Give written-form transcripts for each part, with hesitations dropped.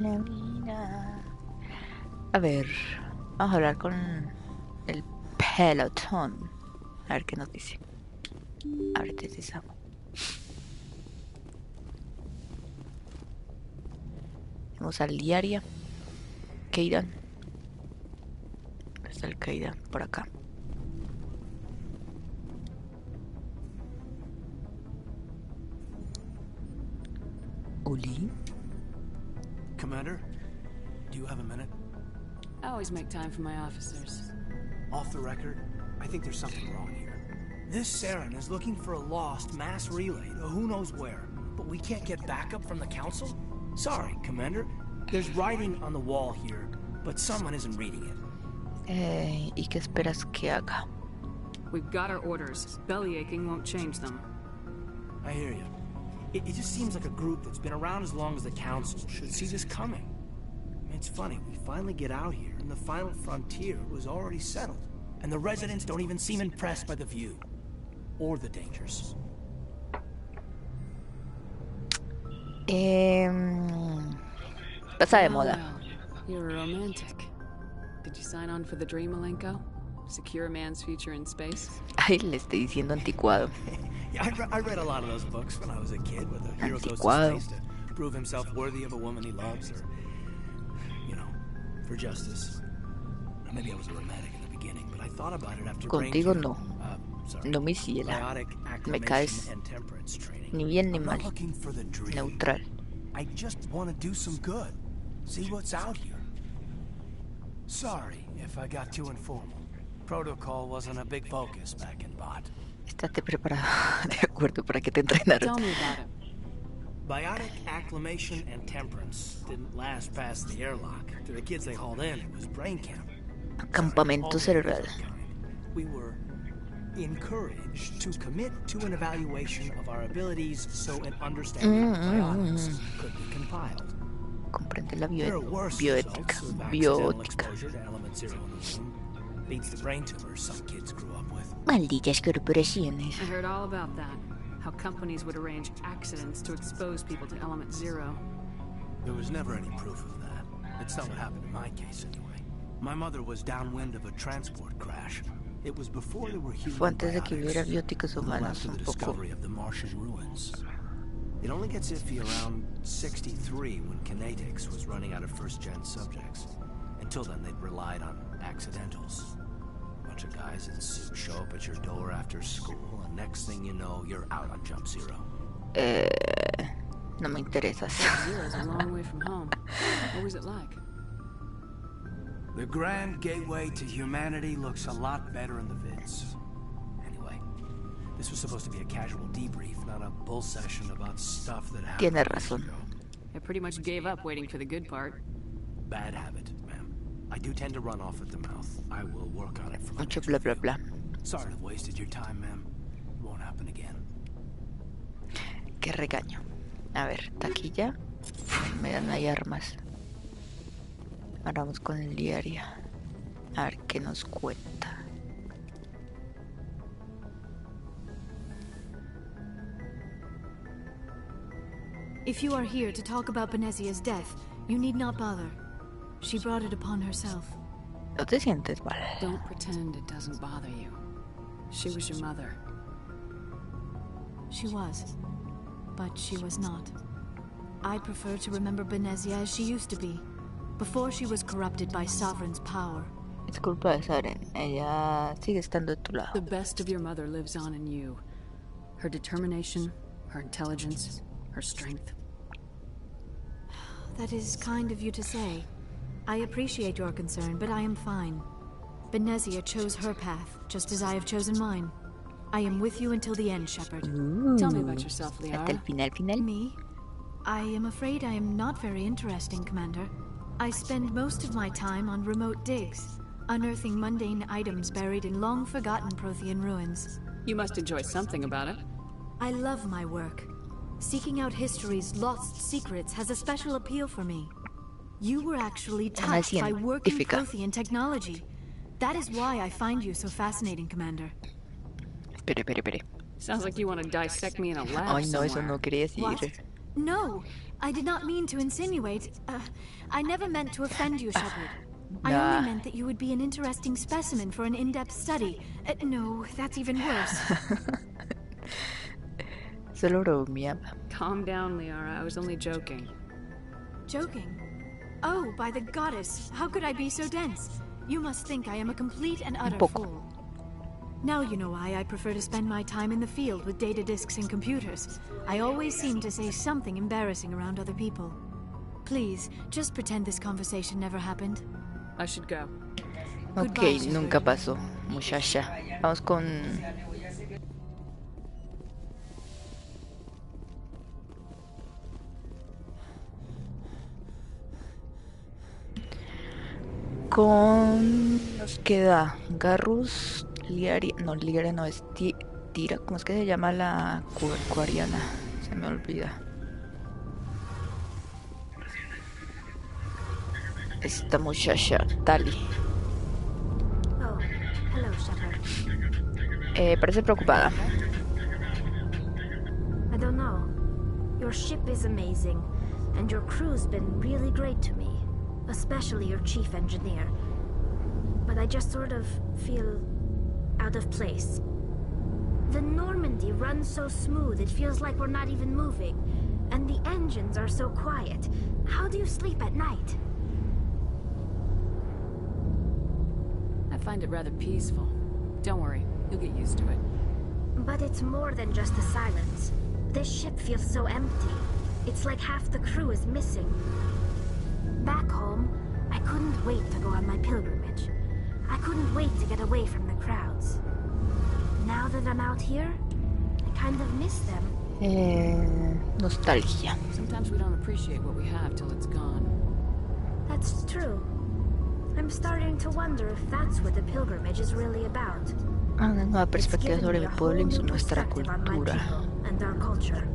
Neblina. A ver, vamos a hablar con el pelotón. A ver qué nos dice. Ábrete esa. Vamos al diario. Keidan. Está el Keidan por acá. Uli. Commander, do you have a minute? I always make time for my officers. Off the record, I think there's something wrong here. This Saren is looking for a lost mass relay to who knows where, but we can't get backup from the Council? Sorry, Commander. There's writing on the wall here, but someone isn't reading it. ¿Y qué esperas que haga? We've got our orders. Bellyaching won't change them. I hear you. It just seems like a group that's been around as long as the Council should see this coming. It's funny, we finally get out here, and the final frontier was already settled. And the residents don't even seem impressed by the view. Or the dangers. Pasa de moda. Well, you're a romantic. Did you sign on for the dream, Malenko? Secure a man's future in space? Ay, le estoy diciendo anticuado. Yeah, I read a lot of those books when I was a kid, where the hero goes to space to prove himself worthy of a woman he loves, or, you know, for justice. Maybe I was a romantic in the beginning, but I thought about it after Contigo no. No me hiciera. Me caes ni bien ni mal. Neutral. I just want to do some good. See what's out here. Sorry if I got too informal. Protocol wasn't a big focus back in Bot. Estate preparado, de acuerdo, para que te entrenaron. Tell me about it. Biotic acclimation and temperance didn't last past the airlock. To the kids they hauled in, it was brain camp. Campamento cerebral. We were encouraged to commit to an evaluation of our abilities so an understanding of biotics could be compiled. Comprende la There are worse bioética. results of accidental Biótica. exposure to element zero in the womb. Beats the brain tumors some kids grew up with. Malditas corporaciones. I heard all about that. How companies would arrange accidents to expose people to element zero. There was never any proof of that. It's not what happened in my case, anyway. My mother was downwind of a transport crash. It was before there were human Fue antes de que hubiera biotics, bióticos until humanos after un the poco. discovery of the Martian ruins. It only gets iffy around 63 when kinetics was running out of first-gen subjects. Until then, they'd relied on accidentals. A bunch of guys in suits show up at your door after school, and next thing you know, you're out on Jump Zero. No me interesas. Zero's a long way from home. What was it like? The grand gateway to humanity looks a lot better in the vids. Anyway, this was supposed to be a casual debrief, not a bull session about stuff that happened. Tiene razón. I pretty much gave up waiting for the good part. Bad habit, ma'am. I do tend to run off at the mouth. I will work on it for my Mucho next bla bla review. bla. Sorry to have wasted your time, ma'am. It won't happen again. Qué regaño. A ver, taquilla. Me dan ahí armas. Ahora vamos con el diario. A ver qué nos cuenta. If you are here to talk about Benezia's death, you need not bother. She brought it upon herself. No te sientes mal. Don't pretend it doesn't bother you. She was your mother. She was. But she was not. I prefer to remember Benezia as she used to be, before she was corrupted by Sovereign's power. Es culpa de Saren. Ella sigue estando de tu lado. The best of your mother lives on in you. Her determination, her intelligence, her strength. That is kind of you to say. I appreciate your concern, but I am fine. Benezia chose her path, just as I have chosen mine. I am with you until the end, Shepard. Tell me about yourself, Hasta el Liara. final. Me? I am afraid I am not very interesting, Commander. I spend most of my time on remote digs, unearthing mundane items buried in long-forgotten Prothean ruins. You must enjoy something about it. I love my work. Seeking out history's lost secrets has a special appeal for me. You were actually touched by working científica. Prothean technology. That is why I find you so fascinating, Commander. Espere. Sounds like you want to dissect me in a lab Ay, no, eso somewhere. no quería decir. What? No! I did not mean to insinuate. I never meant to offend you, Shepard. I Nah. only meant that you would be an interesting specimen for an in-depth study. No, that's even worse. Solo bromeaba. Calm down, Liara. I was only joking. Joking? Oh, by the goddess, how could I be so dense? You must think I am a complete and utter poco. fool. Now you know why I prefer to spend my time in the field with data disks and computers. I always seem to say something embarrassing around other people. Please, just pretend this conversation never happened. I should go. Ok, Goodbye, Shepard. nunca pasó, muchacha. Vamos con... Nos queda Garrus, Liaria... No, Liaria no es Tira. ¿Cómo es que se llama la cuariana? Se me olvida. Esta muchacha, Tali. Oh, hello, Shepard. Parece preocupada. I don't know. Your ship is amazing, and your crew's been really great to me, especially your chief engineer. But I just sort of feel out of place. The Normandy runs so smooth, it feels like we're not even moving. And the engines are so quiet. How do you sleep at night? I find it rather peaceful. Don't worry, you'll get used to it. But it's more than just the silence. This ship feels so empty. It's like half the crew is missing. Back home, I couldn't wait to go on my pilgrimage. I couldn't wait to get away from the crowds. Now that I'm out here, I kind of miss them. Nostalgia. Sometimes we don't appreciate what we have till it's gone. That's true. I'm starting to wonder if that's what the pilgrimage is really about. Una nueva It's perspectiva given sobre me mi a pueblo y whole new nuestra perspective on my cultura. people and our culture.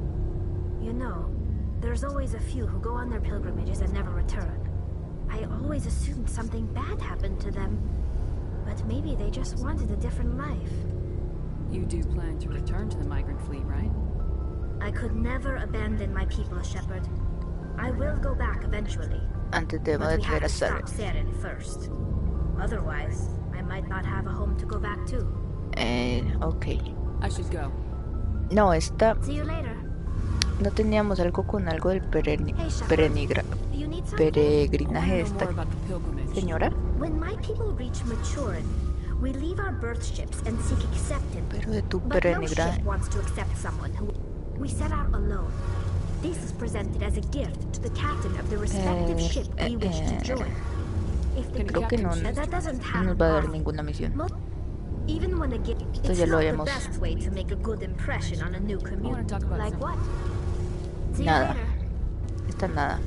You know, there's always a few who go on their pilgrimages and never return. I always assumed something bad happened to them. But maybe they just wanted a different life. You do plan to return to the migrant fleet, right? I could never abandon my people, Shepard. I will go back eventually. Antes de But we detener have a to Saren. stop Saren first. Otherwise, I might not have a home to go back to. Ok. I should go. No, esta... See you later. No teníamos algo con algo del Hey, Shepard. You need something? peregrinaje de I want to know esta more about the pilgrimage. señora. When my people reach maturity, we leave our birth ships and seek acceptance. Pero de tu But no peregrinaje... ship wants to accept someone who... We set out alone. This is presented as a gift to the captain of the respective ship we wish to join. If the Creo que no that doesn't nos happen va a dar often. ninguna misión. Even when a gift, Esto it's ya lo not the habíamos... best way to make a good impression on a new community. talk about Like something. what? See you Nada. later. Esta nada.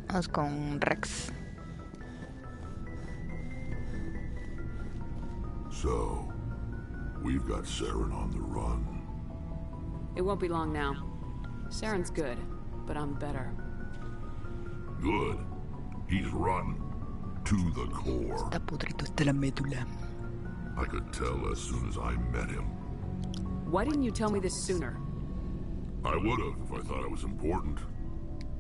Vamos con Rex. So, we've got Saren on the run. It won't be long now. Saren's good, but I'm better. Good. He's rotten. To the core. Está pudrido hasta la médula. I could tell as soon as I met him. Why didn't you tell me this sooner? I would have if I thought it was important.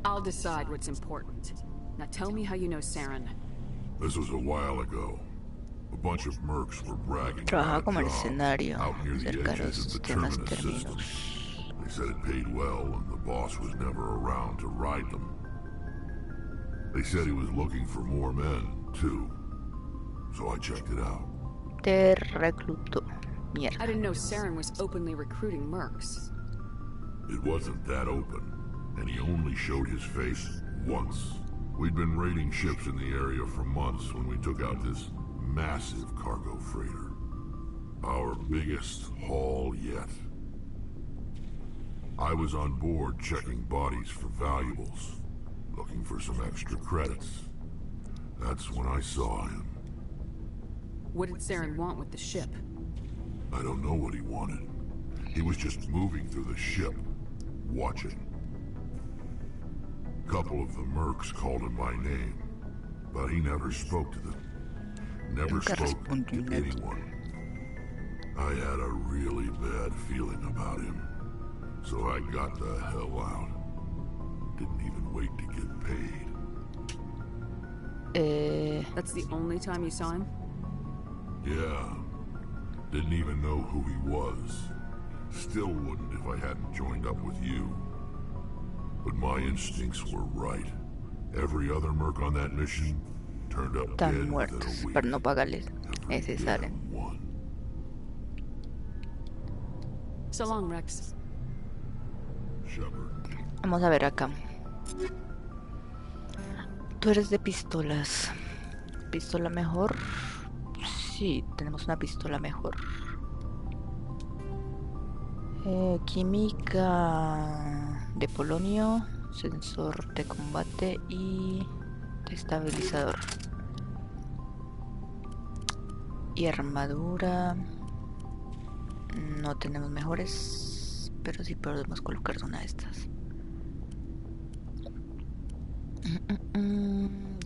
I'll decide what's important. Now tell me how you know Saren. This was a while ago. A bunch of mercs were bragging Trabajaba about como a job mercenario out near the cerca de edges los of the sistemas terminus system. términos. They said it paid well and the boss was never around to ride them. They said he was looking for more men, too. So I checked it out. Te reclutó. I Mierda. didn't know Saren was openly recruiting mercs. It wasn't that open, and he only showed his face once. We'd been raiding ships in the area for months when we took out this massive cargo freighter. Our biggest haul yet. I was on board checking bodies for valuables, looking for some extra credits. That's when I saw him. What did Saren want with the ship? I don't know what he wanted. He was just moving through the ship, watching. Couple of the mercs called him by name, but he never spoke to them. Never Nunca spoke to respondió nada. anyone. I had a really bad feeling about him. So I got the hell out. Didn't even wait to get paid. That's the only time you saw him? Yeah. Didn't even know who he was. Still wouldn't if I hadn't joined up with you. But my instincts were right. Every other merc on that mission turned up Están dead muertos, within a week. pero no pagarles. Every Ese salen. damn one. So long, Rex. Shepard. Vamos a ver acá. Tú eres de pistolas. ¿Pistola mejor? Sí, tenemos una pistola mejor. Química de polonio, sensor de combate y estabilizador. Y armadura. No tenemos mejores, pero sí podemos colocar una de estas.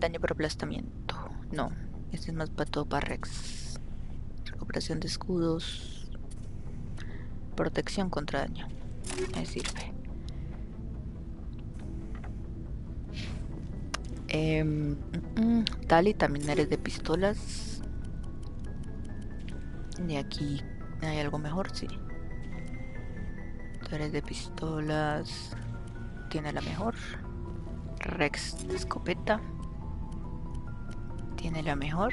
Daño por aplastamiento. No, este es más para todo para Rex. Recuperación de escudos. Protección contra daño. Me sirve. Tali, también eres de pistolas. De aquí hay algo mejor, sí. Tú eres de pistolas. Tiene la mejor. Rex de escopeta. Tiene la mejor.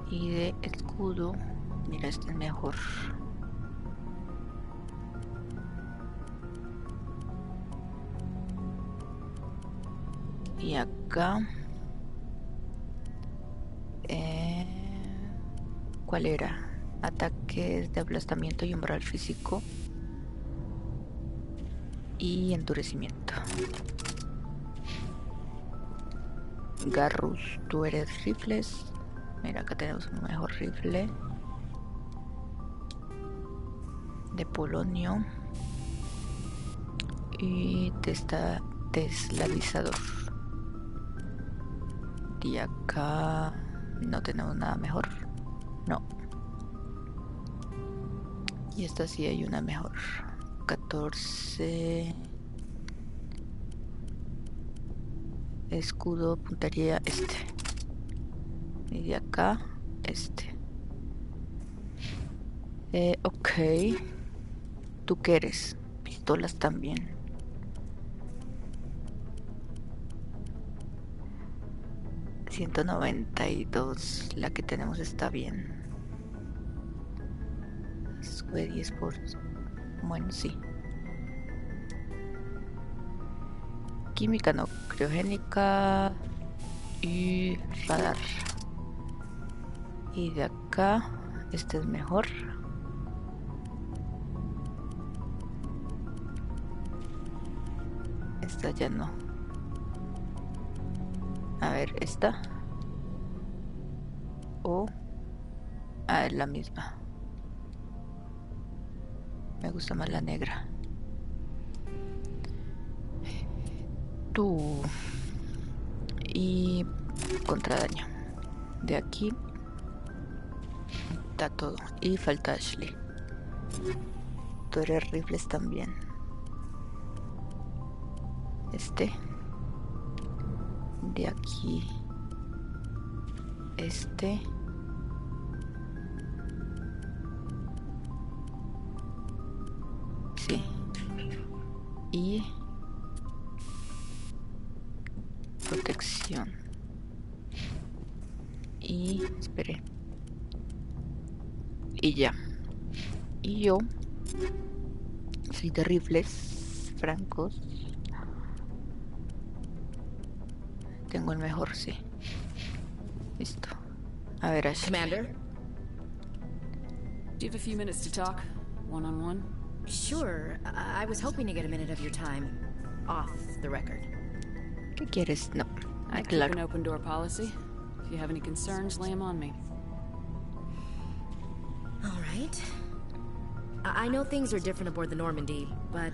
Y de escudo. Mira, este es mejor. Y acá. ¿Cuál era? Ataques de aplastamiento y umbral físico. Y endurecimiento. Garrus, tú eres rifles. Mira, acá tenemos un mejor rifle. De polonio. Y deslabizador. Y acá no tenemos nada mejor. No. Y esta sí hay una mejor. 14. Escudo, puntería, este. Y de acá, este. Ok. ¿Tú qué eres? Pistolas también. $192. La que tenemos está bien. Sube 10 por... Bueno, sí. Química no, criogénica y radar. Y de acá, este es mejor. Esta ya no. A ver, esta. Es la misma. Me gusta más la negra. Tú. Y contradaño. De aquí está todo. Y falta Ashley. Tú eres rifles también. Este. De aquí. Este. Sí. Y protección. Y espere. Y ya. Y yo soy de rifles francos. Tengo el mejor, sí. Listo. A ver, Ashley. Commander? Do you have a few minutes to talk? One-on-one? Sure. I was hoping to get a minute of your time. Off the record. ¿Qué quieres? No. I keep Claro. an open door policy. If you have any concerns, lay them on me. All right. I know things are different aboard the Normandy, but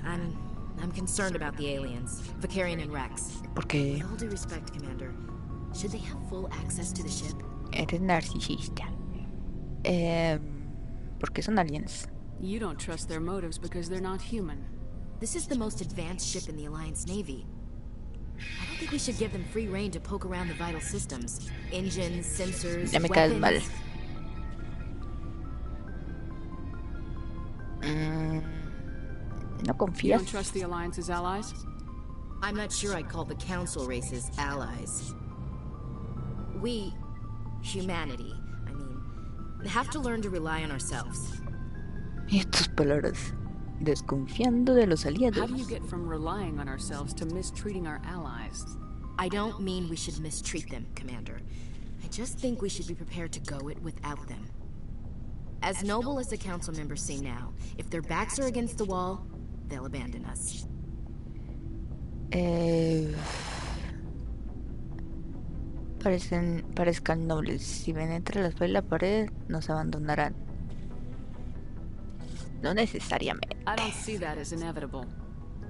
I'm concerned about the aliens, Vicarian and Rex. Porque With all due respect, Commander, should they have full access to the ship? eres narcisista. Porque son aliens. You don't trust their motives because they're not human. This is the most advanced ship in the Alliance Navy. I don't think we should give them free rein to poke around the vital systems. Engines, sensors, Ya me caes mal. weapons. ¿No You confías? don't trust the Alliance's allies? I'm not sure I'd call the Council races allies. We, humanity, I mean, have to learn to rely on ourselves. Y tus palabras. Desconfiando de los How aliados. do you get from relying on ourselves to mistreating our allies? I don't mean we should mistreat them, Commander. I just think we should be prepared to go it without them. As noble as the Council members seem now, if their backs are against the wall, they'll abandon us. Parezcan nobles. Si ven entre la espada y la pared, nos abandonarán. No necesariamente. I don't see that as inevitable.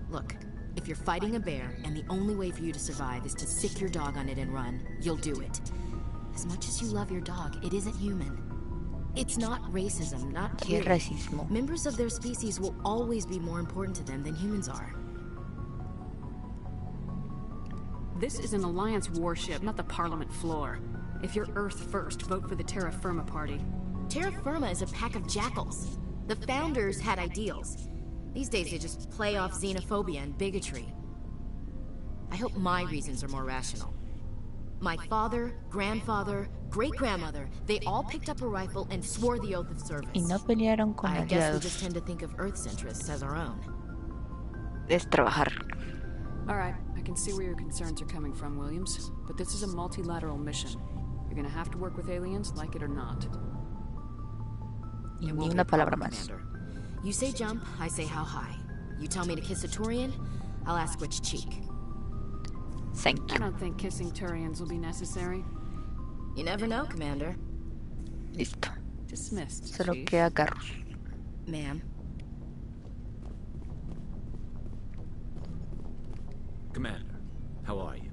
Look, if you're fighting a bear and the only way for you to survive is to sick your dog on it and run, you'll do it. As much as you love your dog, it isn't human. It's not racism, not Qué really. racismo. Members of their species will always be more important to them than humans are. This is an Alliance warship, not the Parliament floor. If you're Earth first, vote for the Terra Firma party. Terra Firma is a pack of jackals. The founders had ideals. These days they just play off xenophobia and bigotry. I hope my reasons are more rational. My father, grandfather, great-grandmother, they all picked up a rifle and swore the oath of service. Y no pelearon con I guess we just aliados. tend to think of Earth's interests as our own. Es trabajar. Alright, I can see where your concerns are coming from, Williams. But this is a multilateral mission. You're gonna have to work with aliens, like it or not. Y It ni won't be una a problem, palabra más. Commander. You say jump, I say how high. You tell me to kiss a Turian, I'll ask which cheek. Thank I you. don't think kissing Turians will be necessary. You never know, Commander. Listo. Dismissed, Solo Chief. queda Garrus. Ma'am. Commander, how are you?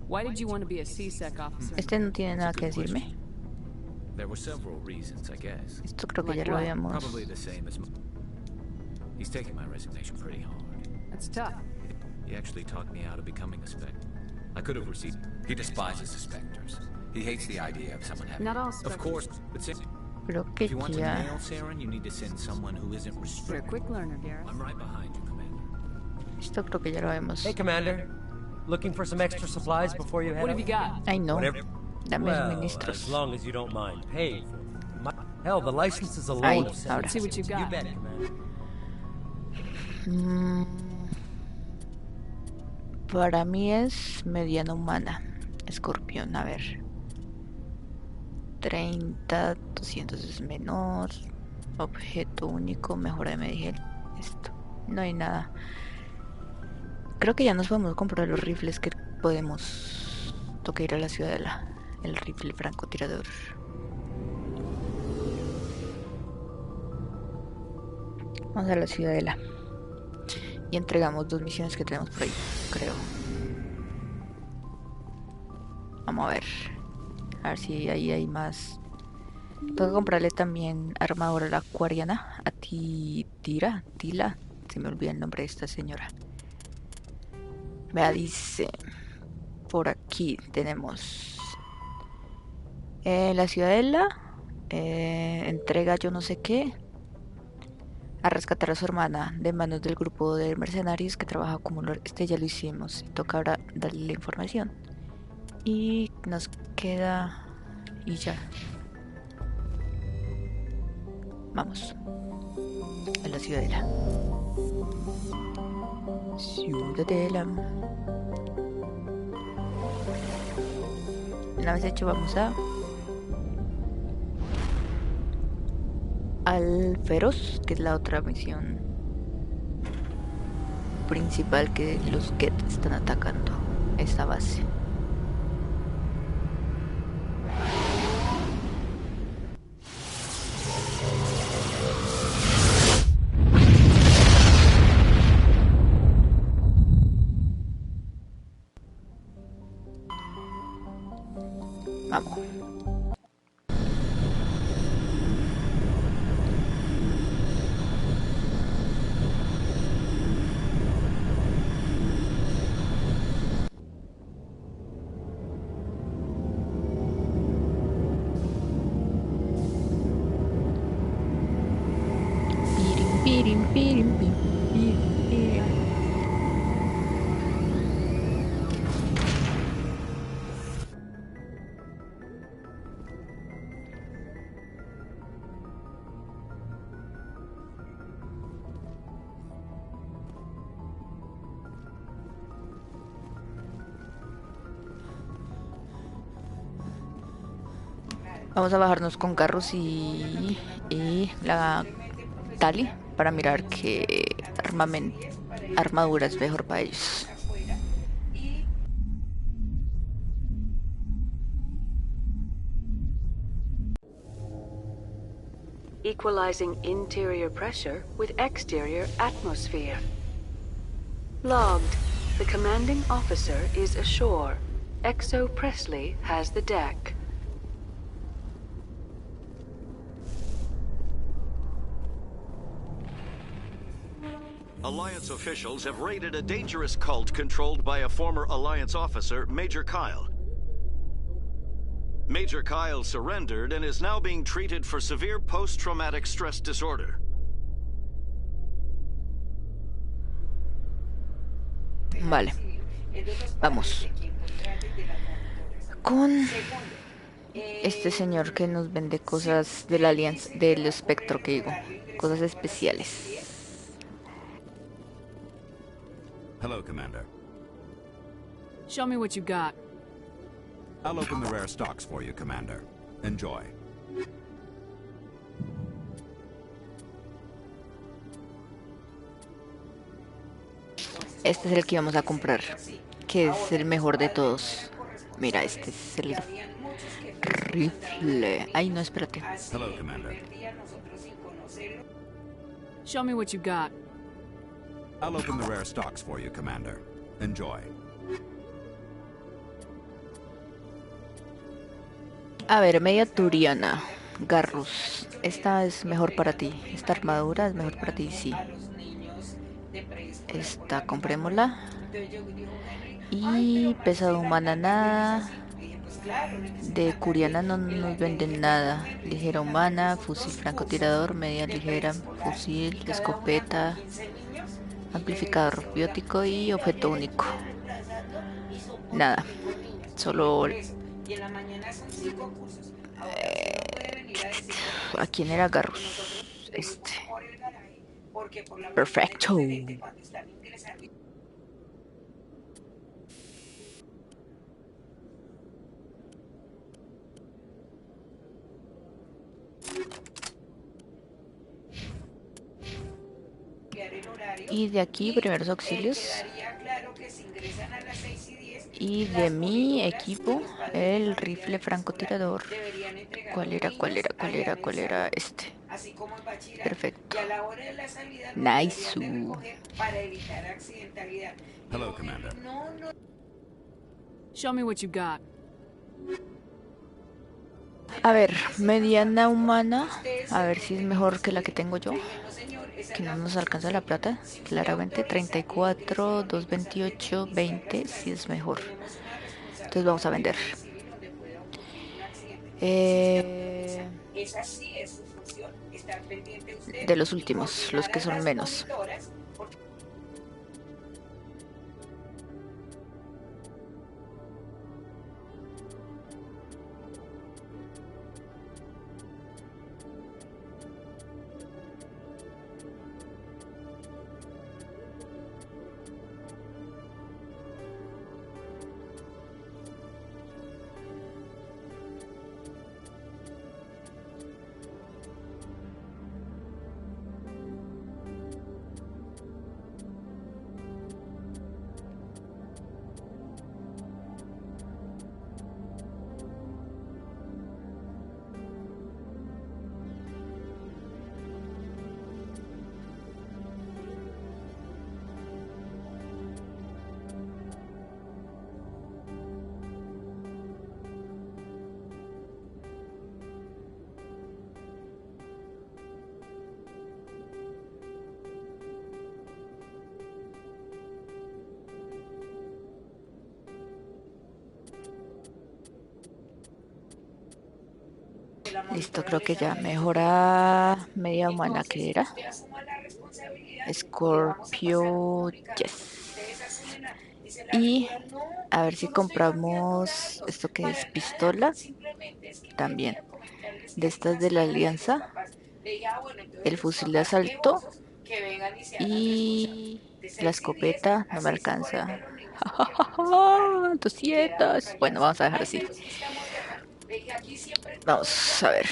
Why did you want to be a C-Sec officer? Este no tiene nada que decirme. There were several reasons, I guess. Esto creo que Like ya lo what? habíamos. Probably the same as... He's taking my resignation pretty hard. That's tough. He actually talked me out of becoming a Spectre. I could have received... He despises the Spectres. He hates the idea of someone having... Not all Of Spectres. course, but since... Creo que If you want to ya. nail Saren, you need to send someone who isn't You're a restricted. quick learner, Garrett. I'm right behind you, Commander. Esto creo que ya lo habíamos. Hey, Commander. Looking for some extra supplies before you head What out? have you got? Ay, no. Whatever. Dame Well, suministros. as long as you don't mind paying for them. Hell, the licenses alone Ahí, have ahora. Let's see what you've You got. bet, Commander. Mm, para mí es mediana humana. Escorpión, a ver. 30, 200 es menor. Objeto único, mejora de medigel. Esto. No hay nada. Creo que ya nos podemos comprar los rifles que podemos. Toca ir a la ciudadela. El rifle francotirador. Vamos a la ciudadela. Y entregamos 2 misiones que tenemos por ahí, creo. Vamos a ver. A ver si ahí hay más. Tengo que comprarle también armadura a la acuariana. A Tila. Se me olvida el nombre de esta señora. Vea, dice. Por aquí tenemos. La ciudadela. Entrega yo no sé qué. A rescatar a su hermana de manos del grupo de mercenarios que trabaja como este ya lo hicimos y toca ahora darle la información y nos queda y ya vamos a la ciudadela. Una vez hecho vamos a al Feroz, que es la otra misión principal que los Get están atacando esta base. Vamos. Pirim, pim, pirim, pirim. Vamos a bajarnos con carros y la Tali para mirar qué armadura es mejor para ellos. Equalizing interior pressure with exterior atmosphere. Logged. The commanding officer is ashore. Exo Presley has the deck. Alliance officials have raided a dangerous cult controlled by a former Alliance officer, Major Kyle. Major Kyle surrendered and is now being treated for severe post-traumatic stress disorder. Vale. Vamos. Con este señor que nos vende cosas de la alianza, del espectro que digo, cosas especiales. Hello, Commander. Show me what you got. I'll open the rare stocks for you, Commander. Enjoy. Este es el que vamos a comprar, que es el mejor de todos. Mira, este es el rifle. Ay, no, espérate. Hello, Commander. Show me what you got. I'll open the rare stocks for you, Commander. Enjoy. A ver, media turiana. Garrus. Esta es mejor para ti. Esta armadura es mejor para ti, sí. Esta, comprémosla. Y pesado humana nada. De curiana no nos venden nada. Ligera humana, fusil francotirador, media ligera, fusil, escopeta, amplificador biótico y objeto único. Nada. Solo... ¿a quién era Garrus? Este. Perfecto. Y de aquí, primeros auxilios. Y de mi equipo, el rifle francotirador. ¿Cuál era? Este. Perfecto. Nice. Hello, Commander. Show me what you got. A ver, mediana humana. A ver si es mejor que la que tengo yo. Que no nos alcanza la plata. Claramente 34, 228, 20. Si es mejor. Entonces vamos a vender. De los últimos, los que son menos. Listo, creo que ya mejora media humana que era. Scorpio, yes. Y a ver si compramos esto que es pistola. También. De estas de la alianza. El fusil de asalto. Y la escopeta no me alcanza. 200. Bueno, vamos a dejar así. Vamos a ver.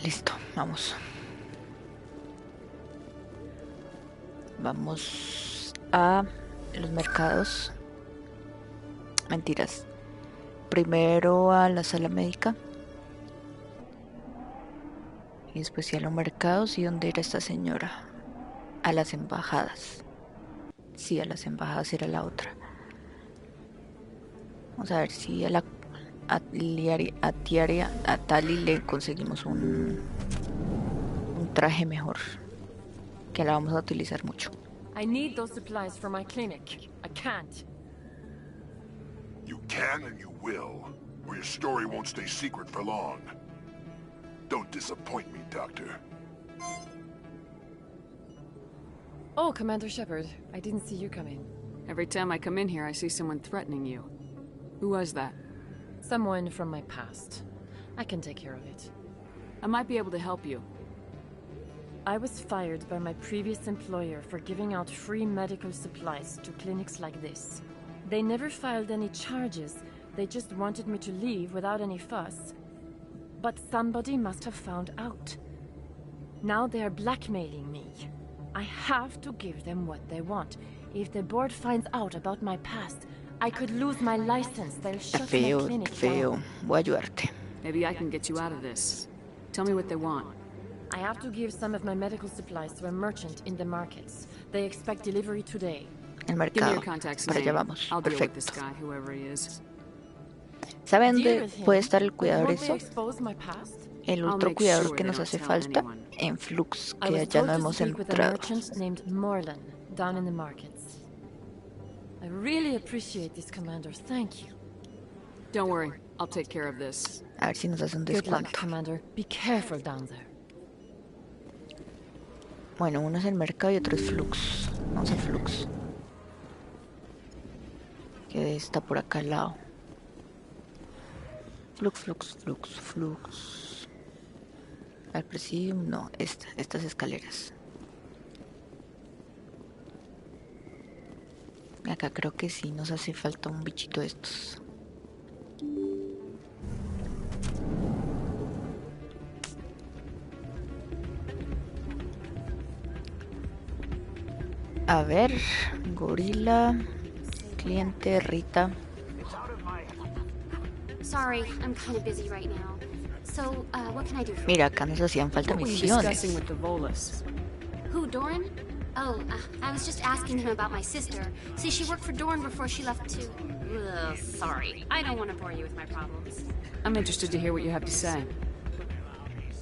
Listo, vamos. Vamos a los mercados. Mentiras. Primero a la sala médica. Y después a los mercados. ¿Y dónde era esta señora? A las embajadas. Sí, a las embajadas era la otra. Vamos a ver si a Tali le conseguimos un traje mejor. Que la vamos a utilizar mucho. I need those supplies for my clinic. I can't. You can and you will, or your story won't stay secret for long. Don't disappoint me, Doctor. Oh, Commander Shepard, I didn't see you come in. Every time I come in here, I see someone threatening you. Who was that? Someone from my past. I can take care of it. I might be able to help you. I was fired by my previous employer for giving out free medical supplies to clinics like this. They never filed any charges. They just wanted me to leave without any fuss. But somebody must have found out. Now they are blackmailing me. I have to give them what they want. If the board finds out about my past, I could lose my license. They'll shut my clinic down. Voy a ayudarte. Maybe I can get you out of this. Tell me what they want. I have to give some of my medical supplies to a merchant in the markets. They expect delivery today. El mercado. Para allá vamos. I'll deal with this Perfecto. guy, whoever he is. ¿Saben dónde puede estar el cuidador Won't they eso? expose my past? El I'll otro make cuidador sure que they nos don't hace tell falta anyone. en Flux, I que was ya told no to hemos speak with a entrado. merchant named Morlan down in the markets. I really appreciate this, Commander. Thank you. Don't worry, I'll take care of this. A ver si nos hace un Good luck, descuento. Commander. Be careful down there. Bueno, uno es el mercado y otro es Flux. Vamos a Flux. Que está por acá al lado. Flux. Al presidium, no, estas escaleras. Acá creo que sí nos hace falta un bichito de estos. A ver, gorila, cliente, Rita. Sorry, I'm kind of busy right now. So, what can I do for you? Mira, acá nos hacían falta What were you misiones. discussing with the Volus? Who, Doran? Oh, I was just asking him about my sister. See, she worked for Doran before she left to... Ugh, sorry. I don't want to bore you with my problems. I'm interested to hear what you have to say.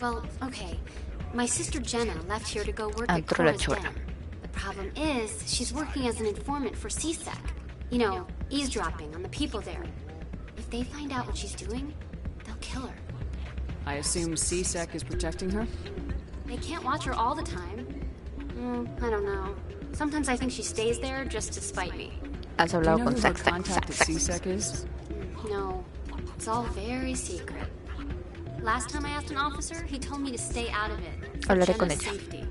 Well, okay. My sister Jenna left here to go work at Antro la Cora's chora. Den. The problem is, she's working as an informant for CSEC. You know, eavesdropping on the people there. If they find out what she's doing, they'll kill her. I assume CSEC is protecting her? They can't watch her all the time. I don't know. Sometimes I think she stays there just to spite me. Has Do you hablado know con who her Sax. contact at CSEC is? No, it's all very secret. Last time I asked an officer, he told me to stay out of it. For Hablaré con Jenna's ella. safety.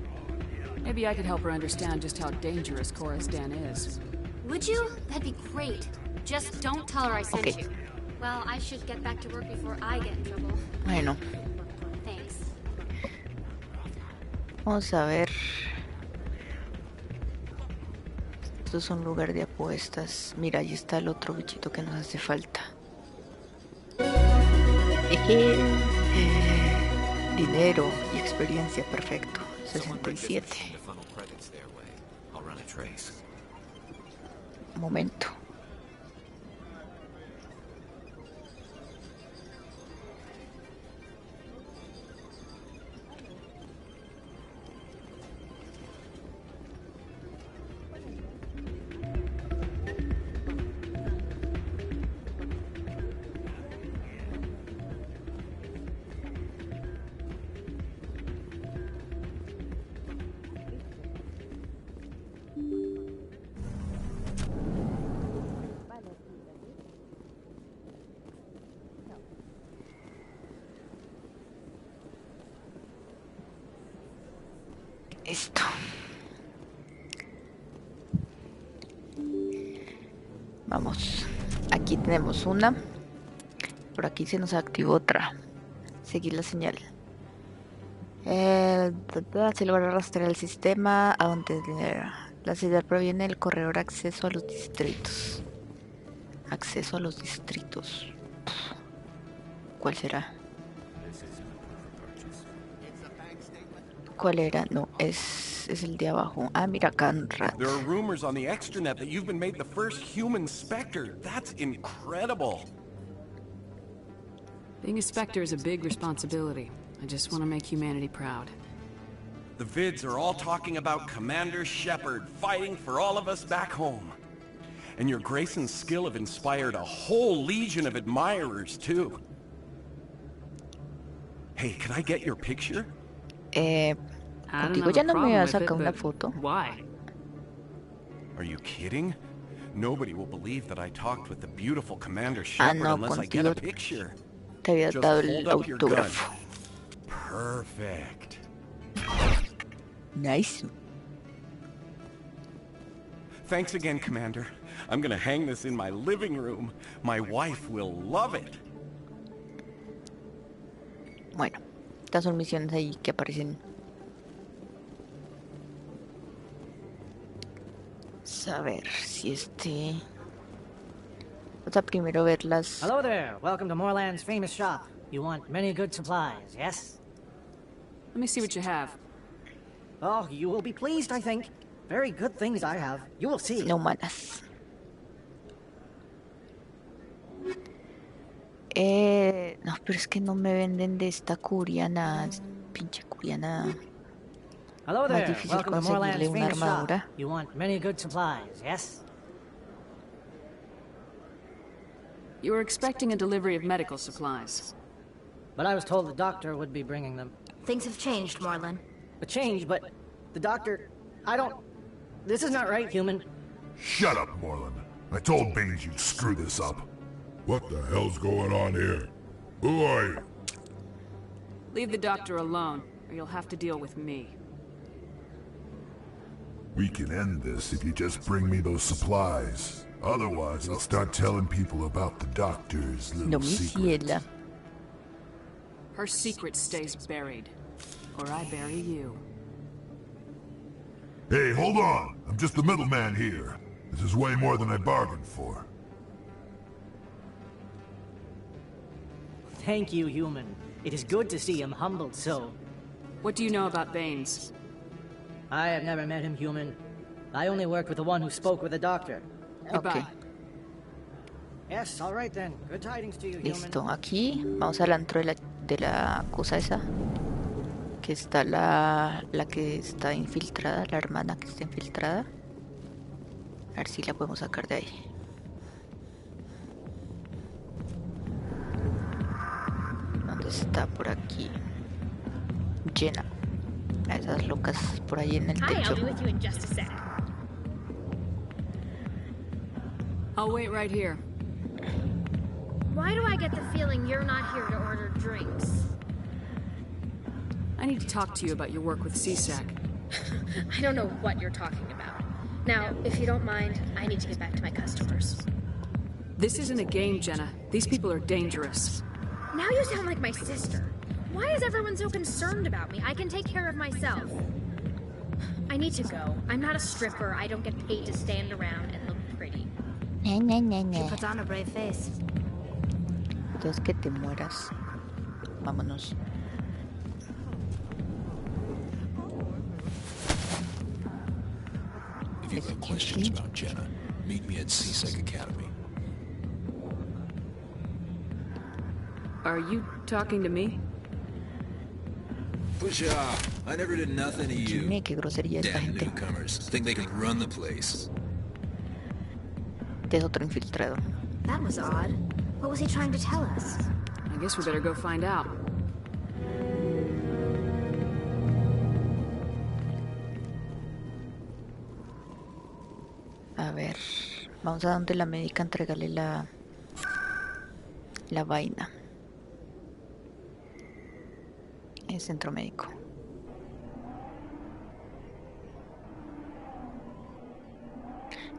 Maybe I could help her understand just how dangerous Cora's Den is. Would you? That'd be great. Just don't tell her I sent Okay. you. Well, I should get back to work before I get in trouble. Bueno, Thanks. vamos a ver. Esto es un lugar de apuestas. Mira, ahí está el otro bichito que nos hace falta. Dinero y experiencia, perfecto. 67. momento. Esto. Vamos. Aquí tenemos una. Por aquí se nos activó otra. Seguir la señal. Se logra rastrear el sistema a donde la señal proviene del corredor acceso a los distritos. Acceso a los distritos. ¿Cuál será? ¿Cuál era? No, es el de abajo. Ah, mira acá un rato. There are rumors on the extranet that you've been made the first human Spectre. That's incredible. Being a Spectre is a big responsibility. I just want to make humanity proud. The vids are all talking about Commander Shepard fighting for all of us back home. And your grace and skill have inspired a whole legion of admirers, too. Hey, can I get your picture? Contigo ya no me vas a sacar una foto. Why? Are you kidding? Nobody will believe that I talked with the beautiful Commander Shepard unless I get a picture. Te había Just dado el hold up your gun. autógrafo. Perfect. Nice. Thanks again, Commander. I'm gonna hang this in my living room. My wife will love it. Bueno, estas son misiones ahí que aparecen. A ver si vamos a primero ver las. Hello there. Welcome to Moorland's famous shop. You want many good supplies, yes? Let me see what you have. Oh, you will be pleased, I think. Very good things I have. You will see. No malas. No, pero es que no me venden de esta curiana. Pinche curiana. Hello Más there. difícil Welcome to Moorland's conseguirle una famous shop. armadura. You want many good supplies, yes? You were expecting a delivery of medical supplies. But I was told the doctor would be bringing them. Things have changed, Moreland. A change, but the doctor... I don't... This is not right, human. Shut up, Moreland. I told Baines you'd screw this up. What the hell's going on here? Who are you? Leave the doctor alone, or you'll have to deal with me. We can end this if you just bring me those supplies. Otherwise, I'll start telling people about the doctor's No, little mi secret. ciela. Her secret stays buried, or I bury you. Hey, hold on. I'm just the middleman here. This is way more than I bargained for. Thank you, human. It is good to see him humbled so. What do you know about Baines? I have never met him, human. I only worked with the one who spoke with the doctor. Ok, Yes, all right then. Good tidings to you, human. listo. Aquí vamos al antro de la cosa esa. Que está la que está infiltrada, la hermana que está infiltrada. A ver si la podemos sacar de ahí. ¿Dónde está? Por aquí. Llena. A esas locas por ahí en el Hi, techo. I'll be with you in just a sec. I'll wait right here. Why do I get the feeling you're not here to order drinks? I need to talk to you about your work with CSAC. I don't know what you're talking about. Now, if you don't mind, I need to get back to my customers. This isn't a game, Jenna. These people are dangerous. Now you sound like my sister. Why is everyone so concerned about me? I can take care of myself. I need to go. I'm not a stripper. I don't get paid to stand around and look pretty. She puts on a brave face. Entonces que te mueras. Vámonos. If you've got questions about Jenna, Meet me at CSEC Academy. Are you talking to me? Push off. I never did nothing to you. Dime, qué grosería esta Damn gente. newcomers. Think they can run the place. Este es otro infiltrado. That was odd. What was he trying to tell us? I guess we better go find out. A ver, vamos a donde la médica entregarle la vaina. El centro médico.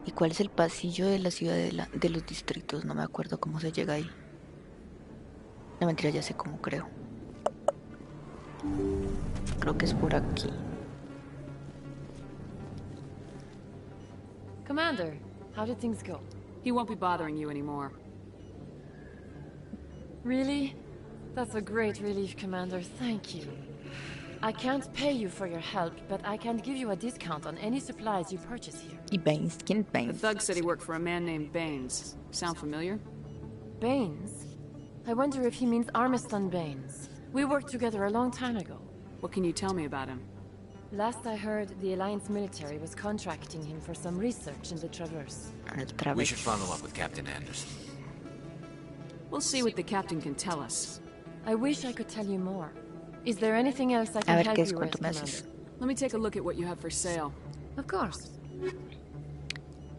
¿Y cuál es el pasillo de la ciudad de los distritos? No me acuerdo cómo se llega ahí. No, mentira, ya sé cómo, creo. Creo que es por aquí. Commander, how did things go? He won't be bothering you anymore. Really? That's a great relief, Commander. Thank you. I can't pay you for your help, but I can give you a discount on any supplies you purchase here. Y Baines, ¿quién es The Baines? thug said he worked for a man named Baines. Sound familiar? Baines? I wonder if he means Armiston Baines. We worked together a long time ago. What can you tell me about him? Last I heard, the Alliance military was contracting him for some research in the Traverse. We should follow up with Captain Anderson. We'll see what the captain can tell us. I wish I could tell you more. Is there anything else I A can ver help qué you with, descuento me Commander? haces. Let me take a look at what you have for sale. Of course.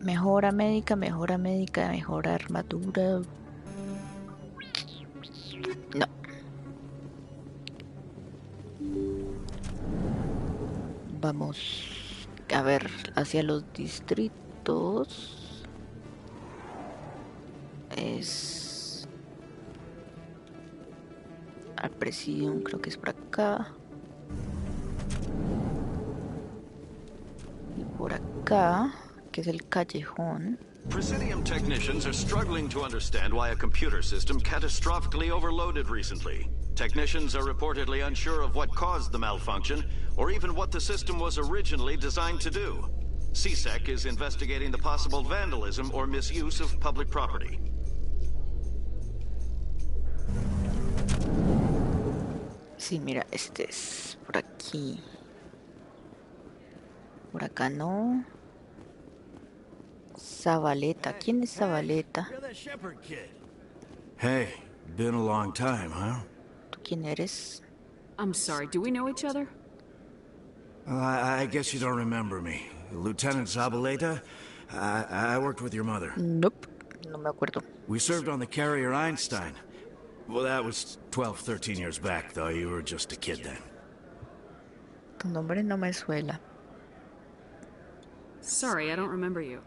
Mejora médica, mejora médica, mejora armadura. No. Vamos a ver hacia los distritos. Es al Presidium, creo que es por acá. Y por acá, que es el callejón. Presidium technicians are struggling to understand why a computer system catastrophically overloaded recently. Technicians are reportedly unsure of what caused the malfunction, or even what the system was originally designed to do. CSEC is investigating the possible vandalism or misuse of public property. Sí, mira, este es por aquí. Por acá no. Zabaleta. ¿Quién es Zabaleta? Hey, been a long time, huh? ¿Tú quién eres? I'm sorry, do we know each other? Well, I guess you don't remember me. Lieutenant Zabaleta? I worked with your mother. Nope, no me acuerdo. We served on the carrier Einstein. Well, that was 12, 13 years back, though. You were just a kid then. Tu nombre no me suena. Sorry, I don't remember you.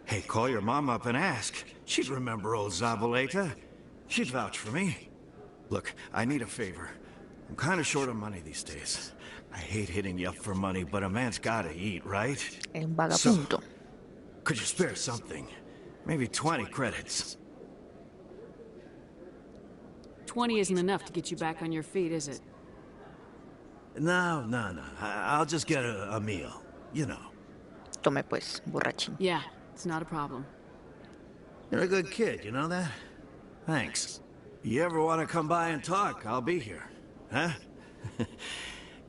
Hey, call your mom up and ask. She'd remember old Zabaleta. She'd vouch for me. Look, I need a favor. I'm kind of short on money these days. I hate hitting you up for money, but a man's gotta eat, right? Un vagabundo. So, could you spare something? Maybe 20 credits. 20 isn't enough to get you back on your feet, is it? No. I'll just get a meal. You know. Tome pues, borrachín. Yeah, it's not a problem. You're a good kid, you know that? Thanks. You ever want to come by and talk, I'll be here. Huh?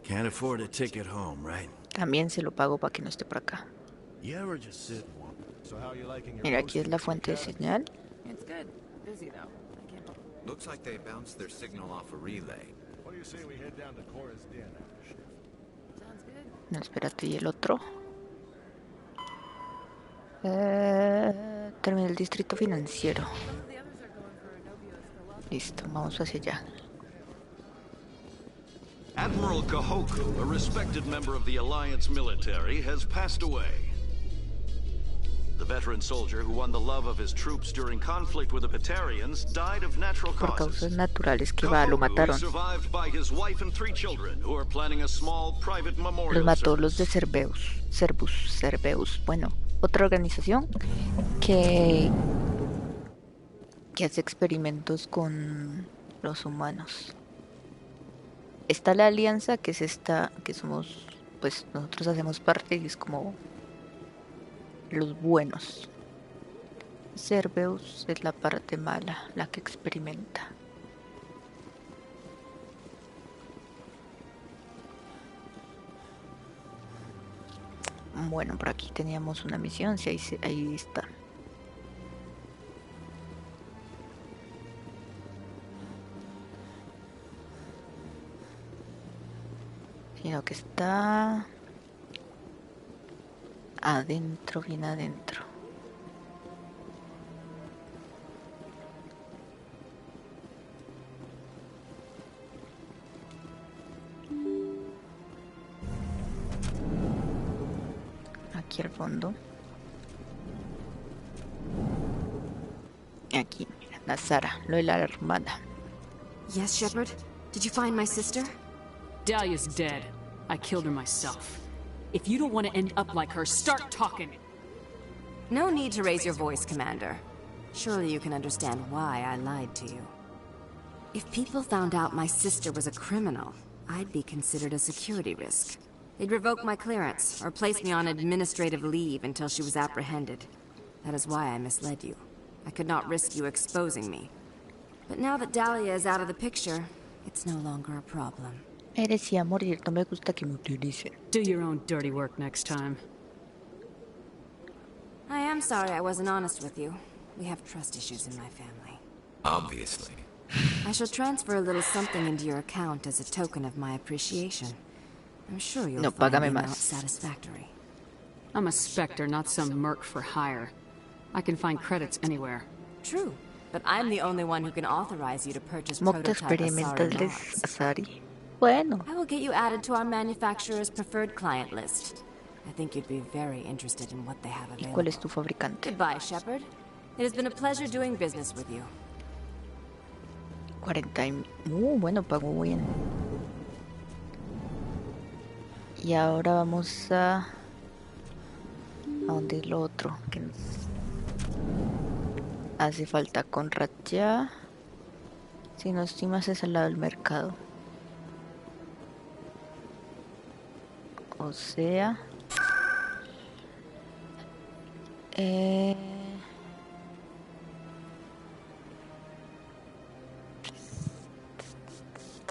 Can't afford a ticket home, right? También se lo pago para que no esté por acá. You ever just sit and walk? Mira, aquí es la fuente de señal. It's good. Busy though. Looks like they bounced their signal off a relay. What do you say we head down to Cora's Den after shift? Sounds good. No, espérate, ¿y el otro? Termina el distrito financiero. Listo, vamos hacia allá. Admiral Kahoku, a respected member of the Alliance military, has passed away. The veteran soldier who won the love of his troops during conflict with the Batarians died of natural Por causes. causas naturales que va, lo Kahoku mataron. is survived by his wife and 3 children, who are planning a small private memorial Los mató service. los de Cerbeus. Bueno, otra organización que hace experimentos con los humanos. Está la alianza, que es esta, que somos, pues nosotros hacemos parte y es como los buenos. Cerberus es la parte mala, la que experimenta. Bueno, por aquí teníamos una misión, sí, ahí está. Sino que está adentro, bien adentro. Aquí al fondo. Aquí, mira, la Sara, lo de la hermana. Yes, Shepard? Did you find my sister? Dahlia's dead. I killed her myself. If you don't want to end up like her, start talking! No need to raise your voice, Commander. Surely you can understand why I lied to you. If people found out my sister was a criminal, I'd be considered a security risk. They'd revoke my clearance, or place me on administrative leave until she was apprehended. That is why I misled you. I could not risk you exposing me. But now that Dahlia is out of the picture, it's no longer a problem. Merecía morir, no me gusta que me utilicen. Do your own dirty work next time. I am sorry I wasn't honest with you. We have trust issues in my family. Obviously. I shall transfer a little something into your account as a token of my appreciation. I'm sure you'll find the amount satisfactory. I'm a Spectre, not some merc for hire. I can find credits anywhere. True, but I'm the only one who can authorize you to purchase prototype Asari mods. Bueno. I will get you added to our manufacturer's preferred client list. I think you'd be very interested in what they have available. ¿Cuál es tu fabricante? Goodbye, Shepard. It has been a pleasure doing business with you. 40. Bueno, pagó bien. Y ahora vamos a donde es lo otro que nos hace falta con Ratcha. Si no estimas es al lado del mercado. O sea,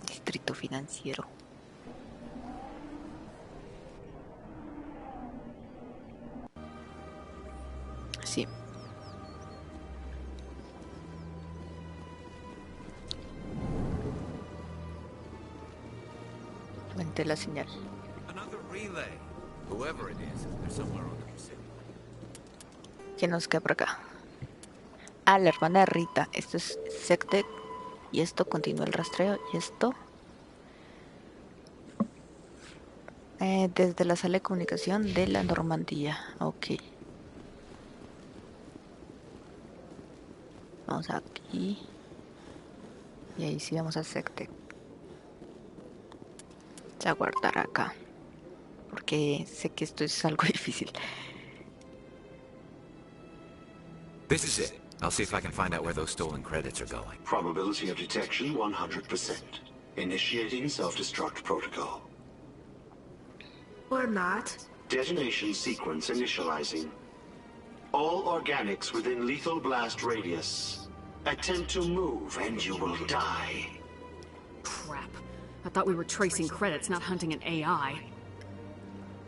distrito financiero. Sí. Cuente la señal. ¿Quién nos queda por acá? Ah, la hermana de Rita. Esto es Sectec. Y esto continúa el rastreo. Y esto desde la sala de comunicación de la Normandía. Ok. Vamos aquí. Y ahí sí vamos a Sectec. Vamos a guardar acá. Porque sé que esto es algo difícil. This is it. I'll see if I can find out where those stolen credits are going. Probability of detection 100%. Initiating self-destruct protocol. Or not. Detonation sequence initializing. All organics within lethal blast radius. Attempt to move and you will die. Crap. I thought we were tracing credits, not hunting an AI.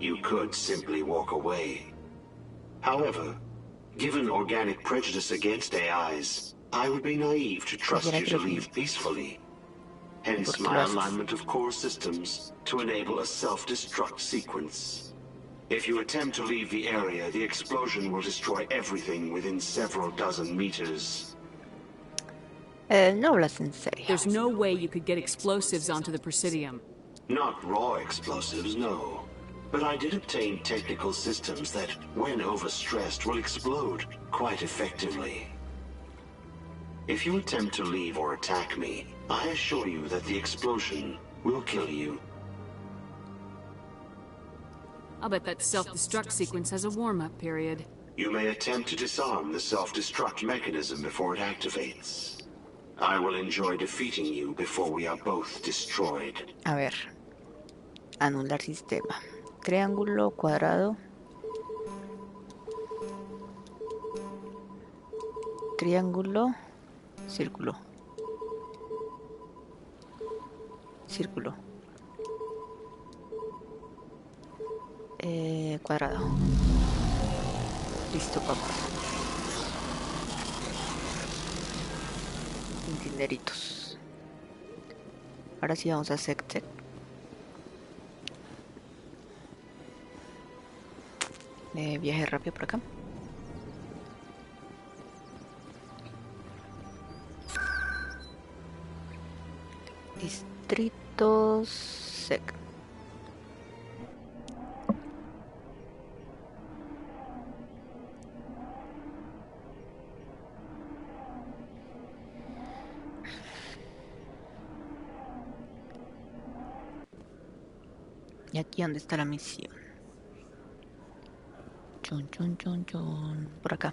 You could simply walk away. However, given organic prejudice against AIs, I would be naive to trust you to leave peacefully. Hence my alignment of core systems to enable a self-destruct sequence. If you attempt to leave the area, the explosion will destroy everything within several dozen meters. No hablas en serio. There's no way you could get explosives onto the Presidium. Not raw explosives, no. But I did obtain technical systems that, when overstressed, will explode quite effectively. If you attempt to leave or attack me, I assure you that the explosion will kill you. I'll bet that self-destruct sequence has a warm-up period. You may attempt to disarm the self-destruct mechanism before it activates. I will enjoy defeating you before we are both destroyed. A ver. Anular sistema. Triángulo, cuadrado. triángulo, círculo, círculo, cuadrado. Listo, papá. Tinderitos. Ahora sí vamos a hacer viaje rápido por acá. Distritos sec. ¿Y aquí dónde está la misión? Chon, chon, chon, chon. Por acá.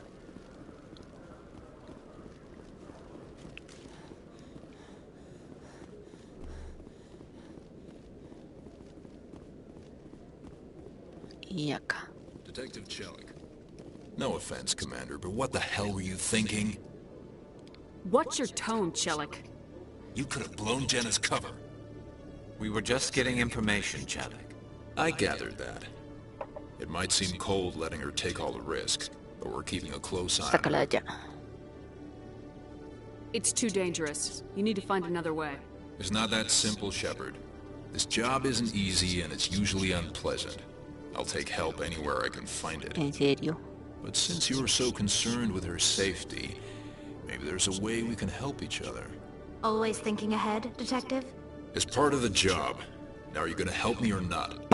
Y acá. Detective Chelik. No offense, Commander, but what the hell were you thinking? What's your tone, Chelik? You could have blown Jenna's cover. We were just getting information, Chelik. I gathered that. It might seem cold letting her take all the risk, but we're keeping a close eye on her. It's too dangerous. You need to find another way. It's not that simple, Shepard. This job isn't easy and it's usually unpleasant. I'll take help anywhere I can find it. ¿En serio? But since you're so concerned with her safety, maybe there's a way we can help each other. Always thinking ahead, Detective? As part of the job. Now, are you gonna help me or not?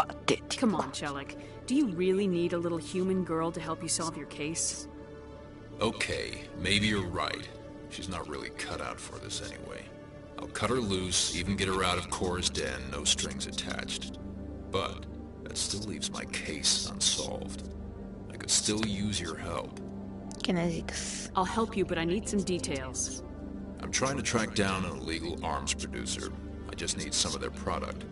Come on, Chelik. Do you really need a little human girl to help you solve your case? Okay, maybe you're right. She's not really cut out for this anyway. I'll cut her loose, even get her out of Cora's den, no strings attached. But that still leaves my case unsolved. I could still use your help. ¿Qué necesitas? I'll help you, but I need some details. I'm trying to track down an illegal arms producer. I just need some of their product.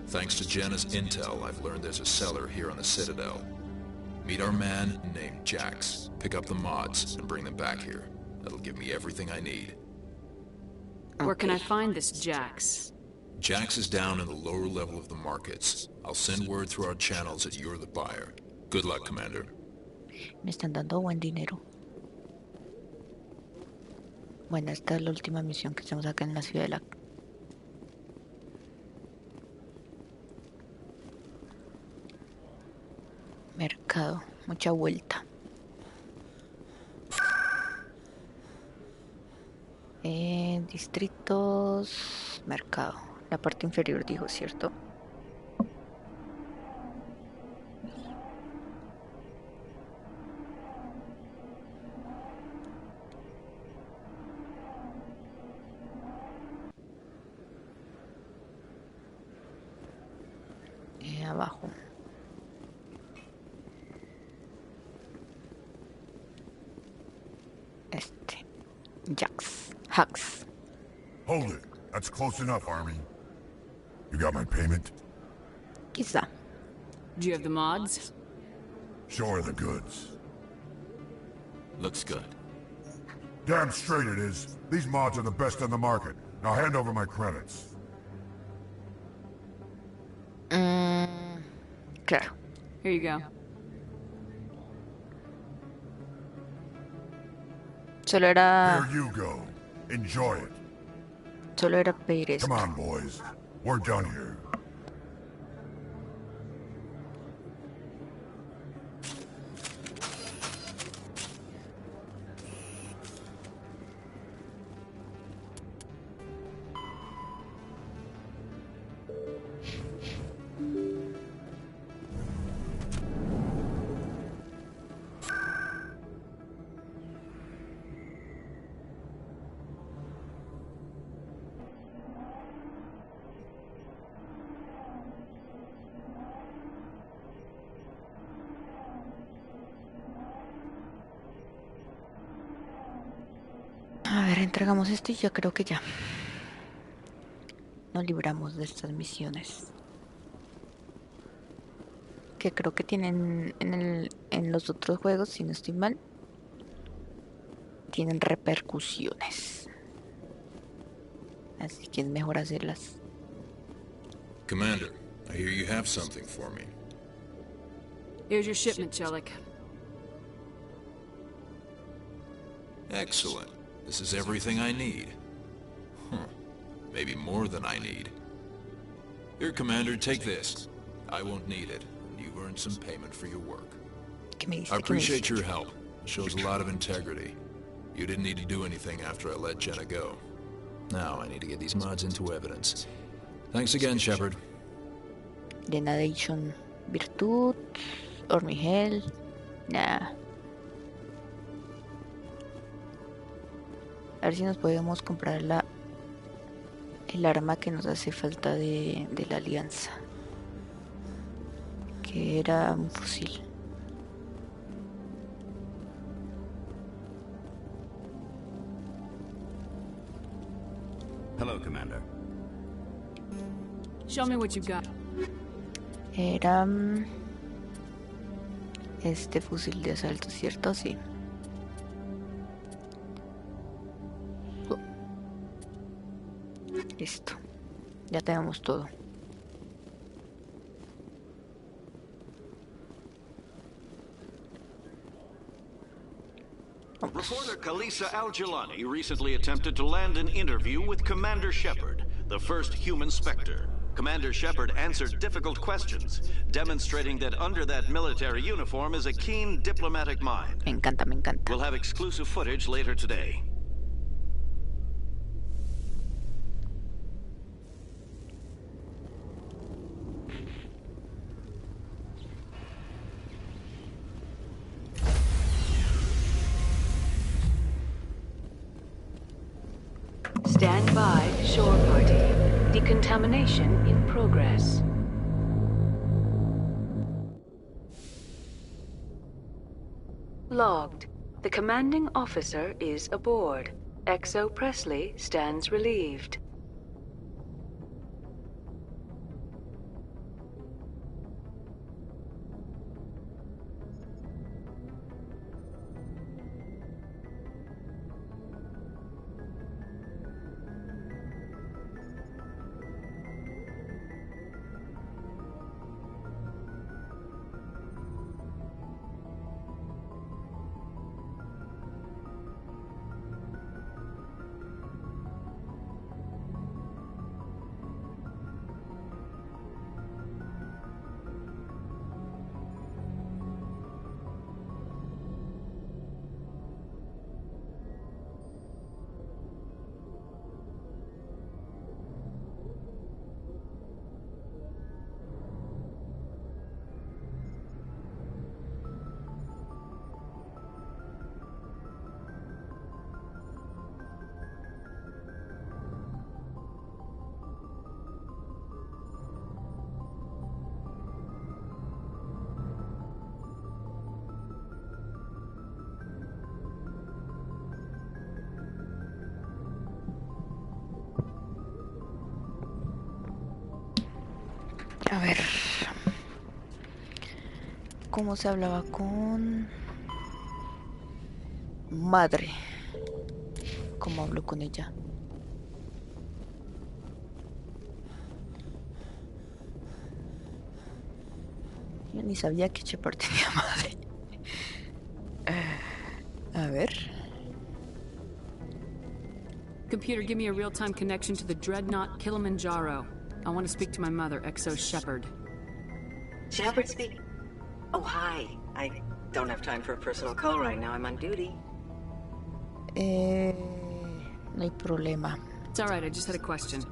Thanks to Jenna's intel, I've learned there's a seller here on the Citadel. Meet our man named Jax, pick up the mods, and bring them back here. That'll give me everything I need. Where can I find this Jax? Jax is down in the lower level of the markets. I'll send word through our channels that you're the buyer. Good luck, Commander. Me están dando buen dinero. Bueno, esta es la última misión que estamos acá en la ciudad de la... Mercado, mucha vuelta. Distritos, mercado. La parte inferior dijo, ¿cierto? Abajo. Jax. Hux. Hold it. That's close enough, Army. You got my payment? Quizá. Do you have the mods? Show her the goods. Looks good. Damn straight it is. These mods are the best on the market. Now hand over my credits. Claro. Here you go. Solo era... Here you go. Enjoy it. Solo era pedir esto. Come on, boys. We're done here. A ver, entregamos esto y ya creo que ya nos libramos de estas misiones. Que creo que tienen en los otros juegos, si no estoy mal. tienen repercusiones. Así que es mejor hacerlas. Commander, I hear you have something for me. Here's your shipment, Chelik. Excellent. This is everything I need. Maybe more than I need. Here, Commander, take this. I won't need it, and you've earned some payment for your work. I appreciate your help. It shows a lot of integrity. You didn't need to do anything after I let Jenna go. Now I need to get these mods into evidence. Thanks again, Shepard. Denadation, Virtud, Hormigel, nah. A ver si nos podemos comprar el arma que nos hace falta de la alianza. Que era un fusil. Hello, Commander. Show me what you got. Era este fusil de asalto, ¿cierto? Sí. Listo. Ya tenemos todo. Reporter Kalisa Al-Jilani recently attempted to land an interview with Commander Shepard, the first human Spectre. Commander Shepard answered difficult questions, demonstrating that under that military uniform is a keen diplomatic mind. Me encanta, me encanta. We'll have exclusive footage later today. Stand by, shore party. Decontamination in progress. Logged. The commanding officer is aboard. XO Presley stands relieved. A ver. ¿Cómo se hablaba con madre? ¿Cómo hablo con ella? Yo ni sabía que Shepard tenía madre. A ver. Computer, give me a real-time connection to the Dreadnought Kilimanjaro. I want to speak to my mother, XO Shepard. Shepard speaking. Oh, hi. I don't have time for a personal call right now. I'm on duty. No hay problema. It's all right. I just had a question.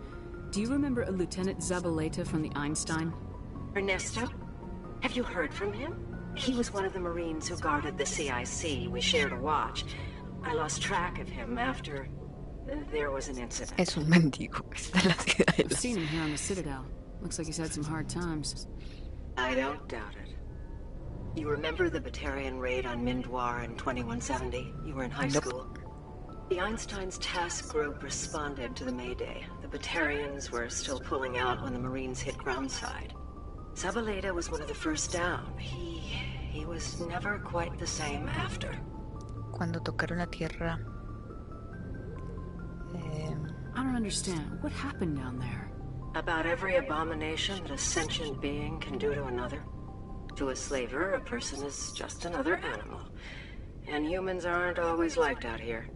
Do you remember a Lieutenant Zabaleta from the Einstein? Ernesto? Have you heard from him? He was one of the Marines who guarded the CIC. We shared a watch. I lost track of him after there was an incident. Es un mendigo. I've seen him here on the Citadel. Looks like he's had some hard times. I don't doubt it. You remember the Batarian raid on Mindwar in 2170? You were in high school. The Einstein's task group responded to the Mayday. The Batarians were still pulling out when the Marines hit groundside. Zabaleta was one of the first down. He was never quite the same after. Cuando tocaron la tierra. I don't understand. What happened down there? About every abomination that a sentient being can do to another. To a slaver, a person is just another animal. And humans aren't always liked out here.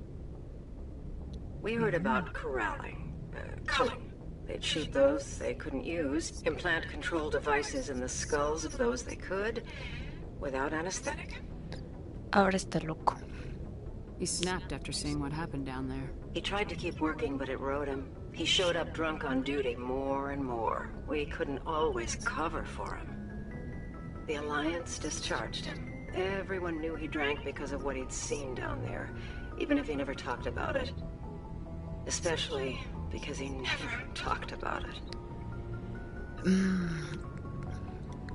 We heard about corralling, culling. They'd shoot those they couldn't use, implant control devices in the skulls of those they could, without anesthetic. Ahora está loco. He snapped after seeing what happened down there. He tried to keep working, but it rode him. He showed up drunk on duty more and more. We couldn't always cover for him. The Alliance discharged him. Everyone knew he drank because of what he'd seen down there, even if he never talked about it. Especially because he never talked about it.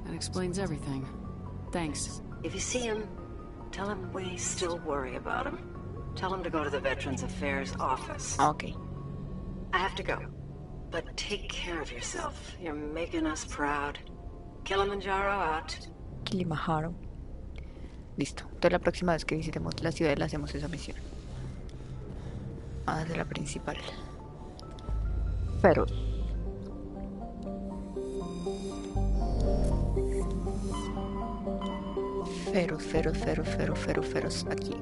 That explains everything. Thanks. If you see him, tell him we still worry about him. Tell him to go to the Veterans Affairs office. Okay. I have to go. But take care of yourself. You're making us proud. Kilimanjaro out. Kilimanjaro. Listo. Entonces la próxima vez que visitemos la ciudad le hacemos esa misión. Vamos a hacer la principal. Feroz. Feroz. Aquí.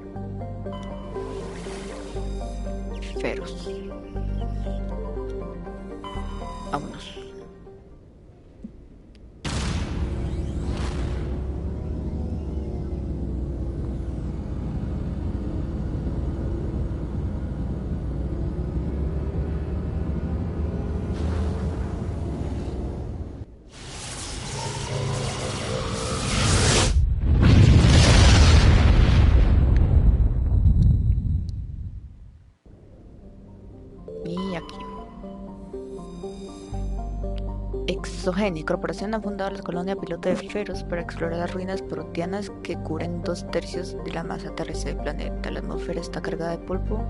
Feroz. Vámonos. Y aquí. Exogenia, corporación ha fundado la colonia piloto de Feroz para explorar las ruinas proteanas que cubren 2/3 de la masa terrestre del planeta. La atmósfera está cargada de polvo.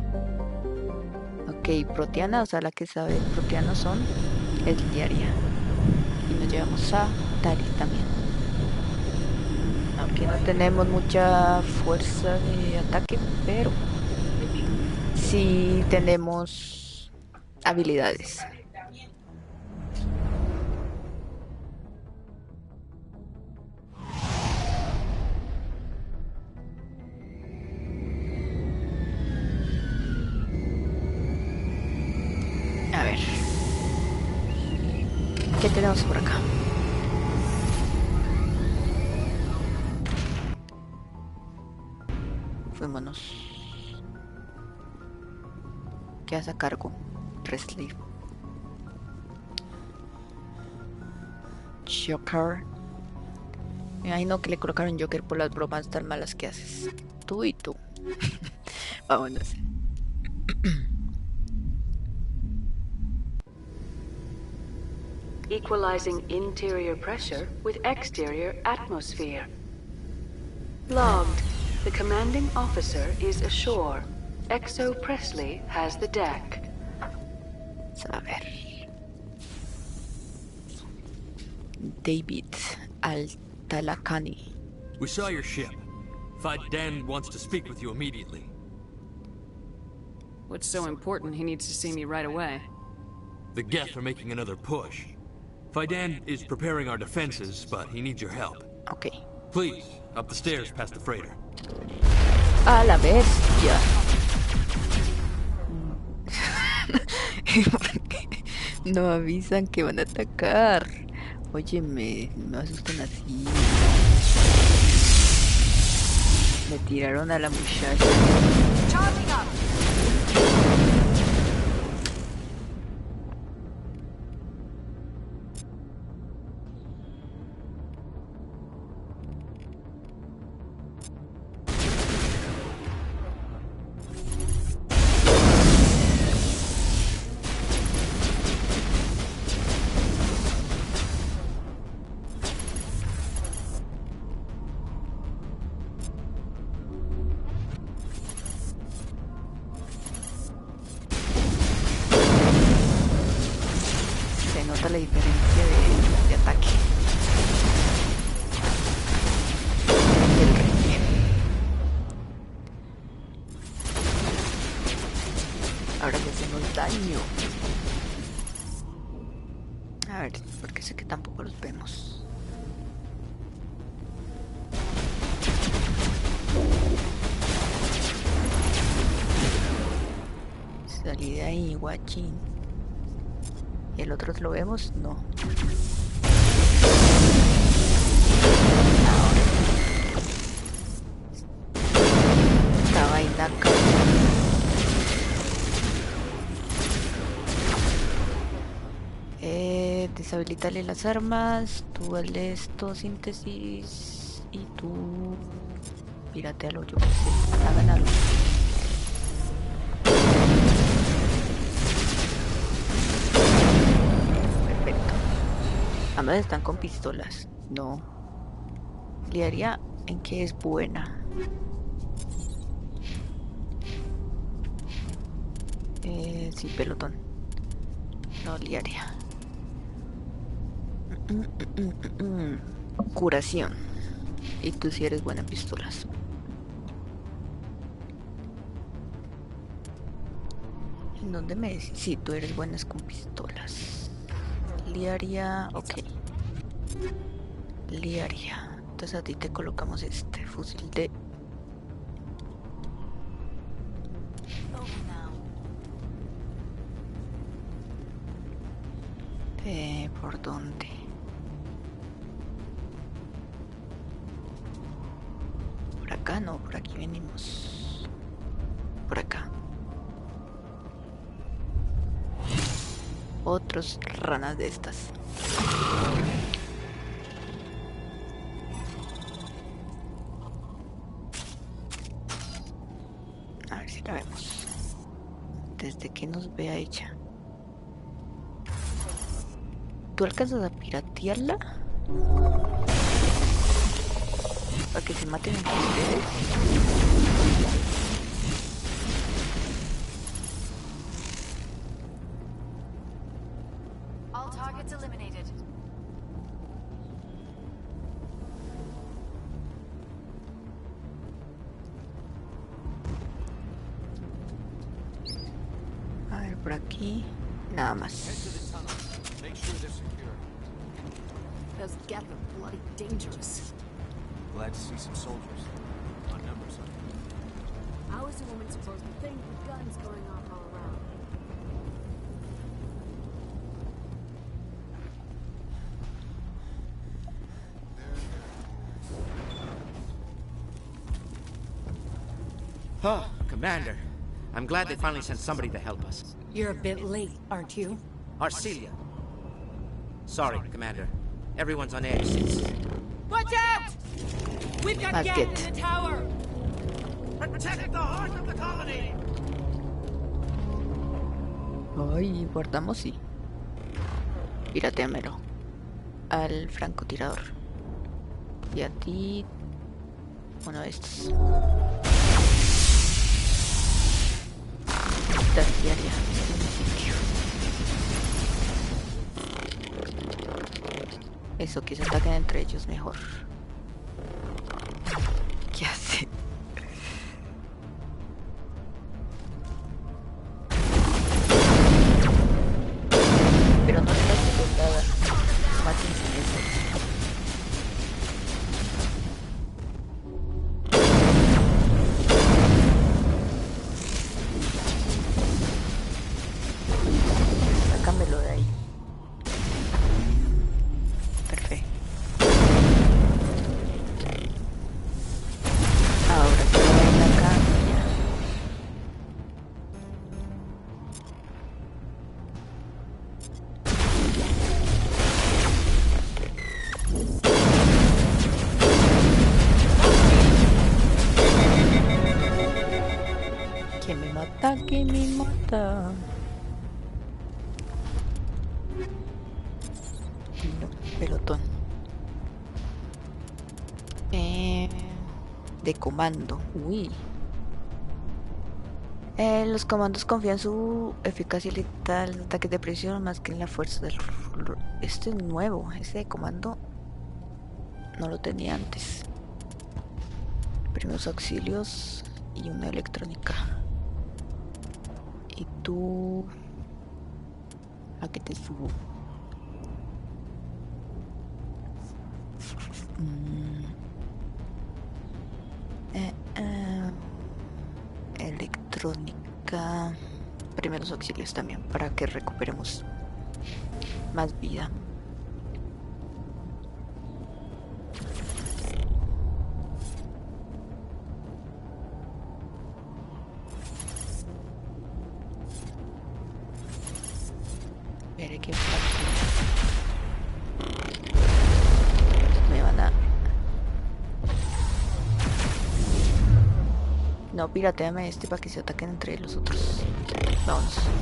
Ok, proteana, o sea, la que sabe proteanos son, es diaria. Y nos llevamos a Tali también. Aunque no tenemos mucha fuerza de ataque, pero sí tenemos habilidades. A ver, ¿qué tenemos por acá? Fuémonos. ¿Qué hace a cargo? Presley. Joker. Me imagino que le colocaron Joker por las bromas tan malas que haces. Tú y tú. Vámonos. Equalizing interior pressure with exterior atmosphere. Logged. The commanding officer is ashore. Exo Presley has the deck. A ver. David Al-Talakani. We saw your ship. Faidan wants to speak with you immediately. What's so important he needs to see me right away? The Geth are making another push. Faidan is preparing our defenses, but he needs your help. Okay. Please, up the stairs past the freighter. A la bestia. ¿Por qué no avisan que van a atacar? Óyeme, no me asustan así. Me tiraron a la muchacha. La diferencia de ataque del rey. Ahora sí hacemos daño. A ver, porque sé que tampoco los vemos. Salí de ahí, guachín. ¿Y el otro lo vemos? No. Estaba ahí la cara. Deshabilitarle las armas. Tú hazle esto, síntesis. Y tú piratealo, yo que sé. Hagan algo. Perfecto. Ambas están con pistolas. No. Liaria en que es buena. Sí, pelotón. No, Liaria. Curación. Y tú sí eres buena en pistolas. ¿En dónde me decís? Sí, tú eres buena con pistolas. Liaria, ok. Liaria. Entonces a ti te colocamos este fusil de... ¿Por dónde? Por acá no, por aquí venimos. Por acá. Otros ranas de estas. A ver si la vemos. Desde que nos vea ella. ¿Tú alcanzas a piratearla? Para que se maten entre ustedes. All targets eliminated. A ver, por aquí. Nada más. Those Geth are bloody dangerous. Glad to see some soldiers. Our numbers are. How is a woman supposed to think with guns going off all around? Oh, Commander. I'm glad they finally sent somebody to help us. You're a bit late, aren't you? Arcelia. Sorry, Commander. Everyone's on edge since... Watch out! We've got Geth in the tower! Protect the heart of the colony! Ay, guardamos sí. Pirateamelo. Al francotirador. Y a ti... uno de estos. Terciaria. Eso, que se ataquen entre ellos mejor. ¿Qué hace? Pero no se hace nada. Mátense en eso. Sácamelo de ahí. Perfecto. Ahora se va a ir la caña. Que me mata, que me mata. No, pelotón. De comando. Uy. Los comandos confían en su eficacia letal, los ataques de presión más que en la fuerza del... Este es nuevo, ese de comando no lo tenía antes. Primeros auxilios y una electrónica. Y tú. ¿A qué te subo? Electrónica. Primeros auxilios también, para que recuperemos más vida. Veré qué fácil. Me van a... No, pirateame este para que se ataquen entre los otros.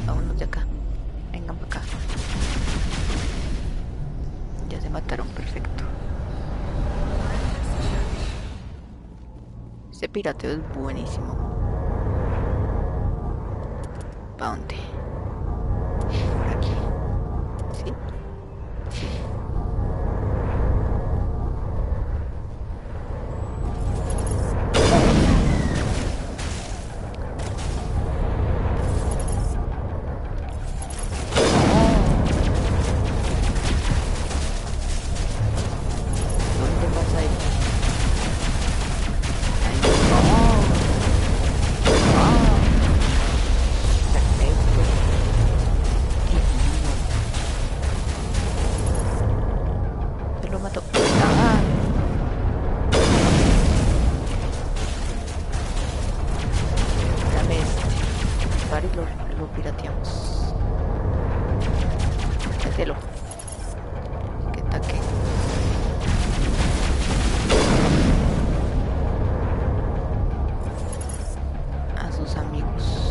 Vámonos de acá. Vengan para acá. Ya se mataron, perfecto. Este pirateo es buenísimo. ¿Para dónde? Por aquí. ¿Sí? Sí. Lo pirateamos. Mételo. Que ataque. A sus amigos.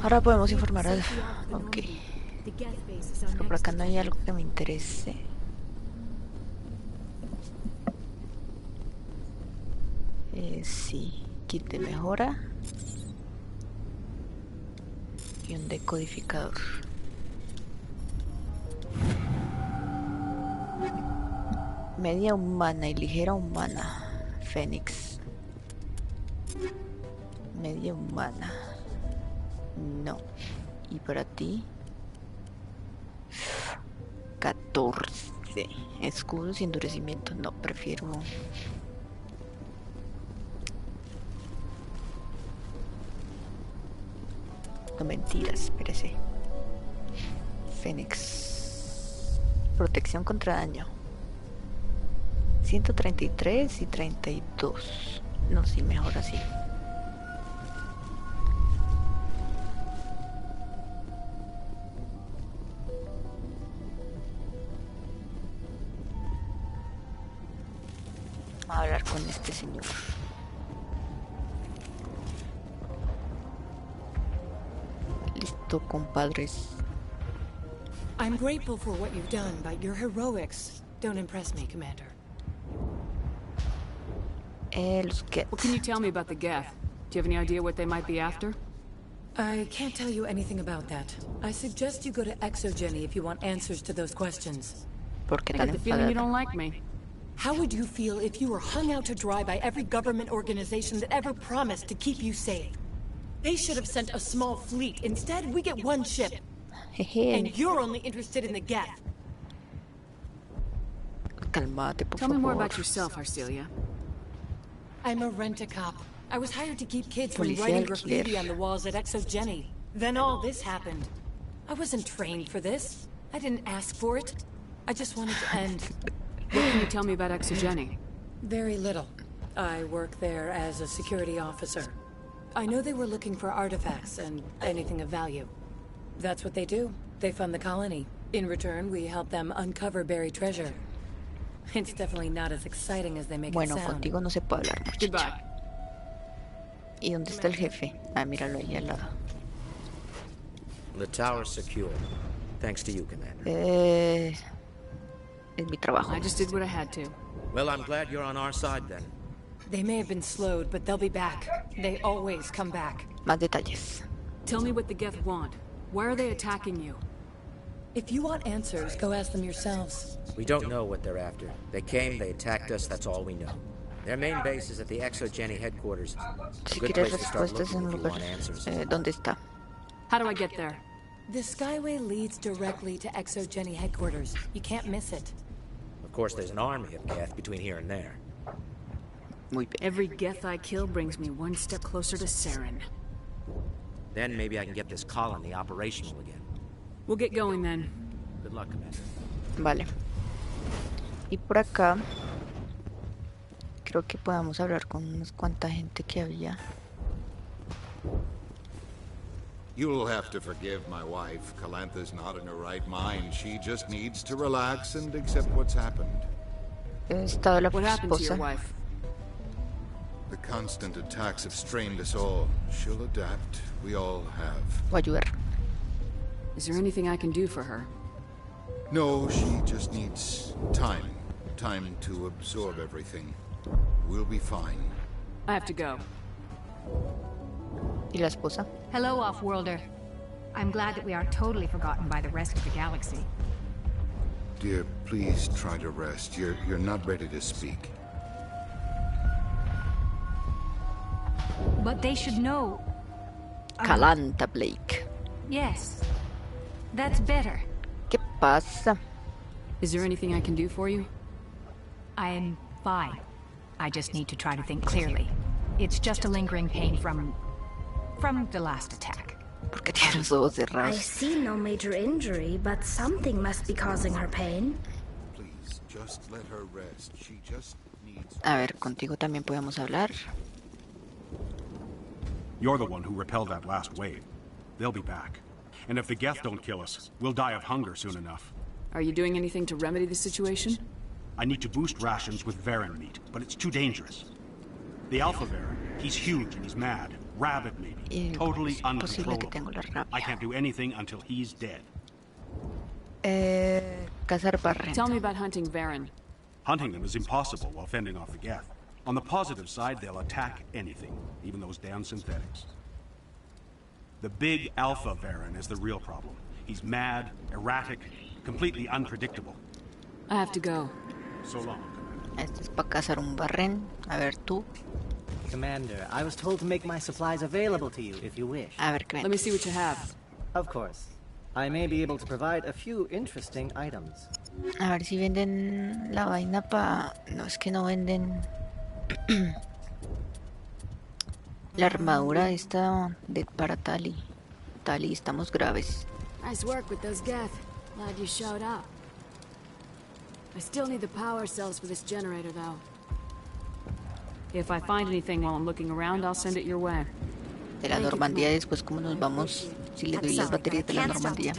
Ahora podemos informar al... Ok. Pero por acá no hay algo que me interese. Sí. Kit de mejora. Y un decodificador. Media humana y ligera humana. Fénix. Media humana. No. Y para ti 14. Escudos y endurecimiento. No, prefiero... No, mentiras, espérese. Fénix. Protección contra daño. 133 y 32. No, sí, mejor así. A hablar con este señor. Listo, compadres. I'm grateful for what you've done, but your heroics don't impress me, Commander. What can you tell me about the Geth? Do you have any idea what they might be after? I can't tell you anything about that. I suggest you go to Exogeny if you want answers to those questions. I get the feeling you don't like me. How would you feel if you were hung out to dry by every government organization that ever promised to keep you safe? They should have sent a small fleet. Instead, we get one ship. And you're only interested in the Geth. Calmate, por Tell me more favor. about yourself, Arcelia. I'm a rent-a-cop. I was hired to keep kids from Policía writing alquiler. graffiti on the walls at Exogeny. Then all this happened. I wasn't trained for this. I didn't ask for it. I just wanted to end. What can you tell me about Exogeny? Very little. I work there as a security officer. I know they were looking for artifacts and anything of value. That's what they do. They fund the colony. In return, we help them uncover buried treasure. It's definitely not as exciting as they make it sound. Bueno, contigo no se puede hablar, muchacha. Goodbye. ¿Y dónde está el jefe? Ah, míralo ahí al lado. The tower's secure. Thanks to you, Commander. Es mi trabajo. I just did what I had to. Well, I'm glad you're on our side then. They may have been slowed, but they'll be back. They always come back. Más detalles. Tell me what the Geth want. Why are they attacking you? If you want answers, go ask them yourselves. We don't know what they're after. They came, they attacked us, that's all we know. Their main base is at the Exogeny headquarters. Si Good quieres place to start respuestas en looking if you lugar. want answers. ¿Dónde está? How do I get there? The Skyway leads directly to Exogeny headquarters. You can't miss it. Of course, there's an army of Geth between here and there. Muy bien. Every Geth I kill brings me one step closer to Saren. Then maybe I can get this colony operational again. We'll get going then. Good luck, Commander. Vale. Y por acá creo que podamos hablar con unas cuanta gente que había. You'll have to forgive my wife. Calantha's not in her right mind. She just needs to relax and accept what's happened. Estaba la What happened to your esposa. wife? The constant attacks have strained us all. She'll adapt. We all have. Voy a ayudar. Is there anything I can do for her? No, she just needs time. Time to absorb everything. We'll be fine. I have to go. ¿Y la esposa? Hello, Off-Worlder. I'm glad that we are totally forgotten by the rest of the galaxy. Dear, please try to rest. You're not ready to speak. But they should know. Calantha Blake. Yes. That's better. ¿Qué pasa? Is there anything I can do for you? I'm fine. I just need to try to think clearly. It's just a lingering pain from the last attack. ¿Por qué tiene los ojos I cerrados? see no major injury, but something must be causing her pain. Please, just let her rest. She just needs... A ver, contigo también podemos hablar. You're the one who repelled that last wave. They'll be back. And if the Geth don't kill us, we'll die of hunger soon enough. Are you doing anything to remedy the situation? I need to boost rations with Varen meat, but it's too dangerous. The Alpha Varen, he's huge and he's mad. Rabid maybe. Totally uncontrollable. I can't do anything until he's dead. Cazar Barren. Tell me about hunting Varen. Hunting them is impossible while fending off the Geth. On the positive side, they'll attack anything, even those damn synthetics. The big Alpha Varen is the real problem. He's mad, erratic, completely unpredictable. I have to go. So long. Este es para cazar un Barren. A ver tú. Commander, I was told to make my supplies available to you if you wish. A ver qué Let me see what you have. Of course. I may be able to provide a few interesting items. A ver si venden la vaina para... No, es que no venden... La armadura esta de para Tali. Tali, estamos graves. Nice work with those Geth. Glad you showed up. I still need the power cells for this generator, though. If I find anything while I'm looking around, I'll send it your way. De la Normandía después cómo nos vamos si le doy las baterías de la Normandía.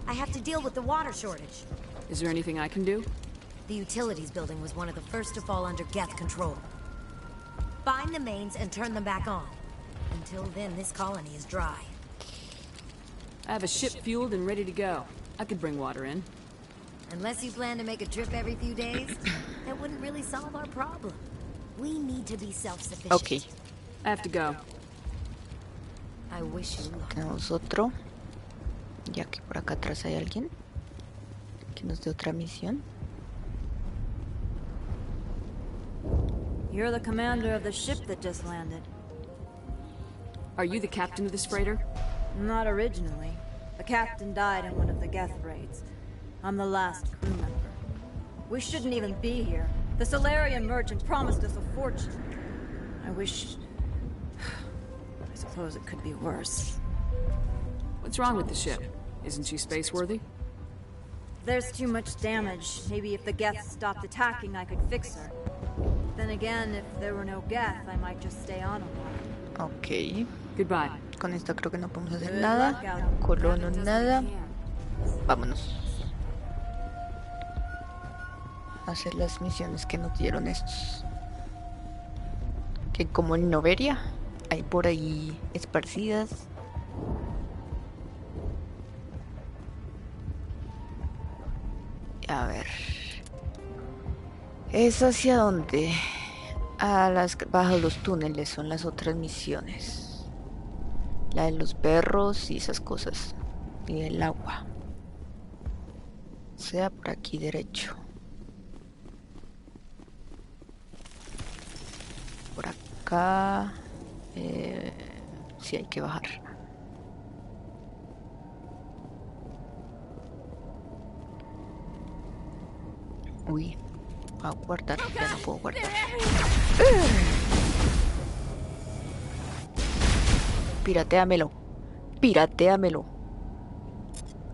I have to deal with the water shortage. Is there anything I can do? The utilities building was one of the first to fall under Geth control. Find the mains and turn them back on. Until then, this colony is dry. I have a ship fueled and ready to go. I could bring water in. Unless you plan to make a trip every few days, that wouldn't really solve our problem. We need to be self-sufficient. Okay. I have to go. I wish you luck. Tenemos otro. Ya que por acá atrás hay alguien que nos dé otra misión. You're the commander of the ship that just landed. Are you the captain of this freighter? Not originally. The captain died in one of the Geth raids. I'm the last crew member. We shouldn't even be here. The Solarian merchant promised us a fortune. I wish... I suppose it could be worse. What's wrong with the ship? Isn't she space-worthy? There's too much damage. Maybe if the Geth stopped attacking, I could fix her. Then again, if there were no Geth, I might just stay on a while. Ok. Goodbye. Con esta creo que no podemos hacer nada. Colono nada. Vámonos. A hacer las misiones que nos dieron estos. Que como en Noveria hay por ahí esparcidas. A ver. ¿Es hacia dónde? Bajo los túneles son las otras misiones. La de los perros y esas cosas. Y el agua. O sea, por aquí derecho. Por acá. Sí, hay que bajar. Uy, voy a guardar, ya no puedo guardar. Piratéamelo. Piratéamelo.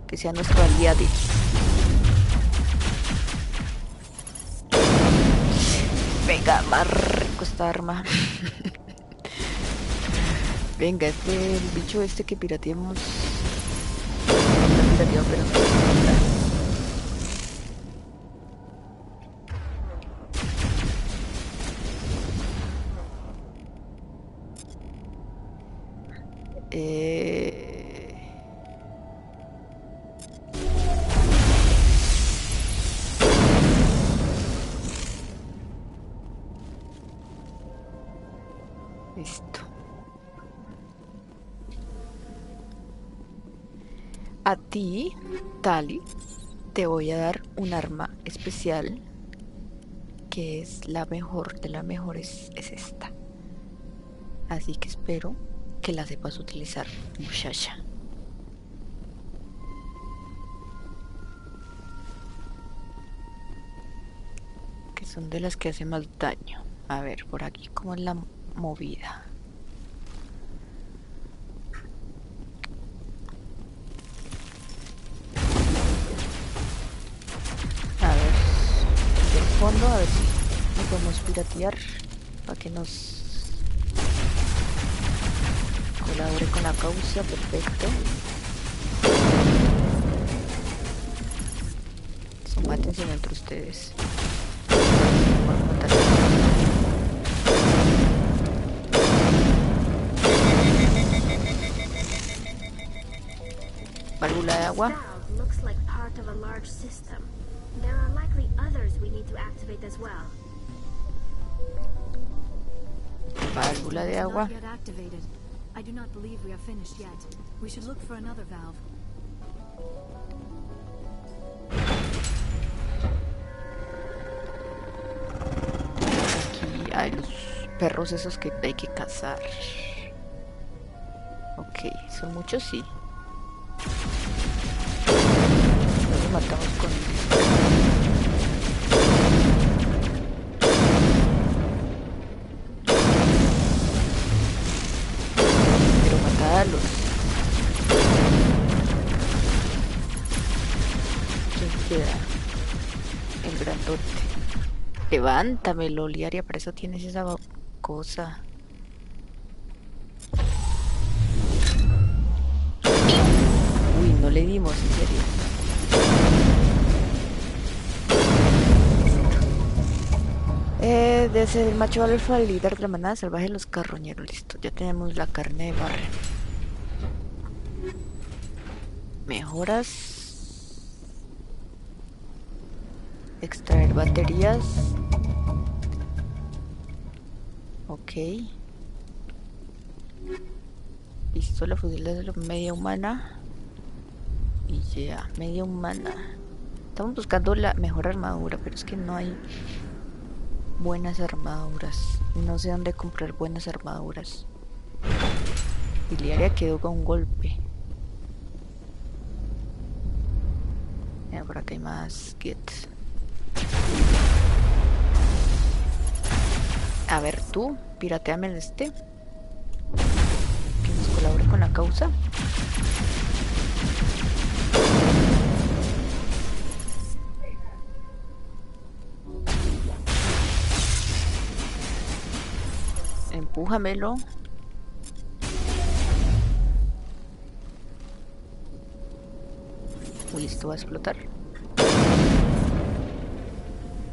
Que sea nuestro aliado. Venga, más rico esta arma. Venga, el bicho este que pirateemos. Está pirateado, pero no. Listo. A ti, Tali, te voy a dar un arma especial que es la mejor de las mejores, es esta. Así que espero que la sepas utilizar, muchacha. Que son de las que hacen más daño. A ver, por aquí cómo es la movida. A ver, del fondo, a ver si podemos piratear para que nos colabore con la causa. Perfecto. So, mátense entre ustedes. Válvula de agua. Looks like part of a large system. There are likely others we need to activate as well. Válvula de agua. I do not believe we are finished yet. We should look for another valve. Aquí hay los perros esos que hay que cazar. Ok, son muchos, sí. Los matamos con... Pero matarlos. ¿Quién queda? El grandote. Levántamelo, Liaria, para eso tienes esa cosa. Uy, no le dimos, en serio. De ser el macho alfa, el líder de la manada salvaje de los carroñeros. Listo, ya tenemos la carne de barre. Mejoras. Extraer baterías. Ok. Pistola, fusil de media humana. Y ya, media humana. Estamos buscando la mejor armadura, pero es que no hay buenas armaduras. No sé dónde comprar buenas armaduras. Y Liaria quedó con un golpe. Mira, por acá hay más kits. A A ver, tú, pirateame el que nos colabore con la causa. Empújamelo. Uy, esto va a explotar.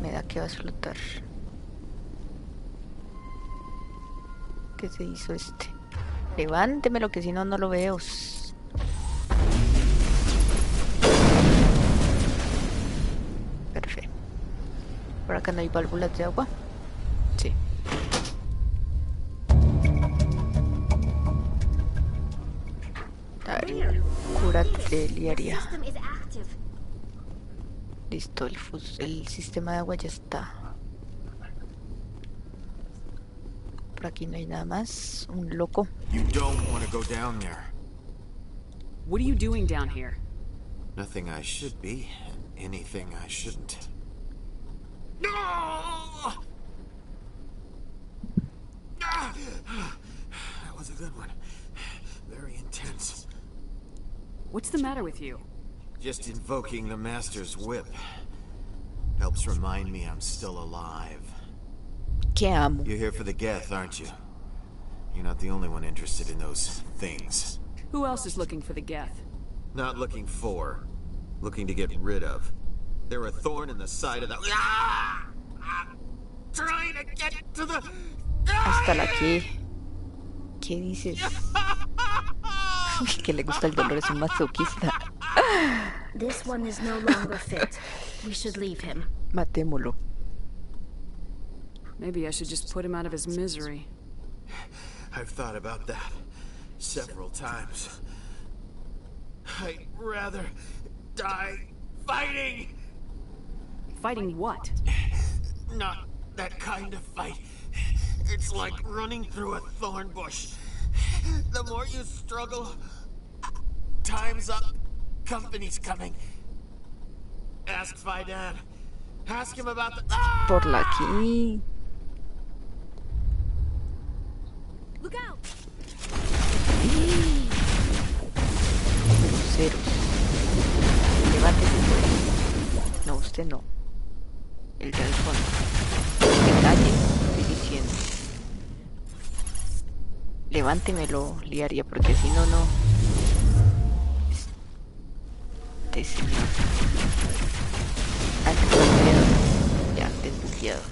Me da que va a explotar. ¿Qué se hizo este? Levántemelo, que si no, no lo veo. Perfecto. Por acá no hay válvulas de agua. Sí. A ver, cúrate, Liaria. Listo, el sistema de agua ya está. Por aquí no hay nada más. Un loco. You don't want to go down there. What are you doing down here? Nothing I should be. Anything I shouldn't. No! That was a good one. Very intense. What's the matter with you? Just invoking the Master's whip helps remind me I'm still alive. Que amo. You're here for the Geth, aren't you? You're not the only one interested in those things. Who else is looking for the Geth? Not looking for. Looking to get rid of. They're a thorn in the side of the... I'm trying to get to the... Hasta la que... ¿Qué dices? Que le gusta el dolor, es un masoquista. This one is no longer fit. We should leave him. Matémoslo. Maybe I should just put him out of his misery. I've thought about that several times. I'd rather die fighting. Fighting what? Not that kind of fight. It's like running through a thorn bush. The more you struggle, time's up. Company's coming. Ask Fidan. Ask him about the... Por la aquí. Look out. Cruceros. Levántese, pues. No, usted no. El del fondo. Que calle, estoy diciendo. Levántemelo, Liaria, porque si no, no. Este señor. Antes bugueado. Ya, desbugueado.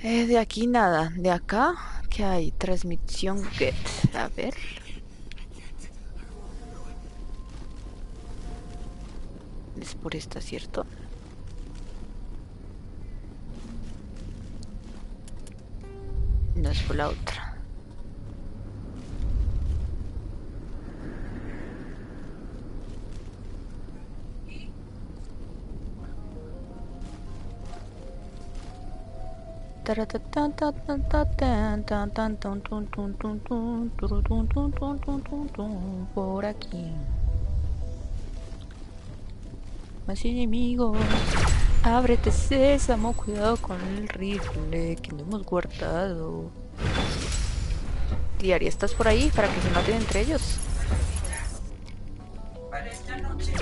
De aquí nada. De acá, ¿qué hay? Transmisión get. A ver. Es por esta, ¿cierto? No es por la otra. Por aquí. Más enemigos. Ábrete, sésamo. Cuidado con el rifle que no hemos guardado. Diaria, ¿estás por ahí para que se maten entre ellos? Para esta noche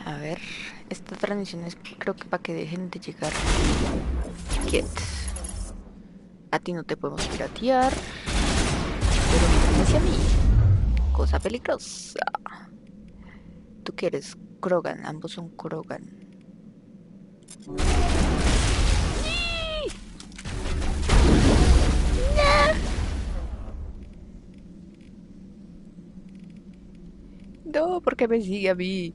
A ver, esta transmisión es creo que para que dejen de llegar. Get. A ti no te podemos piratear. Pero vienes hacia mí. Cosa peligrosa. ¿Tú qué eres? Krogan. Ambos son Krogan. No, porque me sigue a mí.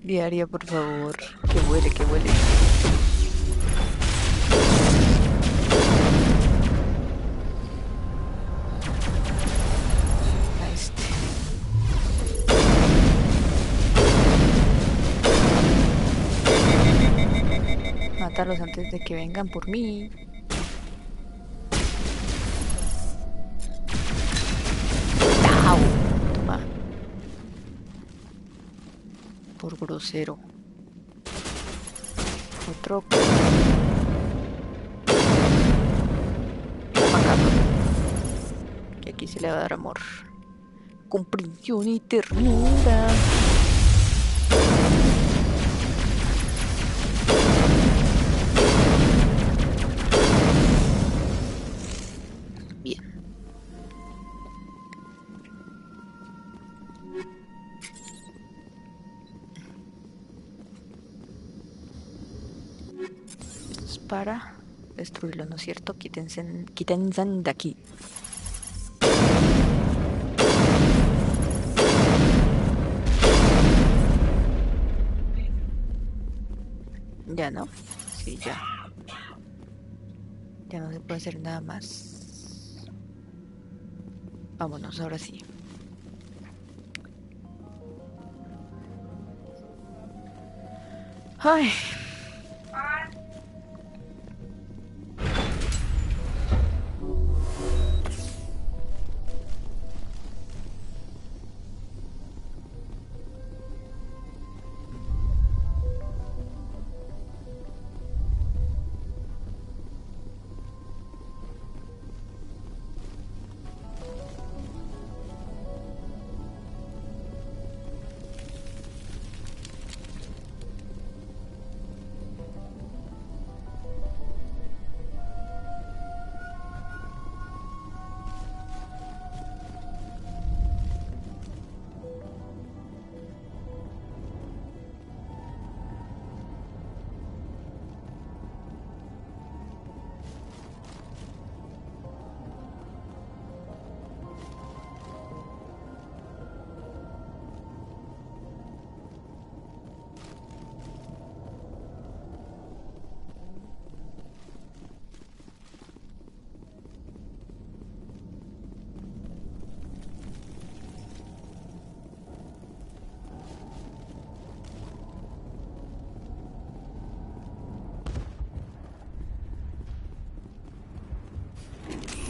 Diaria, por favor. Que huele, que huele. A este. Mátalos antes de que vengan por mí. ¡Au! Toma. Por grosero. Otro. Que aquí se le va a dar amor. Comprensión y ternura. Bien. Esto es para destruirlo, ¿no es cierto? Quítense de aquí. Ya no. Sí, ya. Ya no se puede hacer nada más. Vámonos, ahora sí. Ay.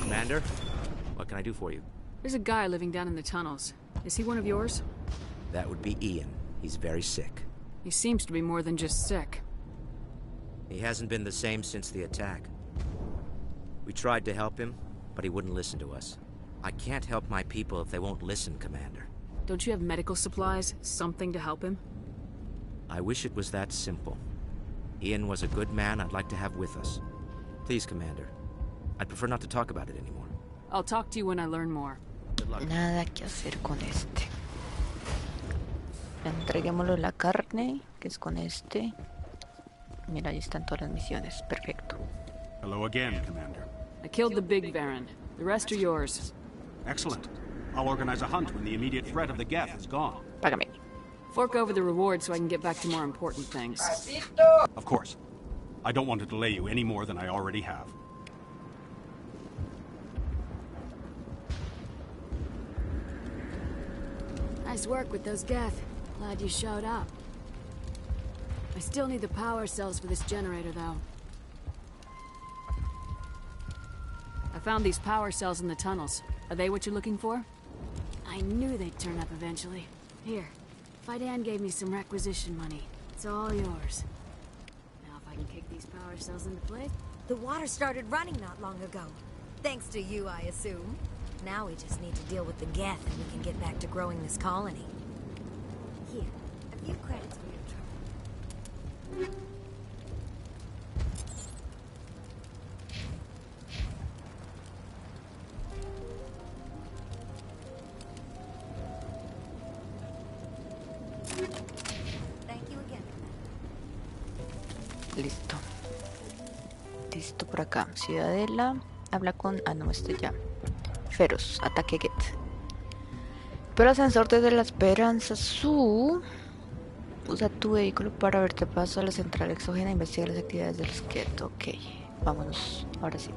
Commander, what can I do for you? There's a guy living down in the tunnels. Is he one of yours? That would be Ian. He's very sick. He seems to be more than just sick. He hasn't been the same since the attack. We tried to help him, but he wouldn't listen to us. I can't help my people if they won't listen, Commander. Don't you have medical supplies? Something to help him? I wish it was that simple. Ian was a good man I'd like to have with us. Please, Commander. I'd prefer not to talk about it anymore. I'll talk to you when I learn more. Good luck. Nada que hacer con este. Entreguémosle la carne, que es con este. Mira, ahí están todas las misiones. Perfecto. Hello again, Commander. I killed the big Baron. The rest are yours. Excellent. I'll organize a hunt when the immediate threat of the Geth is gone. Págame. Fork over the reward so I can get back to more important things. Of course. I don't want to delay you any more than I already have. Nice work with those Geth. Glad you showed up. I still need the power cells for this generator, though. I found these power cells in the tunnels. Are they what you're looking for? I knew they'd turn up eventually. Here, Fidan gave me some requisition money. It's all yours. Now if I can kick these power cells into place... The water started running not long ago. Thanks to you, I assume. Now we just need to deal with the Geth and we can get back to growing this colony. Here, a few credits for your trouble. por acá. Ciudadela. Habla con... Ah, no, este ya. Feroz. Ataque Get. Pero ascensor desde la Esperanza Sur. Usa tu vehículo para verte paso a la central exógena e investiga las actividades del Get. Ok. Vámonos. Ahora sí.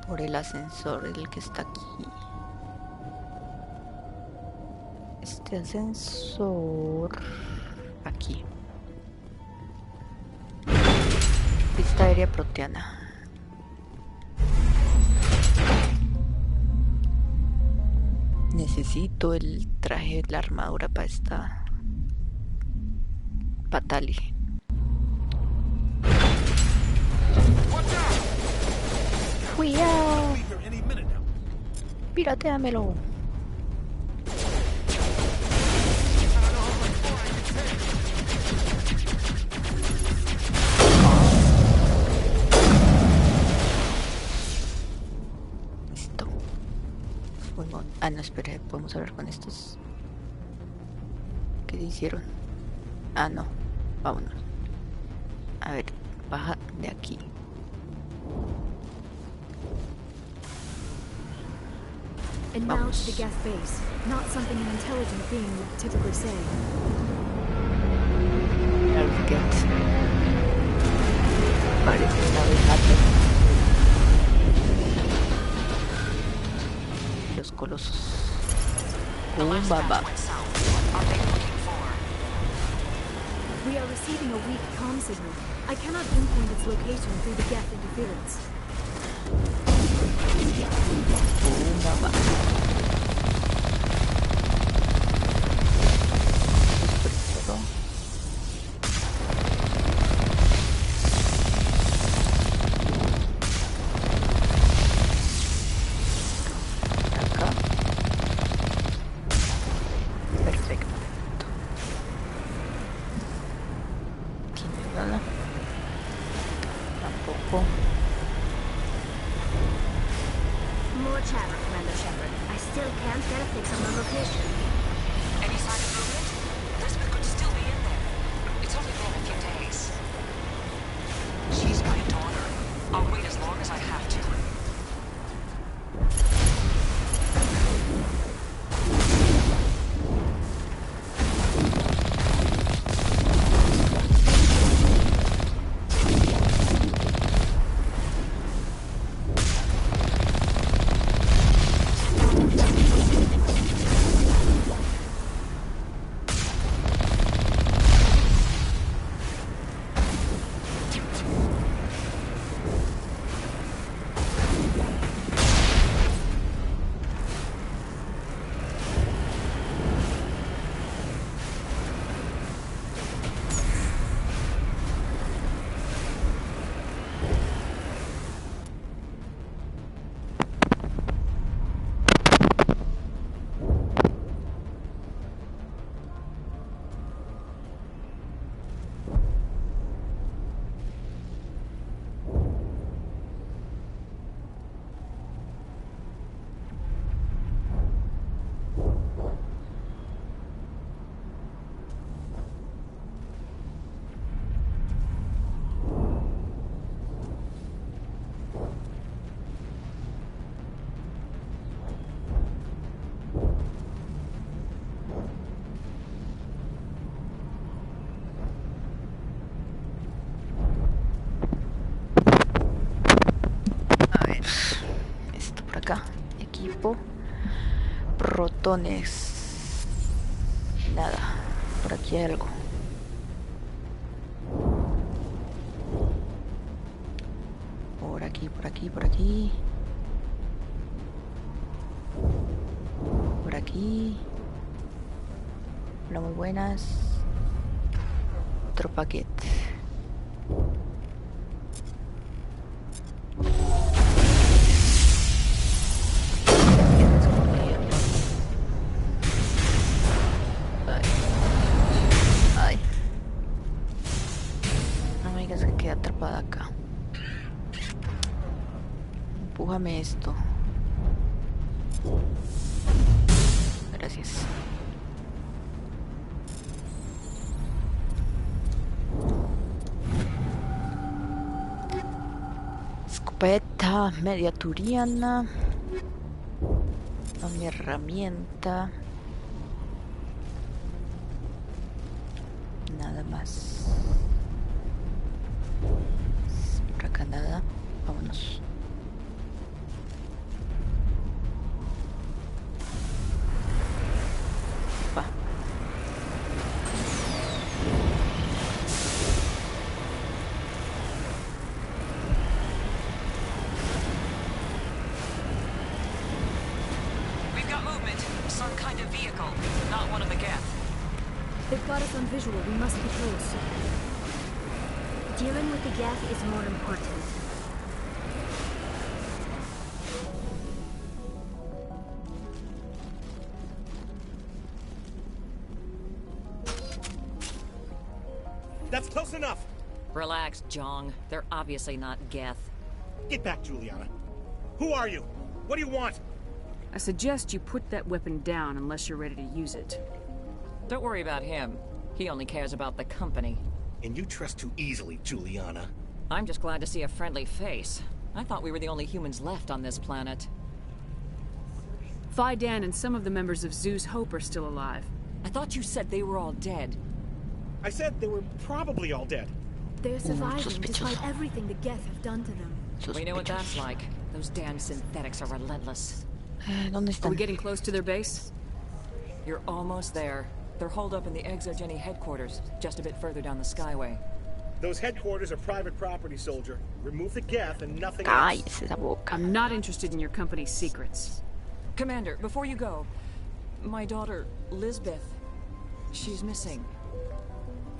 Por el ascensor, el que está aquí. Este ascensor... Aquí. Pista aérea proteana. Necesito el traje, la armadura para esta... Patali. Cuidado. Pirateamelo. Listo. Ah, no, espera, podemos hablar con estos. ¿Qué hicieron? Ah, no. Vámonos. A ver, baja de aquí. And now to the Geth base. Not something an intelligent being would typically say. I'll get. Parece una vejata. Los colosos. Baba. We are receiving a weak comm signal. I cannot pinpoint its location through the Geth interference. Baba. More chatter, Commander Shepard. I still can't get a fix on the location. Any sign of movement? Elizabeth could still be in there. It's only been a few days. She's my daughter. I'll wait as long as I have to. Protones. Nada. Por aquí hay algo. Por aquí, por aquí, por aquí. Por aquí. Hola, muy buenas. Otro paquete. Acá. Empújame esto. escopeta media turiana. No, mi herramienta. Nada más. Por acá nada. Vámonos. Va. We've got movement. Some kind of vehicle. Not one of the Geth. They've got us on visual. We must be close. Dealing with the Geth is more important. That's close enough. Relax, Jong. They're obviously not Geth. Get back, Juliana. Who are you? What do you want? I suggest you put that weapon down unless you're ready to use it. Don't worry about him. He only cares about the company. And you trust too easily, Juliana. I'm just glad to see a friendly face. I thought we were the only humans left on this planet. Fidan and some of the members of Zoo's Hope are still alive. I thought you said they were all dead. I said they were probably all dead. They're surviving despite everything the Geth have done to them. We know what that's like. Those damn synthetics are relentless. ¿Dónde Are están? we getting close to their base? You're almost there. They're holed up in the Exogeny headquarters, just a bit further down the Skyway. Those headquarters are private property, soldier. Remove the Geth and nothing Ay, else. esa boca. I'm not interested in your company's secrets. Commander, before you go, my daughter, Lisbeth, she's missing.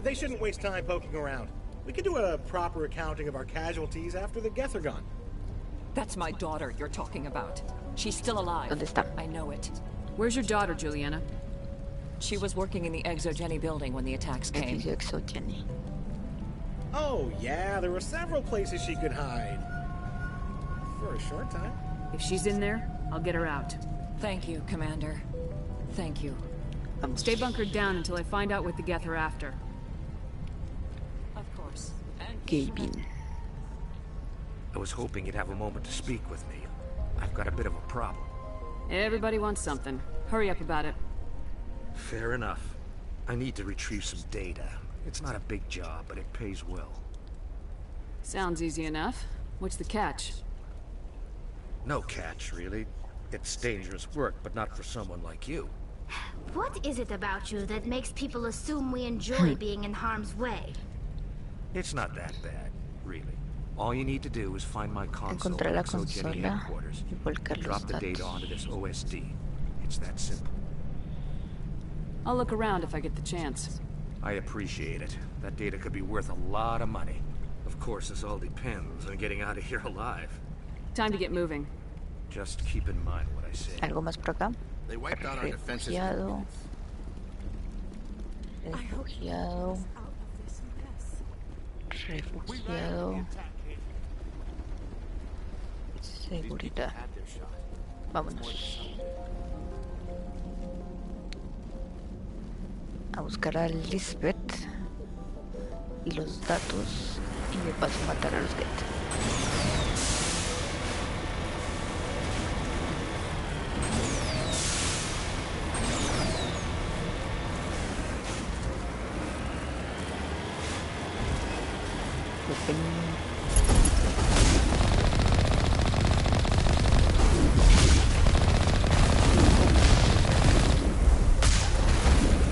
They shouldn't waste time poking around. We can do a proper accounting of our casualties after the Geth are gone. That's my daughter you're talking about. She's still alive. ¿Dónde está? I know it. Where's your daughter, Juliana? She was working in the Exogeny building when the attacks came. Edificio Exogeny. Oh, yeah, there were several places she could hide. For a short time. If she's in there, I'll get her out. Thank you, Commander. Thank you. Stay bunkered down until I find out what the Geth are after. Of course. Gavin. I was hoping you'd have a moment to speak with me. I've got a bit of a problem. Everybody wants something. Hurry up about it. Fair enough. I need to retrieve some data. It's not a big job, but it pays well. Sounds easy enough. What's the catch? No catch, really. It's dangerous work, but not for someone like you. What is it about you that makes people assume we enjoy being in harm's way? It's not that bad, really. All you need to do is find my console Encontrar la at Exogeny consola headquarters. y volcar los Drop the datos. data onto this OSD. It's that simple. I'll look around if I get the chance. I appreciate it. That data could be worth a lot of money. Of course, this all depends on getting out of here alive. Time to get moving. Just keep in mind what I say. ¿Algo más por acá? They wiped out our defenses. Refugiado. Refugiado. Refugiado. Seguridad. Vámonos. A buscar a Lisbeth y los datos y de paso matar a los Geth.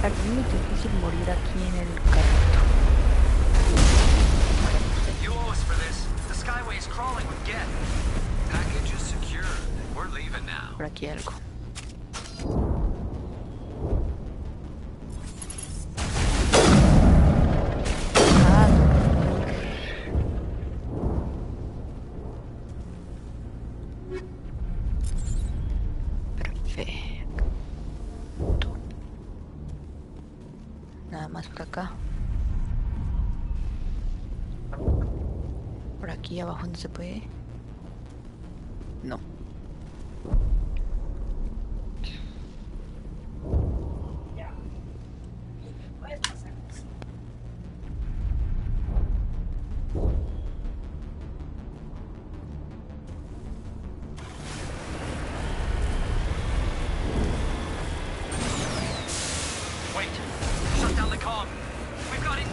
Es muy difícil morir aquí en el carrito. You owe us for this. The Skyway is crawling with Geth. Package is secured. We're leaving now. Por aquí algo. Nada más por acá. Por aquí abajo no se puede. No.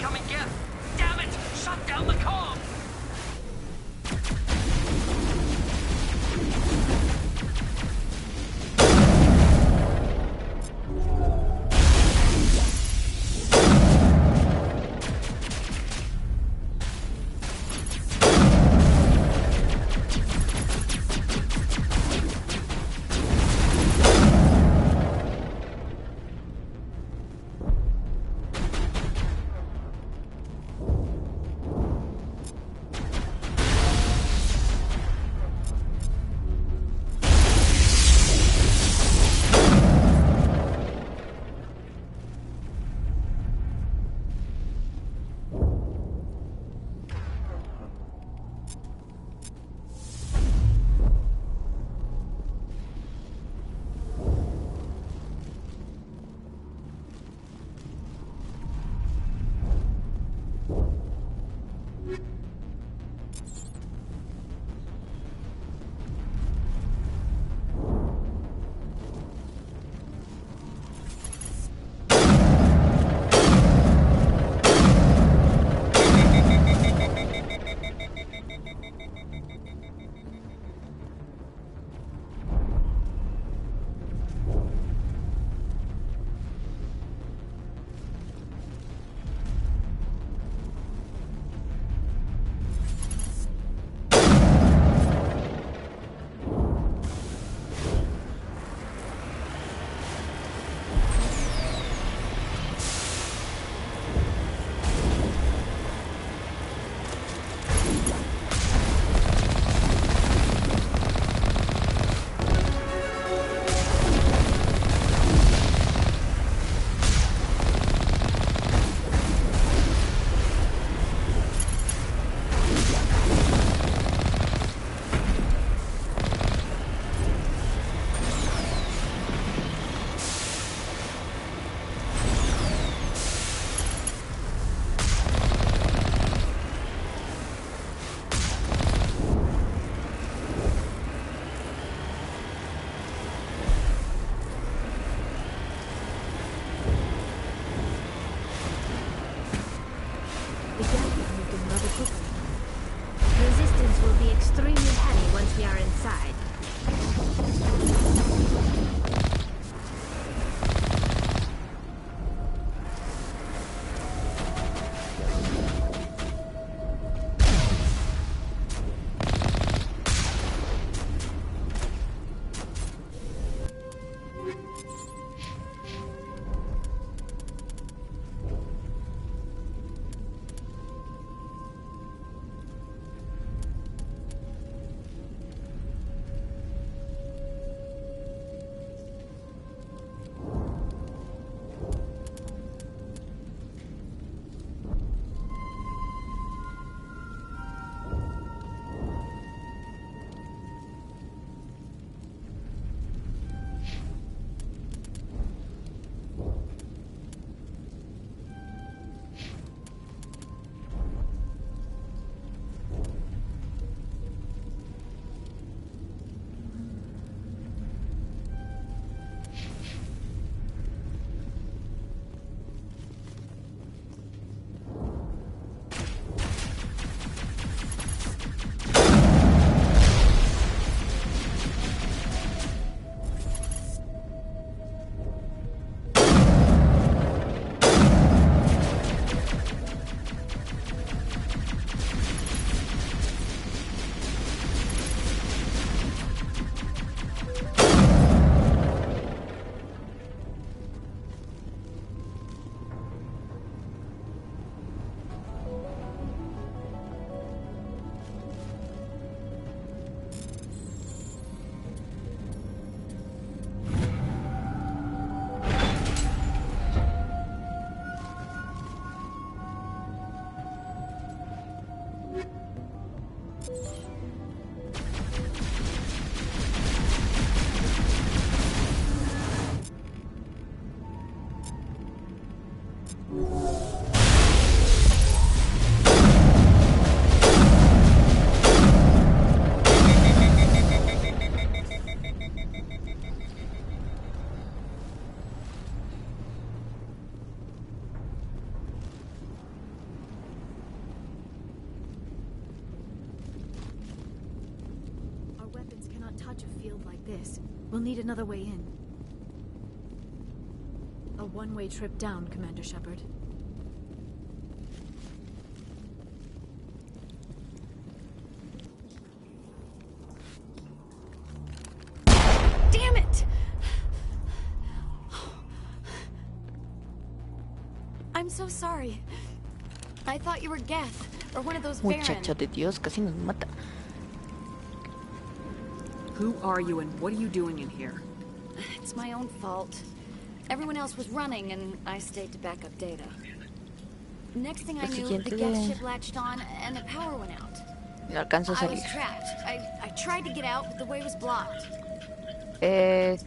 incoming Geth! Damn it! Shut down the comm! Resistance will be extremely heavy once we are inside. this, we'll need another way in. A one-way trip down, Commander Shepard. Damn it! I'm so sorry. I thought you were Geth, or one of those Muchacha de Dios, casi nos mata. Who are you and what are you doing in here? It's my own fault. Everyone else was running, and I stayed to back up data. Next thing I knew, the Geth ship latched on, and the power went out. No alcanzo a I salir. was trapped. I tried to get out, but the way was blocked. No hay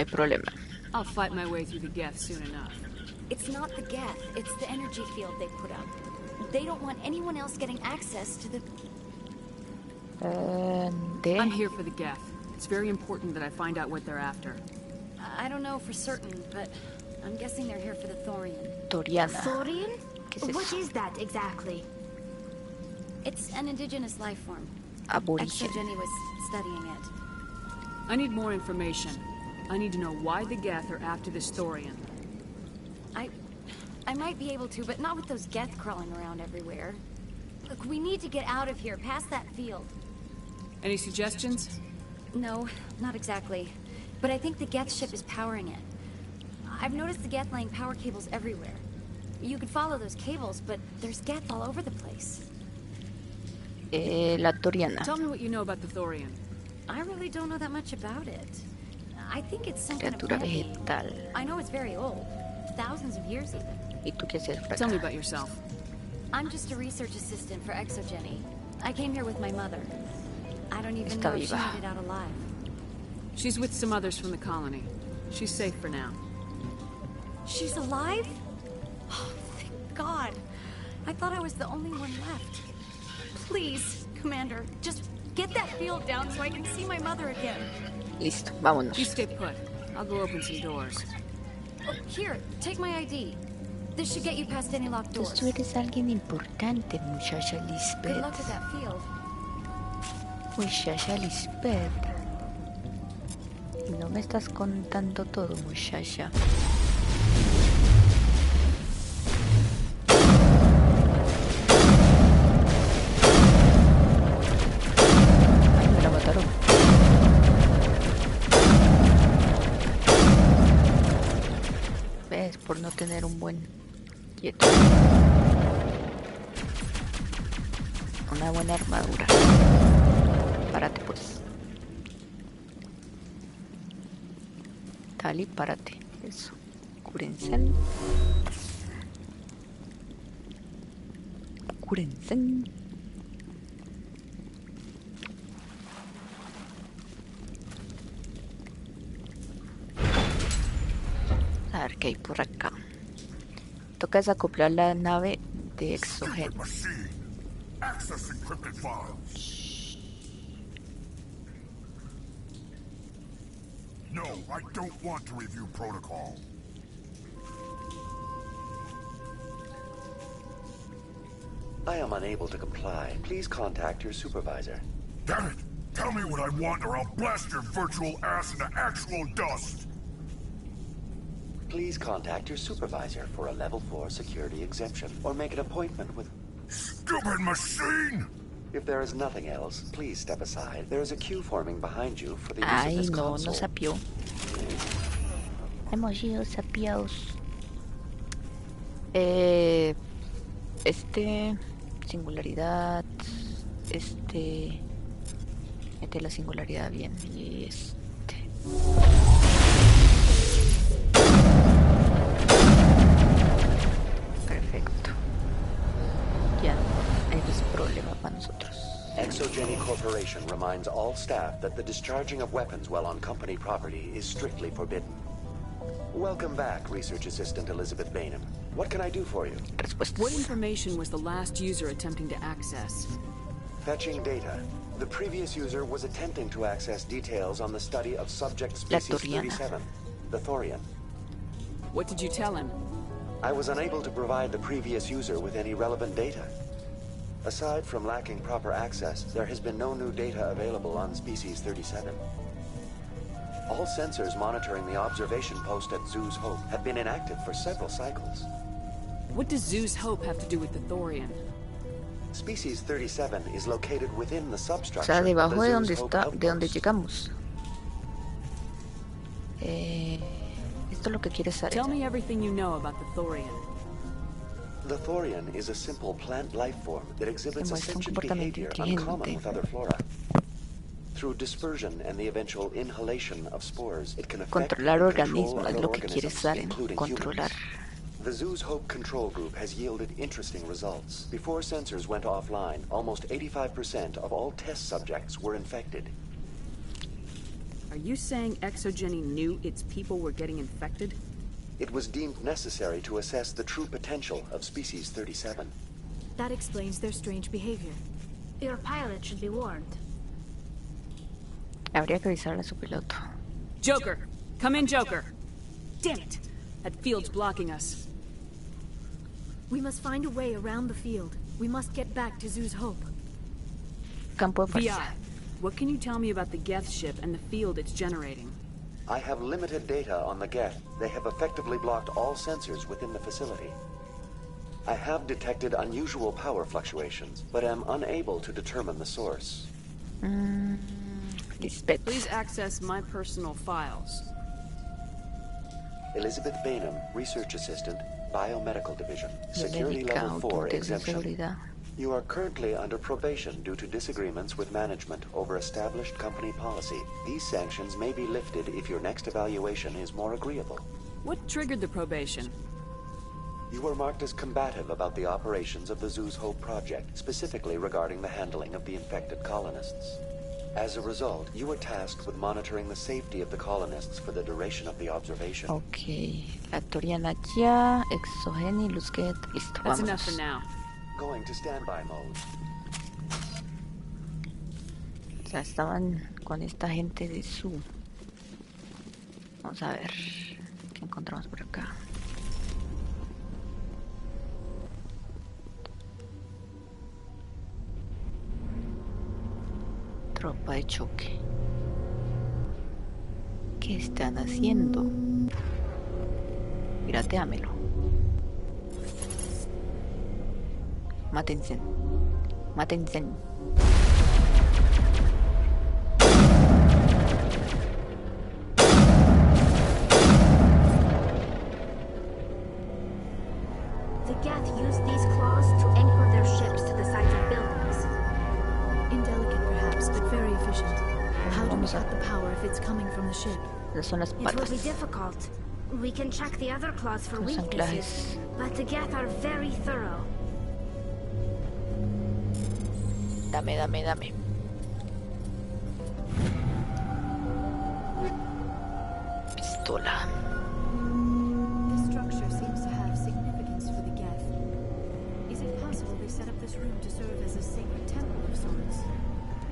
problema. I'll fight my way through the Geth soon enough. It's not the Geth, it's the energy field they put up. They don't want anyone else getting access to the... I'm here for the Geth. It's very important that I find out what they're after. I don't know for certain, but I'm guessing they're here for the Thorian. Toriana. Thorian? What is that exactly? It's an indigenous life form. Aborigen. Jenny was studying it. I need more information. I need to know why the Geth are after this Thorian. I might be able to, but not with those Geth crawling around everywhere. Look, we need to get out of here, past that field. Any suggestions? No, not exactly. But I think the Geth ship is powering it. I've noticed the Geth laying power cables everywhere. You could follow those cables, but there's Geth all over the place. La Toriana. Tell me what you know about the Thorian. I really don't know that much about it. I think it's some kind of Criatura plant. vegetal. I know it's very old. Thousands of years even. ¿Y tú qué haces por acá? Tell me about yourself. I'm just a research assistant for ExoGenny. I came here with my mother. I don't even Está know if she viva. made it out alive. She's with some others from the colony. She's safe for now. She's alive? Oh, thank God. I thought I was the only one left. Please, Commander, just get that field down so I can see my mother again. Listo, vámonos. You stay put. I'll go open some doors. Oh, here, take my ID. This should get you past any locked doors. Tú eres alguien importante, muchacha Good Lisbeth. luck with that field. Muchacha Lisbeth. No me estás contando todo, muchacha. Ay, me la mataron. ¿Ves? Por no tener un buen quieto. Una buena armadura. Párate pues. Tali, párate. Eso. Cúrense. Cúrense. A ver qué hay por acá. Toca desacoplar la nave de Exogen. Access encrypted files. No, I don't want to review protocol. I am unable to comply. Please contact your supervisor. Damn it! Tell me what I want or I'll blast your virtual ass into actual dust! Please contact your supervisor for a level 4 security exemption, or make an appointment with... Stupid machine! If there is nothing else, please step aside. There is a queue forming behind you for the use Ay, of this no, console. no sapió. Hemos sido sapiados. Singularidad. Mete la singularidad bien. Y Perfecto. Ya, no es problema para nosotros. ExoGenny Corporation reminds all staff that the discharging of weapons while on company property is strictly forbidden. Welcome back, Research Assistant Elizabeth Bainham. What can I do for you? What information was the last user attempting to access? Fetching data. The previous user was attempting to access details on the study of subject species 37, the Thorian. What did you tell him? I was unable to provide the previous user with any relevant data. Aside from lacking proper access, there has been no new data available on species 37. All sensors monitoring the observation post at Zeus Hope have been inactive for several cycles. What does Zeus Hope have to do with the Thorian? Species 37 is located within the O substructure sea, of the debajo de donde Zeus Hope está, de donde outpost. llegamos. Esto es lo que quiere saber. Tell me everything you know about the Thorian. The Thorian is a simple plant life form that exhibits a Demuestra un sentient comportamiento behavior inteligente. uncommon with other flora. Through dispersion and the eventual inhalation of spores, it can affect Controlar and control organismos, es other lo que quiere organisms, saber, including controlar. humans. The Zeus Hope control group has yielded interesting results. Before sensors went offline, almost 85% of all test subjects were infected. Are you saying Exogeny knew its people were getting infected? It was deemed necessary to assess the true potential of Species 37. That explains their strange behavior. Your pilot should be warned. Habría que avisarle a su piloto. Joker! Come in, Joker! Damn it! That field's blocking us. We must find a way around the field. We must get back to Zeus Hope. Campo de fuerza. VI, what can you tell me about the Geth ship and the field it's generating? I have limited data on the Geth. They have effectively blocked all sensors within the facility. I have detected unusual power fluctuations, but am unable to determine the source. Please access my personal files. Elizabeth Bainham, Research Assistant, Biomedical Division, Security Level 4 Exemption. You are currently under probation due to disagreements with management over established company policy. These sanctions may be lifted if your next evaluation is more agreeable. What triggered the probation? You were marked as combative about the operations of the Zeus Hope project, specifically regarding the handling of the infected colonists. As a result, you were tasked with monitoring the safety of the colonists for the duration of the observation. Ok, la Toriana ya, Exogeny, Luzget, listo, That's vámonos. enough for now. Going to standby mode. O sea, estaban con esta gente de su... Vamos a ver qué encontramos por acá. Tropa de choque. ¿Qué están haciendo? Pirateámelo. Mátense. Mátense. The Geth use these claws to anchor their ships to the sides of buildings. Indelicate perhaps, but very efficient. How do we cut the power if it's coming from the ship? Son las It will patas. be difficult. We can check the other claws for Los weaknesses, anclajes. but the Geth are very thorough. Dame, dame, dame. Pistola. This structure seems to have significance for the Geth. Is it possible they set up this room to serve as a sacred temple of sorts?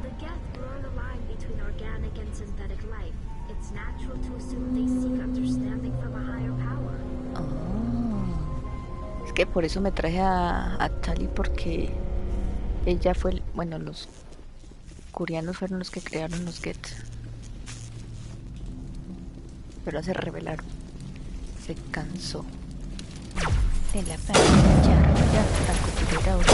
The Geth blur the line between organic and synthetic life. It's natural to assume they seek understanding from a higher power. Oh. Es que por eso me traje a Tali, porque ella fue, bueno, los curianos fueron los que crearon los Geth. Pero se rebelaron. Se cansó de la ya francotirador.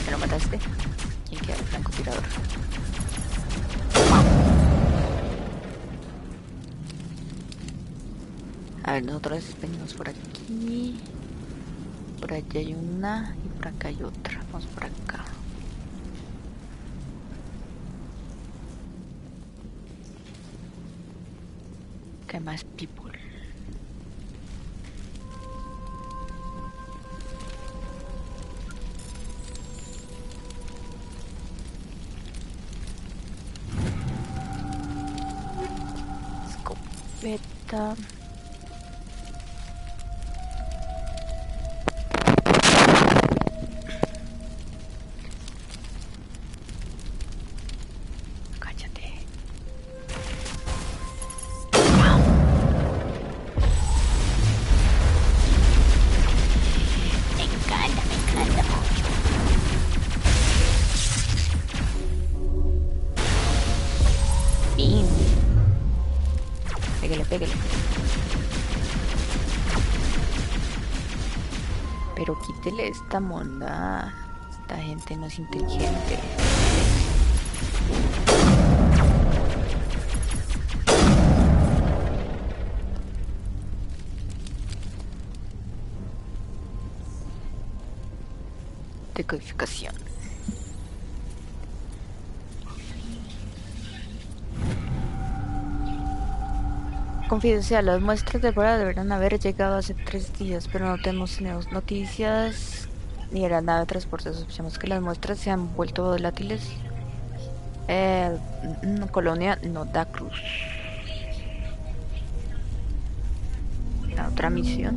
¿Me lo mataste? Y queda el francotirador. A ver, nosotros venimos por aquí. Por allá hay una y por acá hay otra. Vamos por acá. ¿Qué más people? Escopeta. Cállate. Pero quítele esta monda. Esta gente no es inteligente. Decodificación. Confidencial, las muestras de prueba deberían haber llegado hace 3 días, pero no tenemos noticias ni de la nave de transporte. Sospechamos que las muestras se han vuelto volátiles. Colonia no da cruz. La otra misión.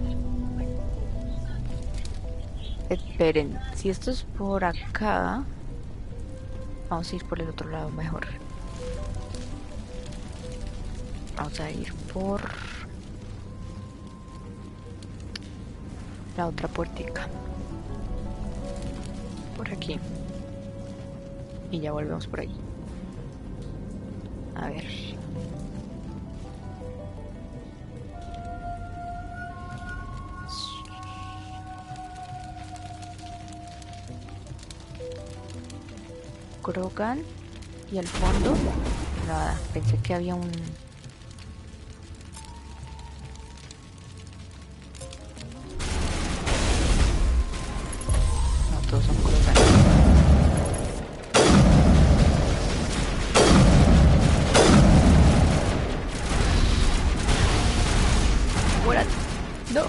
Esperen, si esto es por acá, vamos a ir por el otro lado mejor. Vamos a ir por la otra puertica. Por aquí. Y ya volvemos por ahí. A ver. Krogan. Y al fondo, nada, pensé que había un... No, todos son Krogan. ¡Muérate! ¡No!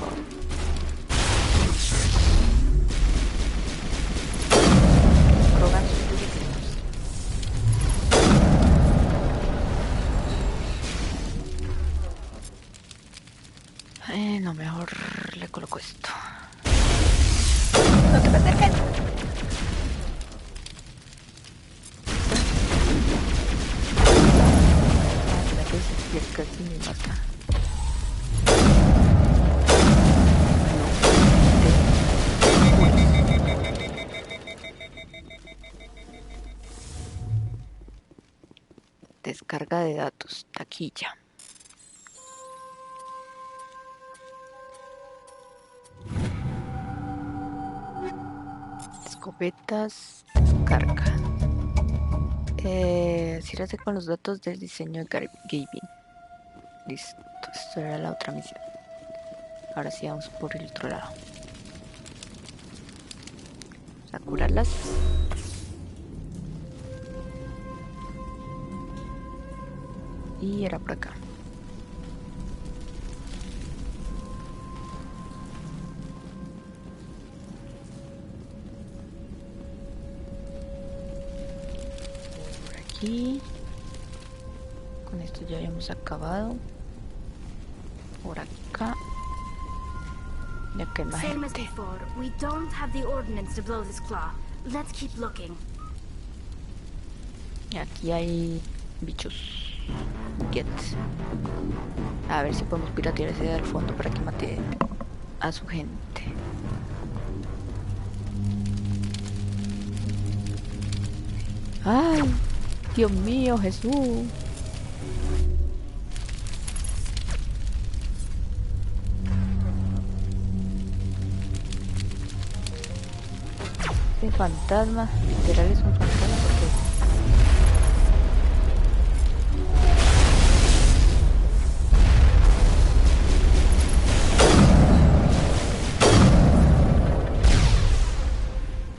Krogan son durísimos. No, mejor le coloco esto. ¡No te me acerques! La que se acerca casi me mata. Descarga de datos, taquilla. Escopetas, descarga. Sírvase con los datos del diseño de Gavin. Listo, esto era la otra misión. Ahora sí vamos por el otro lado. Vamos a curarlas. Y era por acá. Por aquí. Con esto ya habíamos acabado. Por acá. Y acá hay más Same as gente. before, we don't have the ordnance to blow this claw. Let's keep looking. Y aquí hay bichos. Get. A ver si podemos piratear ese del fondo para que mate a su gente. Ay, Dios mío, Jesús. Este fantasma, literal es un fantasma porque...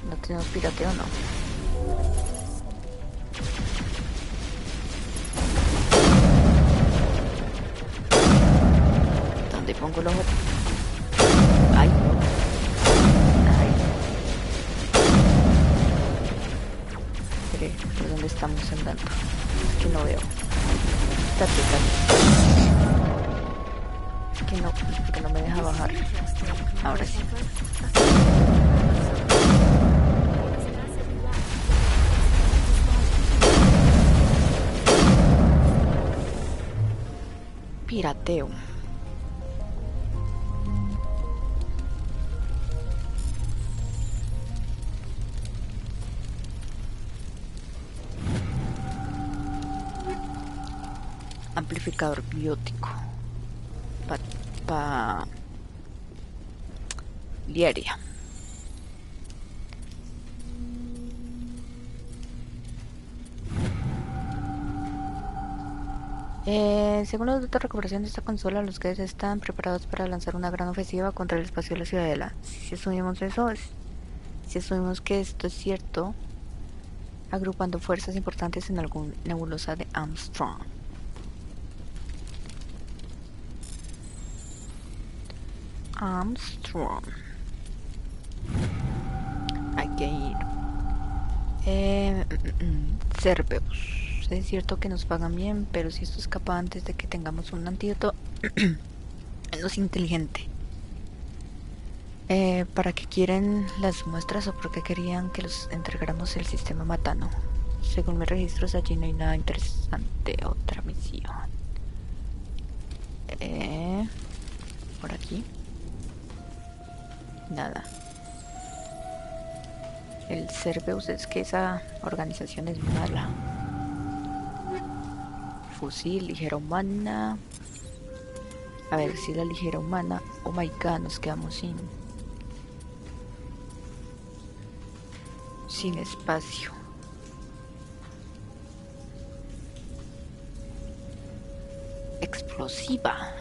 No tenemos pirateo, no. ¿Dónde pongo el ojo? Ay, no. Ay. Espere, ¿por dónde estamos andando? Es que no veo. Estate. Es que no, porque no me deja bajar. Ahora sí. Pirateo. Amplificador biótico. Diaria. Según los datos de recuperación de esta consola, los Geth están preparados para lanzar una gran ofensiva contra el espacio de la ciudadela. Si asumimos eso, si asumimos que esto es cierto, agrupando fuerzas importantes en algún nebulosa de Armstrong. Hay que ir. Cerberus. Es cierto que nos pagan bien, pero si esto escapa antes de que tengamos un antídoto, no es inteligente. ¿Para qué quieren las muestras o por qué querían que los entregáramos el sistema Matano? Según mis registros, allí no hay nada interesante. Otra misión. Por aquí. Nada. El Cerberus es que esa organización es mala. Fusil, ligera humana. A ver si la ligera humana. Oh my god, nos quedamos sin espacio. Explosiva.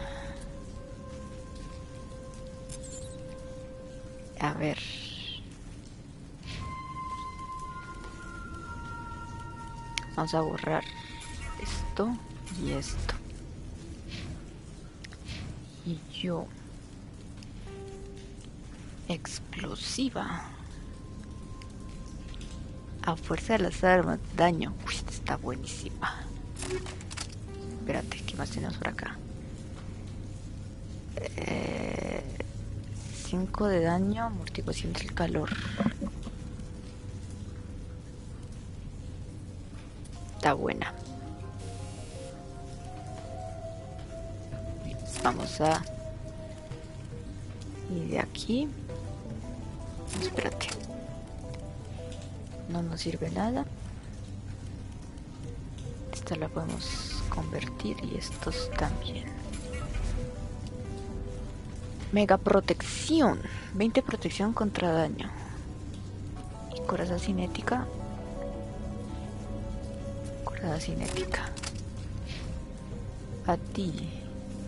A ver. Vamos a borrar esto y esto. Y yo. Explosiva. A fuerza de las armas. Daño. Uy, esta está buenísima. Espérate, ¿qué más tenemos por acá? 5 de daño, amortiguación del calor. Está buena. Vamos a... Y de aquí... Espérate. No nos sirve nada. Esta la podemos convertir y estos también. Mega protección. 20 protección contra daño. Y coraza cinética. Coraza cinética. A ti.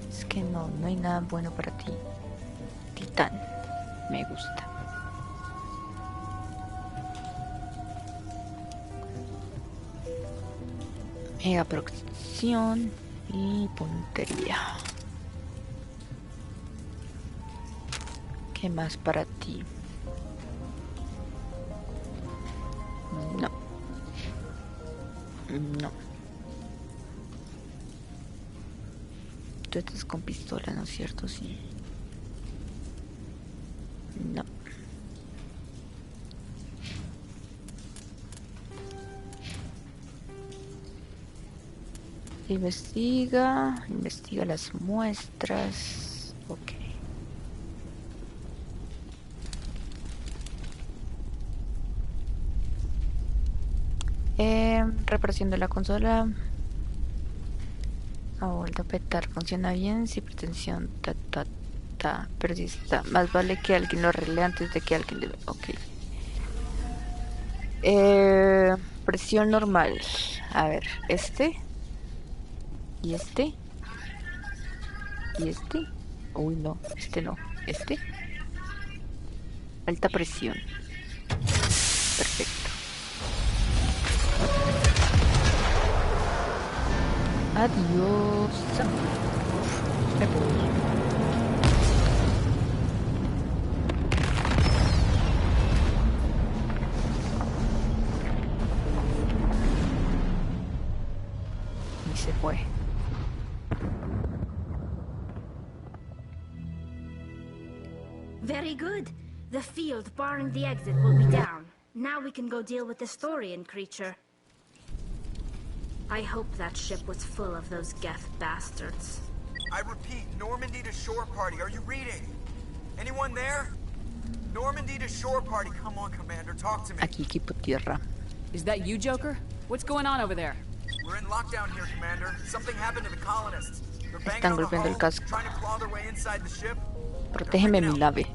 Es que no hay nada bueno para ti. Titán. Me gusta. Mega protección y puntería. ¿Qué más para ti? No. No. Tú estás con pistola, ¿no es cierto? Sí. No. Investiga las muestras. Ok. Reparación de la consola. Ha vuelto a petar. Funciona bien. Sin pretensión. Pero si está. Más vale que alguien lo arregle antes de que alguien le... Ok. Presión normal. A ver. Este. Y este. Y este. Uy, no. Este no. Este. Alta presión. Perfecto. Adiós. Me voy. Y se fue. Very good. The field barring the exit will be down. Now we can go deal with the Storian creature. I hope that ship was full of those Geth bastards. I repeat, Normandy to shore party. Are you reading? Anyone there? Normandy to shore party. Come on, Commander, talk to me. Aquí equipo tierra. Is that you, Joker? What's going on over there? We're in lockdown here, Commander. Something happened to the colonists. They're banging Están on the golpeando el hull, casco. trying to claw their way inside the ship. Protégeme mi nave.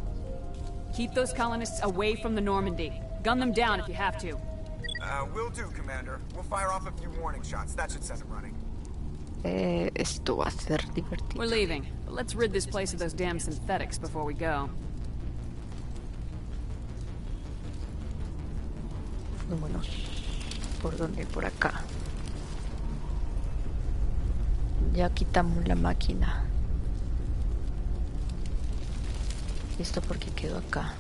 Keep those colonists away from the Normandy. Gun them down if you have to. Will do, Commander. We'll fire off a few warning shots. That should set them running. Esto va a ser divertido. We're leaving, but let's rid this place of those damn synthetics before we go. Vámonos. ¿Por dónde? Por acá. Ya quitamos la máquina. ¿Esto por qué quedó acá?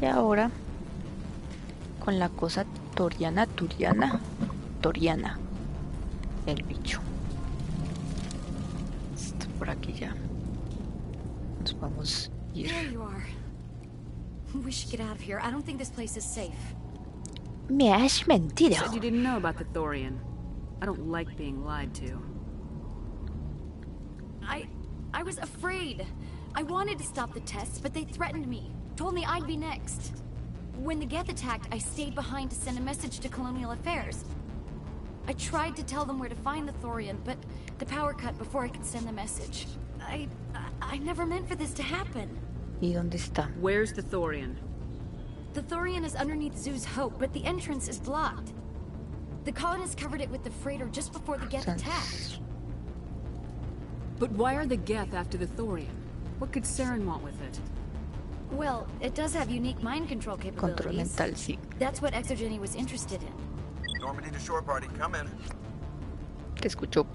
Y ahora con la cosa turiana, el bicho. Esto por aquí ya. Nos vamos a ir. There you are. We should get out of here. I don't think this place is safe. Me has mentido. You said you didn't know about the Thorian. I don't like being lied to. I was afraid. I wanted to stop the tests, but they threatened me. Told me I'd be next. When the Geth attacked, I stayed behind to send a message to Colonial Affairs. I tried to tell them where to find the Thorian, but the power cut before I could send the message. I never meant for this to happen. ¿Y dónde está? Where's the Thorian? The Thorian is underneath Zoo's Hope, but the entrance is blocked. The colonists covered it with the freighter just before the Geth attacked. But why are the Geth after the Thorian? What could Saren want with it? Well, it does have unique mind control capabilities. Control mental, sí. That's what Exogeny was interested in. Normandy to shore party, come in. Te escucho.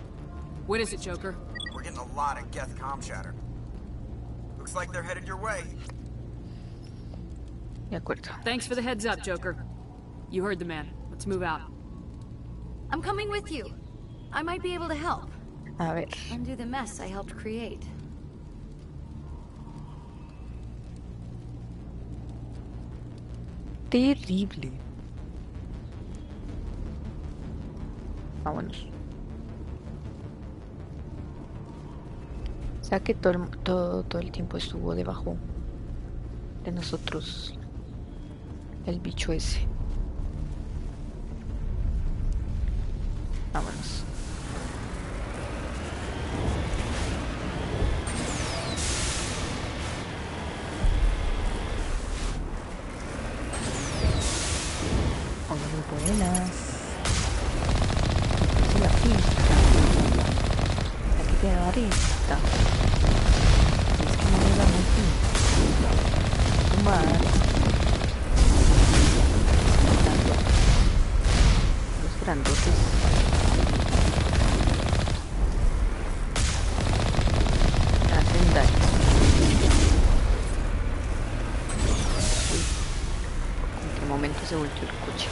What is it, Joker? We're getting a lot of Geth comm chatter. Looks like they're headed your way. De acuerdo. Thanks for the heads up, Joker. You heard the man. Let's move out. I'm coming with you. I might be able to help. A ver. Undo the mess I helped create. Terrible. Vámonos. O sea que todo el tiempo estuvo debajo de nosotros el bicho ese. Vámonos. Muy buenas. Es la pista. Aquí tiene la pista. Es que no me da mucho. Tomar. Los grandotes. Hacen daño. Uy. ¿En qué momento se volteó el coche?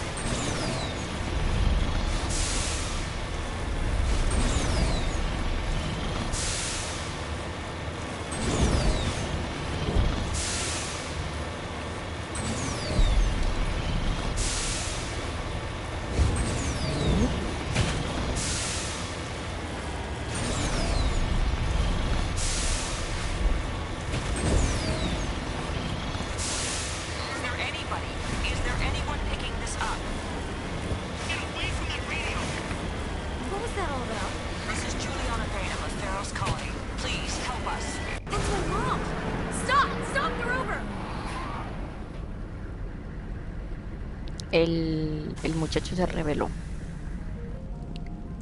El muchacho se rebeló.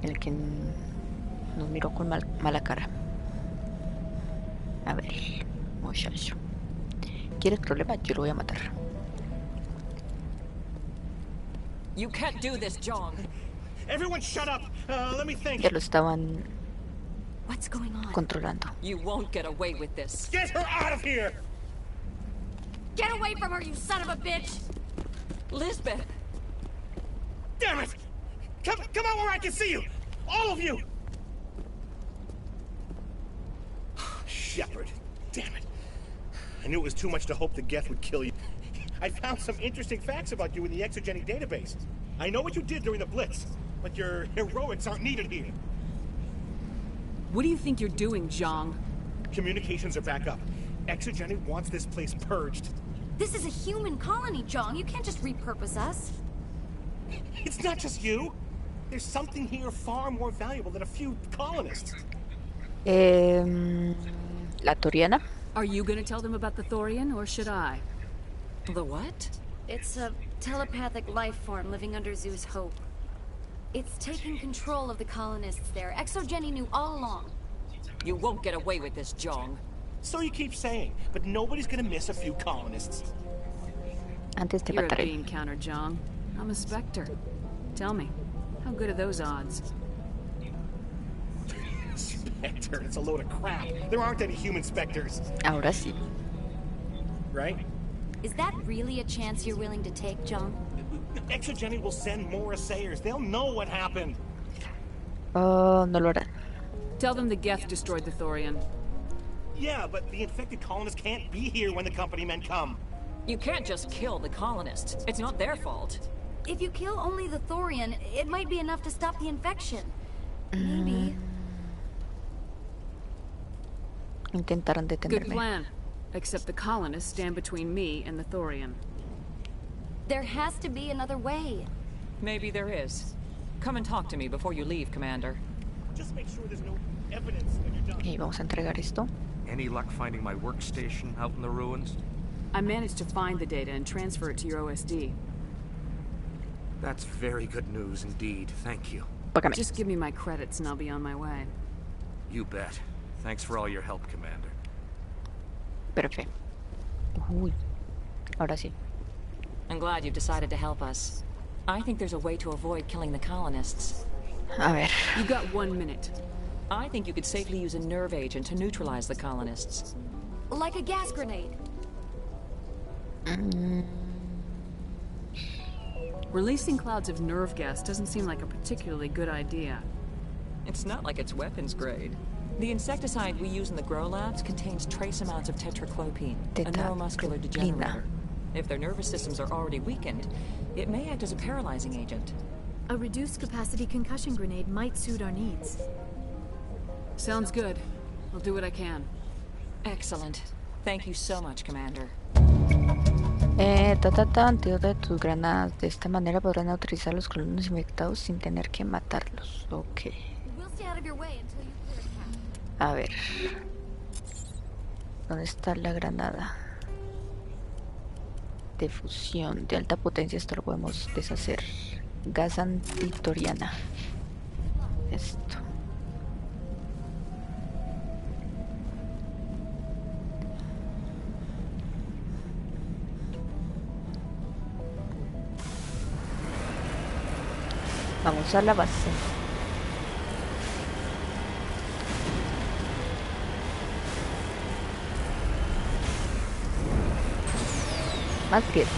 El que nos miró con mala cara. A ver, muchacho. ¿Quieres problema? Yo lo voy a matar. You can't do this, John. Everyone shut up. Let me think. Ya lo estaban What's going on? controlando. You won't get away with this. Get her out of here! Get away from her, you son of a bitch! Lisbeth! Damn it! Come out where I can see you! All of you! Shepard. Damn it. I knew it was too much to hope the Geth would kill you. I found some interesting facts about you in the Exogeny database. I know what you did during the Blitz, but your heroics aren't needed here. What do you think you're doing, Zhang? Communications are back up. Exogeny wants this place purged. This is a human colony, John. You can't just repurpose us. It's not just you. There's something here far more valuable than a few colonists. La Toriana. Are you gonna tell them about the Thorian, or should I? The what? It's a telepathic life form living under Zoo's Hope. It's taking control of the colonists there. Exogeny knew all along. You won't get away with this, Jong. So you keep saying, but nobody's gonna miss a few colonists. Antes de You're a matar. bean counter, Jong. I'm a Spectre. Tell me, how good are those odds? Spectre, it's a load of crap. There aren't any human specters. Ahora sí. Right? Is that really a chance you're willing to take, Jong? Exogeny will send more assayers. They'll know what happened. Oh, no lo harán. Tell them the Geth destroyed the Thorian. Yeah, but the infected colonists can't be here when the company men come. You can't just kill the colonists. It's not their fault. If you kill only the Thorian, it might be enough to stop the infection. Maybe. Intentaron Good detenerme. plan. Except the colonists stand between me and the Thorian. There has to be another way. Maybe there is. Come and talk to me before you leave, Commander. Just make sure there's no evidence when you're done. Y vamos a entregar esto. Any luck finding my workstation out in the ruins? I managed to find the data and transfer it to your OSD. That's very good news indeed. Thank you. Págame. Just give me my credits and I'll be on my way. You bet. Thanks for all your help, Commander. Perfecto. Uy. Ahora sí. I'm glad you've decided to help us. I think there's a way to avoid killing the colonists. A ver. You got 1 minute. I think you could safely use a nerve agent to neutralize the colonists. Like a gas grenade. Releasing clouds of nerve gas doesn't seem like a particularly good idea. It's not like it's weapons grade. The insecticide we use in the grow labs contains trace amounts of tetraclopine, a neuromuscular degenerator. If their nervous systems are already weakened, it may act as a paralyzing agent. A reduced capacity concussion grenade might suit our needs. Sounds good. I'll do what I can. Excellent. Thank you so much, Commander. Antídoto de tus granadas. De esta manera podrán utilizar los colonos infectados sin tener que matarlos. Ok. We'll stay out of your way until you clear a path. A ver. ¿Dónde está la granada? De fusión. De alta potencia. Esto lo podemos deshacer. Gas antitoriana. Esto. Vamos a la base. Más get.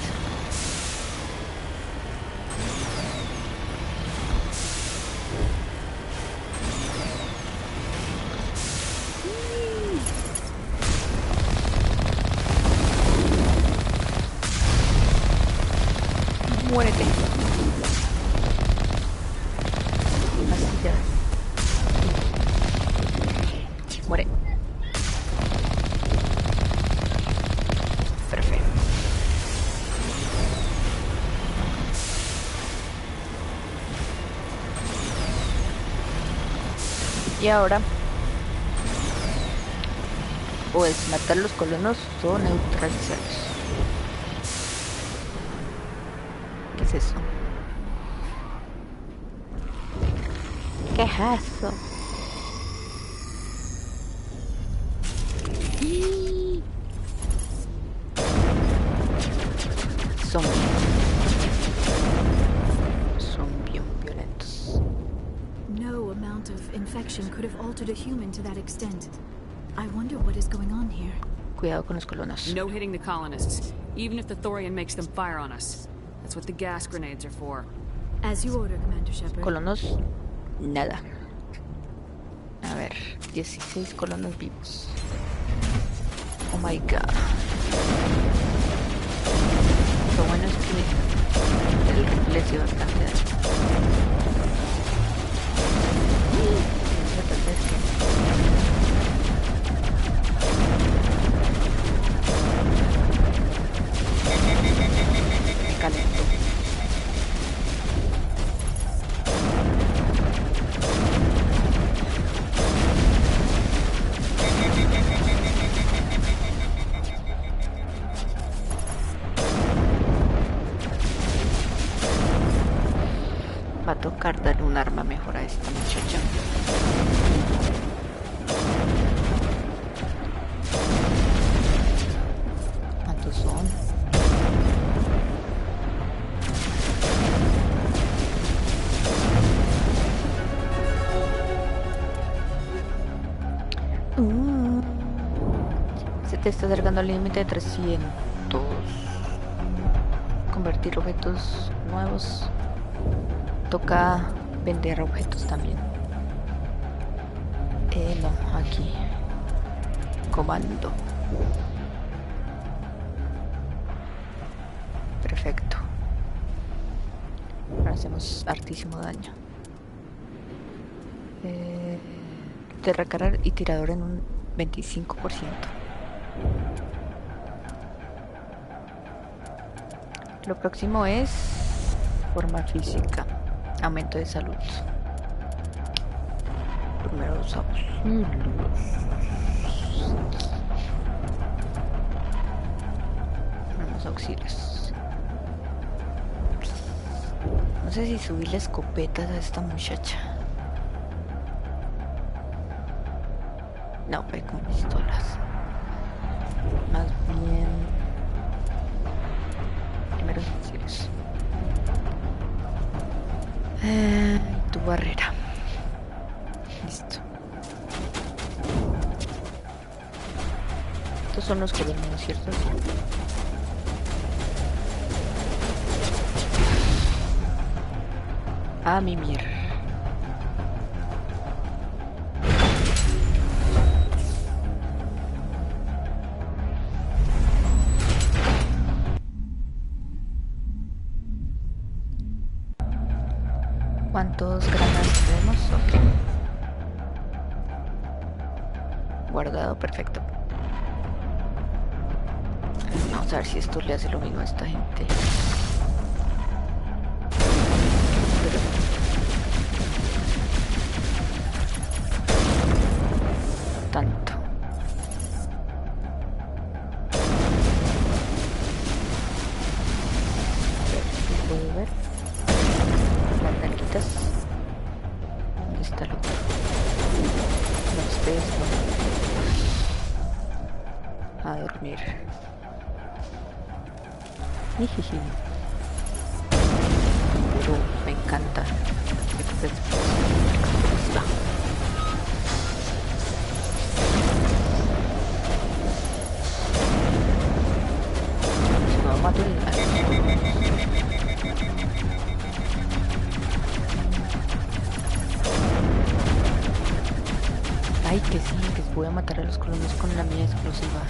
Muérete. Así ya. Muere. Perfecto. Y ahora puedes matar a los colonos o neutralizarlos. ¿Qué es eso? ¿Qué es eso? Son bien violentos. No amount of infection could have altered a human to that extent. I wonder what is going on here. Cuidado con los colonos. No hitting the colonists, even if the Thorian makes them fire on us. That's what the gas grenades are for. As you order, Commander Shepard. Colonos, nada. A ver, 16 colonos vivos. Oh my god. Lo bueno es que el reflejo bastante alto. Calento. Va a tocar darle un arma mejor a esta muchacha. ¿Cuántos son? Se te está acercando al límite de 300. Convertir objetos nuevos. Toca vender objetos también. No, aquí. Comando. Perfecto. Ahora hacemos hartísimo daño. De recargar y tirador en un 25%. Lo próximo es forma física. Aumento de salud. Primeros auxilios. Primeros auxilios. No sé si subirle escopetas a esta muchacha. No, fue con pistolas. Más bien... primeros auxilios. Tu barrera. Listo. Estos son los que venimos, ¿cierto? A mimir. ¿Cuántos granadas tenemos? Ok. Guardado, perfecto. Vamos a ver si esto le hace lo mismo a esta gente. Tanto. Puedo ver. Las nalguitas. ¿Dónde está el otro? No, ustedes no. A dormir. Jijiji. Me encanta. No mato el... Ay, que sí, que voy a matar a los colonos con la mía explosiva.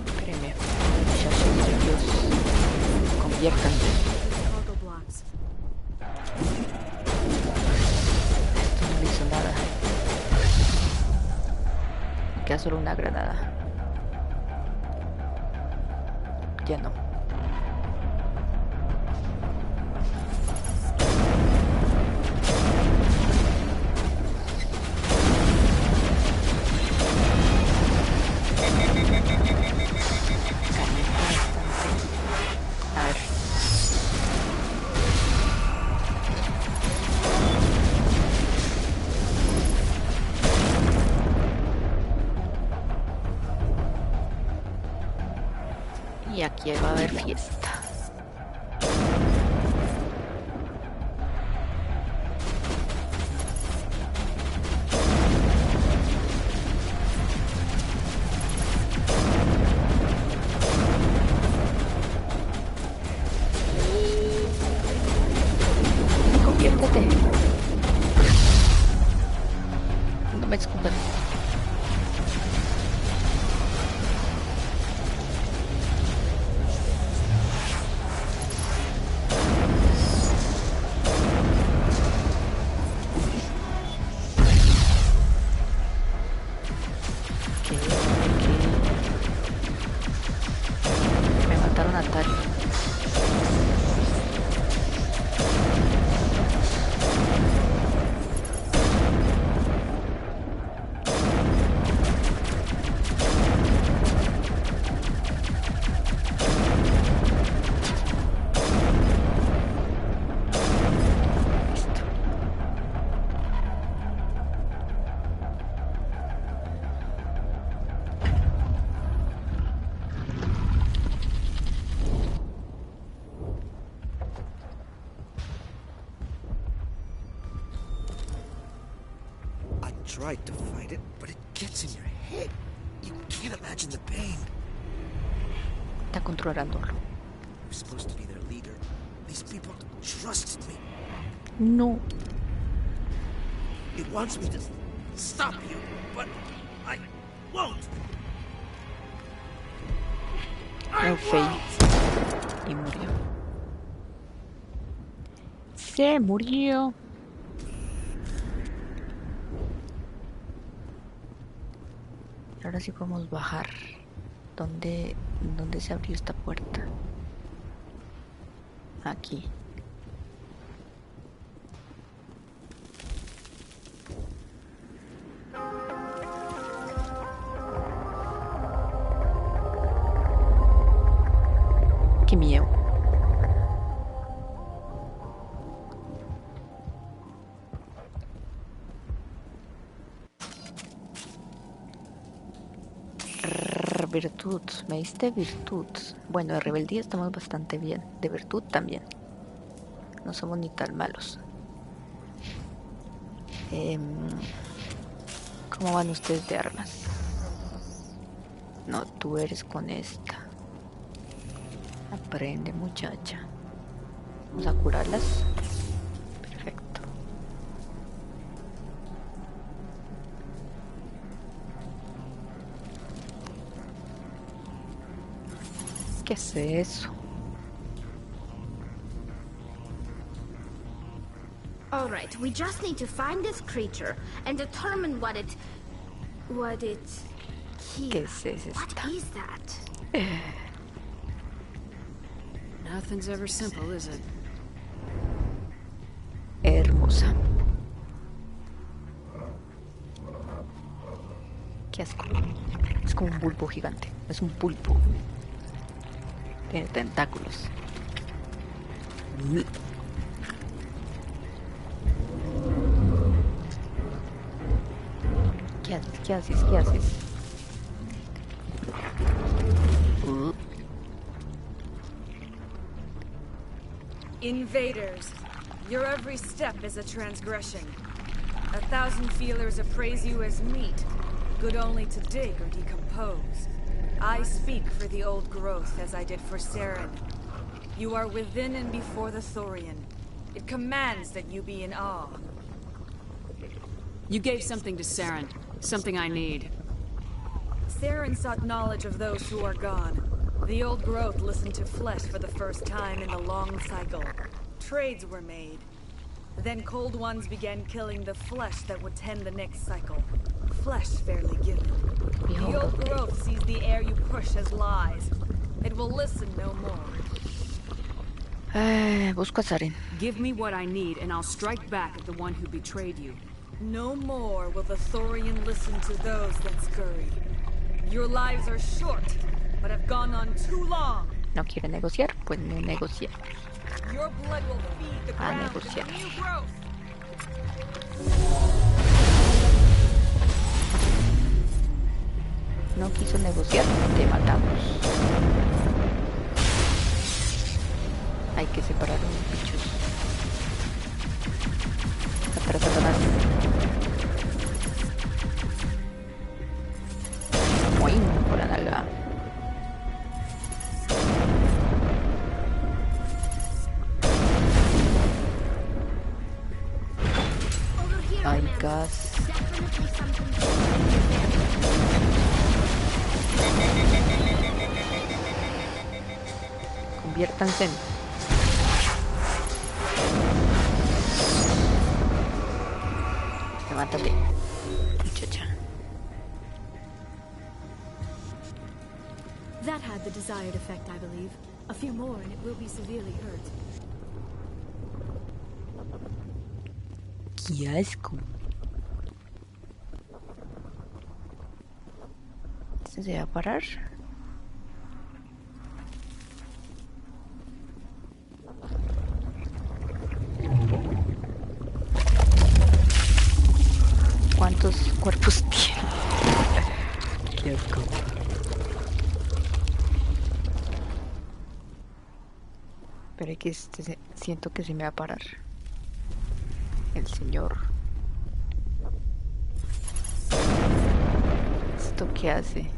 Espérenme, muchachos, Dios, conviértanse. Esto no le hizo nada. Me queda solo una granada. Ya no. A ver. Y aquí va a haber fiesta. Conviértete. No me escuchan. Me mataron a Tari. tried to fight it, but it gets in your head. You can't imagine the pain. Está controlándolo. I'm supposed to be their leader. These people trusted me. No. It wants me to stop you, but I won't. No faith. Y murió. Se murió. Ahora sí podemos bajar. ¿Dónde se abrió esta puerta? Aquí. Qué miedo. Virtud, me diste virtud. Bueno, de rebeldía estamos bastante bien. De virtud también. No somos ni tan malos. ¿Cómo van ustedes de armas? No, tú eres con esta. Aprende, muchacha. Vamos a curarlas. Perfecto. ¿Qué es eso? All right, we just need to find this creature and determine what it ¿Qué es esta? What is that? Nothing's ever simple, is it? Hermosa. Qué asco. Es como un pulpo gigante. Es un pulpo. Tiene tentáculos. ¿Qué haces? ¿Qué haces? ¿Qué haces? Invaders, your every step is a transgression. 1,000 feelers appraise you as meat, good only to dig or decompose. I speak for the old growth as I did for Saren. You are within and before the Thorian. It commands that you be in awe. You gave something to Saren, something I need. Saren sought knowledge of those who are gone. The old growth listened to flesh for the first time in the long cycle. Trades were made. Then cold ones began killing the flesh that would tend the next cycle. Flesh fairly given. The old growth sees the air you push as lies. It will listen no more. Busco a Saren. Give me what I need and I'll strike back at the one who betrayed you. No more will the Thorian listen to those that scurry. Your lives are short, but have gone on too long. ¿No quiere negociar? Pues no negociamos. Your blood will feed the ground with negociar. new growth. No quiso negociar, te matamos. Hay que separar a los bichos. Atrás, Satanás. Muy por la nalga. Ay, gas. Conviértanse en... Levántate, muchacha. That had the desired effect, I believe. A few more and it will be severely hurt. ¡Qué asco! ¿Se va a parar? ¿Cuántos cuerpos tiene? ¡Qué asco! Pero que siento que se me va a parar. El señor. ¿Esto qué hace?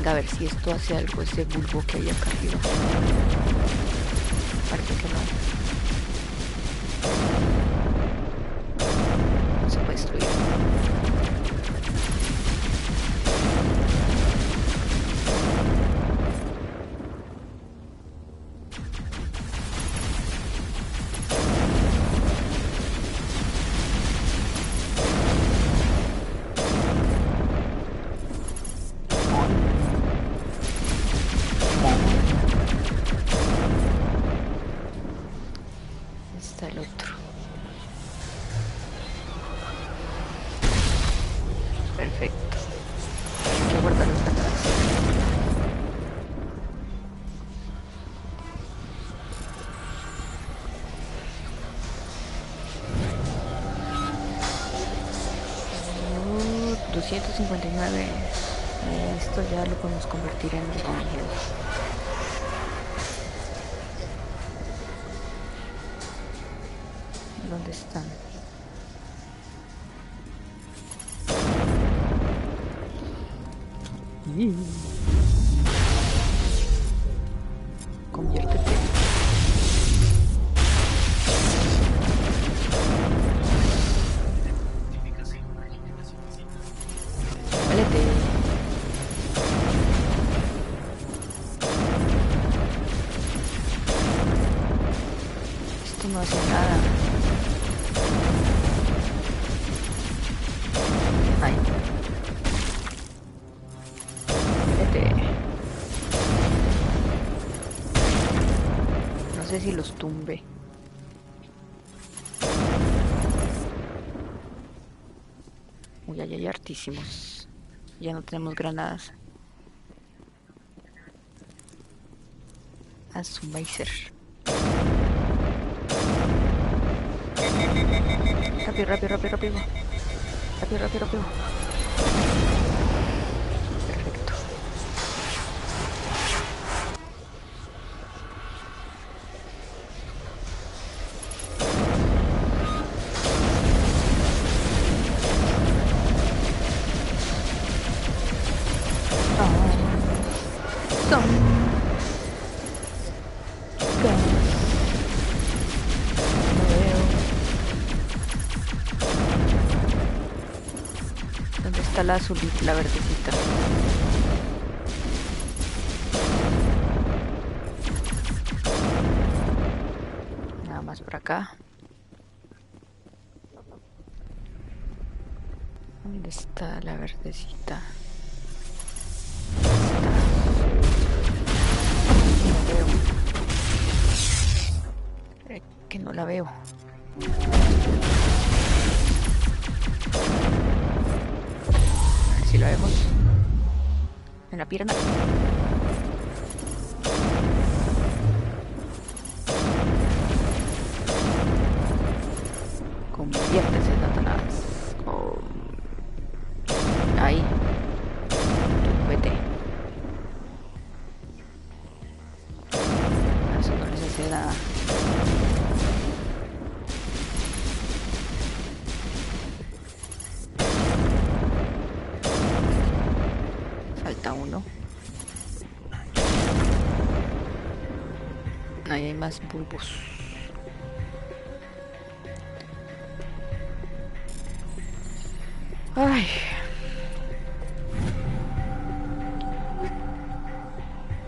A ver si esto hace algo, ese bulbo que hay acá arriba. Parece que no. No se puede destruir. El otro. Perfecto. Hay que guardar los granadas. Oh, 259. Esto ya lo podemos convertir en ángel. ¿Dónde están? Conviértete. Muélete. Esto no hace nada. Ay. No sé si los tumbe. Uy, ya hay hartísimos. Ya no tenemos granadas. A su Meiser. Rápido, rápido, rápido, rápido. Rápido, rápido, rápido. Perfecto. ¿Dónde está la azulita, la verdecita? Nada más por acá. ¿Dónde está la verdecita? Que no la veo. A ver si la vemos. En la pierna. Conviértese, Satanás. Oh. Ahí. Tú vete. A eso no les hace nada. Falta uno. Ahí hay más bulbos. Ay.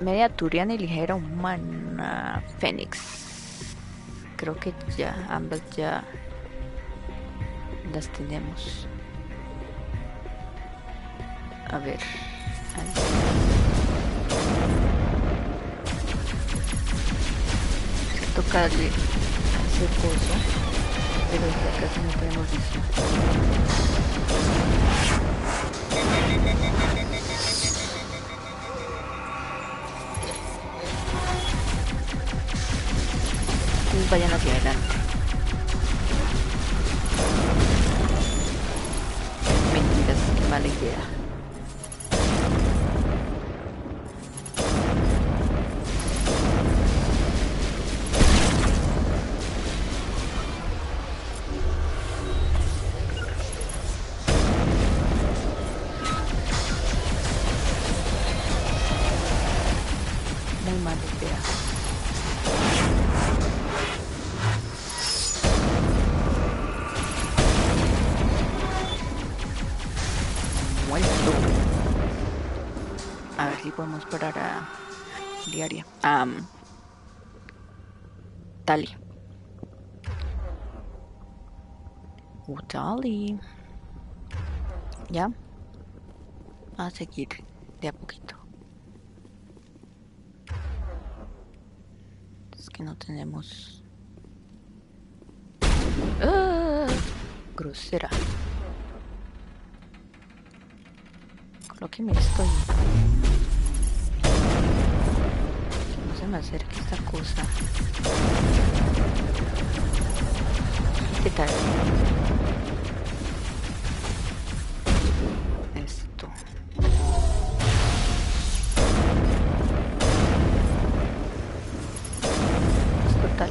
Media turiana y ligera humana Fénix. Creo que ya, ambas ya las tenemos. A ver. Tocarle a ese pozo, pero ya casi no tenemos visión. Entonces vayan hacia adelante. mala idea. Muy mala idea. Muerto. A ver si podemos parar a Diaria. Tali. Tali. Ya. A seguir de a poquito. Es que no tenemos... ¡Ah! Grosera. Colóqueme esto ahí. Que no se me acerque esta cosa. ¿Qué tal? Esto. Esto tal.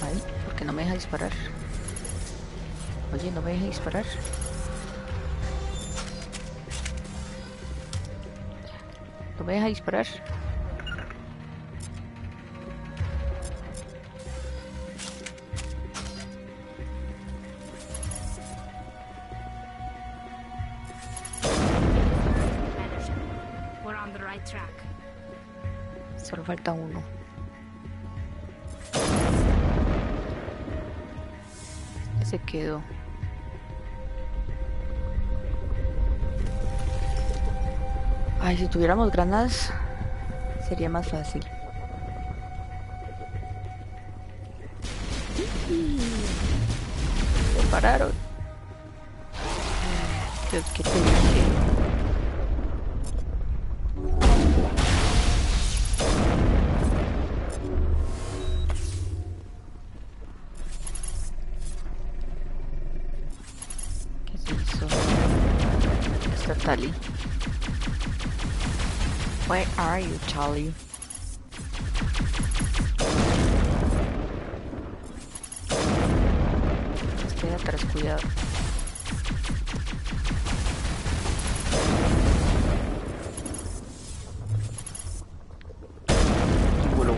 Ay, ¿por qué no me deja disparar? Oye, no me deja disparar. No me deja disparar. We're on the right track. Solo falta uno. Se quedó. Ay, si tuviéramos granadas sería más fácil. Se pararon. ¿Qué te dije? ¿Qué se hizo? Está Tali. Where are you, Charlie? Estoy atrás, cuidado. Y voló.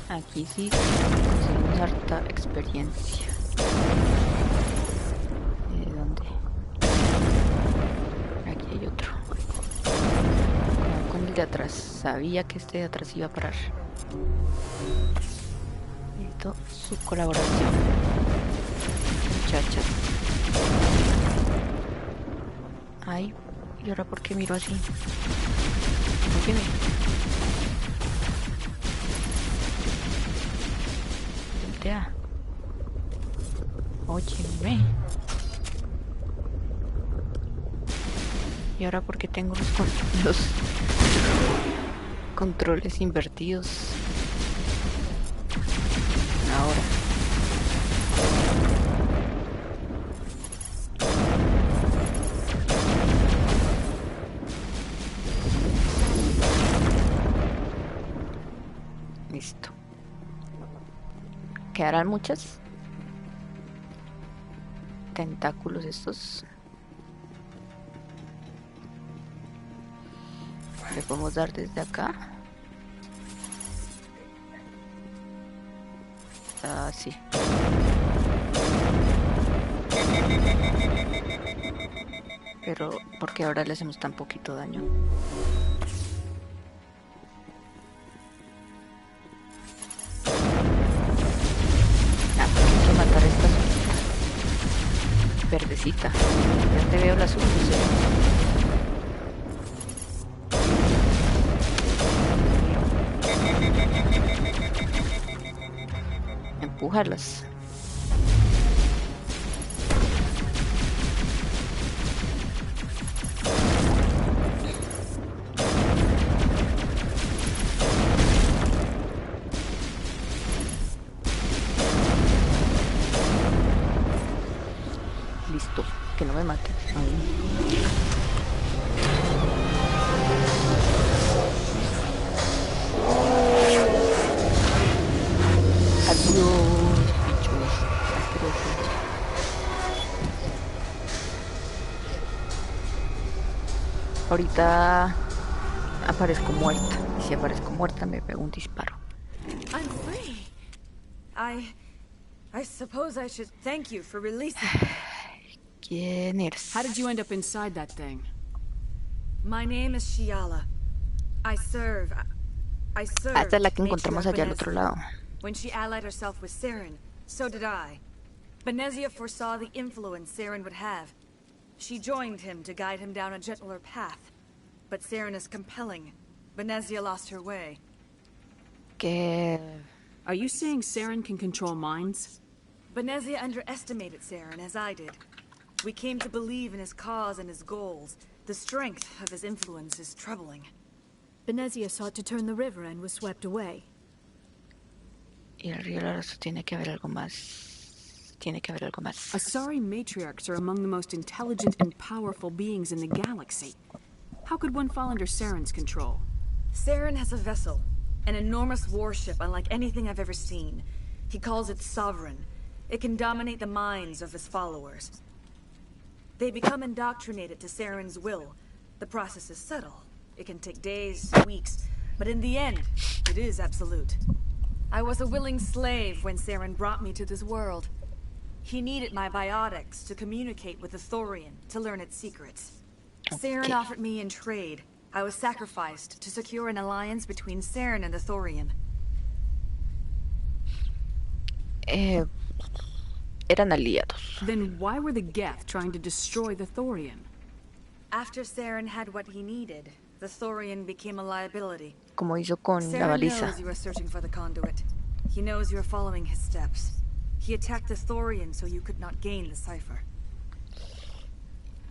Aquí sí conseguimos harta experiencia. ¿Dónde? Aquí hay otro. Con el de atrás. Sabía que este de atrás iba a parar. Necesito su colaboración. Muchachas. Ay, ¿y ahora por qué miro así? Óyeme. Voltea. Óyeme. Y ahora porque tengo los controles invertidos. Ahora. Listo. ¿Quedarán muchas? Tentáculos estos. Le podemos dar desde acá. Ah, sí. Pero, ¿por qué ahora le hacemos tan poquito daño? Ah, pues hay que matar a esta verdecita. Ya te veo la azul. Empújalas. Listo, que no me maten. Adiós, bichos asquerosos. Ahorita aparezco muerta. Y si aparezco muerta me pego un disparo. I'm free. I suppose I should thank you for releasing me. ¿Quién eres? How did you end up inside that thing? My name is Shiala. I serve. Esta es la que encontramos allá al otro lado. When she allied herself with Saren, so did I. Benezia foresaw the influence Saren would have. She joined him to guide him down a gentler path. But Saren is compelling. Benezia lost her way. ¿Qué? Are you saying Saren can control minds? Benezia underestimated Saren, as I did. We came to believe in his cause and his goals. The strength of his influence is troubling. Benezia sought to turn the river and was swept away. Y el río Larazo tiene que haber algo más. Tiene que haber algo más. Asari matriarchs are among the most intelligent and powerful beings in the galaxy. How could one fall under Saren's control? Saren has a vessel, an enormous warship unlike anything I've ever seen. He calls it Sovereign. It can dominate the minds of his followers. They become indoctrinated to Saren's will. The process is subtle. It can take days, weeks, but in the end, it is absolute. I was a willing slave when Saren brought me to this world. He needed my biotics to communicate with the Thorian, to learn its secrets. Saren offered me in trade. I was sacrificed to secure an alliance between Saren and the Thorian. Eran aliados. Then why were the Geth trying to destroy the Thorian? After Saren had what he needed, the Thorian became a liability. Como hizo con la Saren baliza. knows you are searching for the conduit. He knows you are following his steps. He attacked the Thorian so you could not gain the cipher.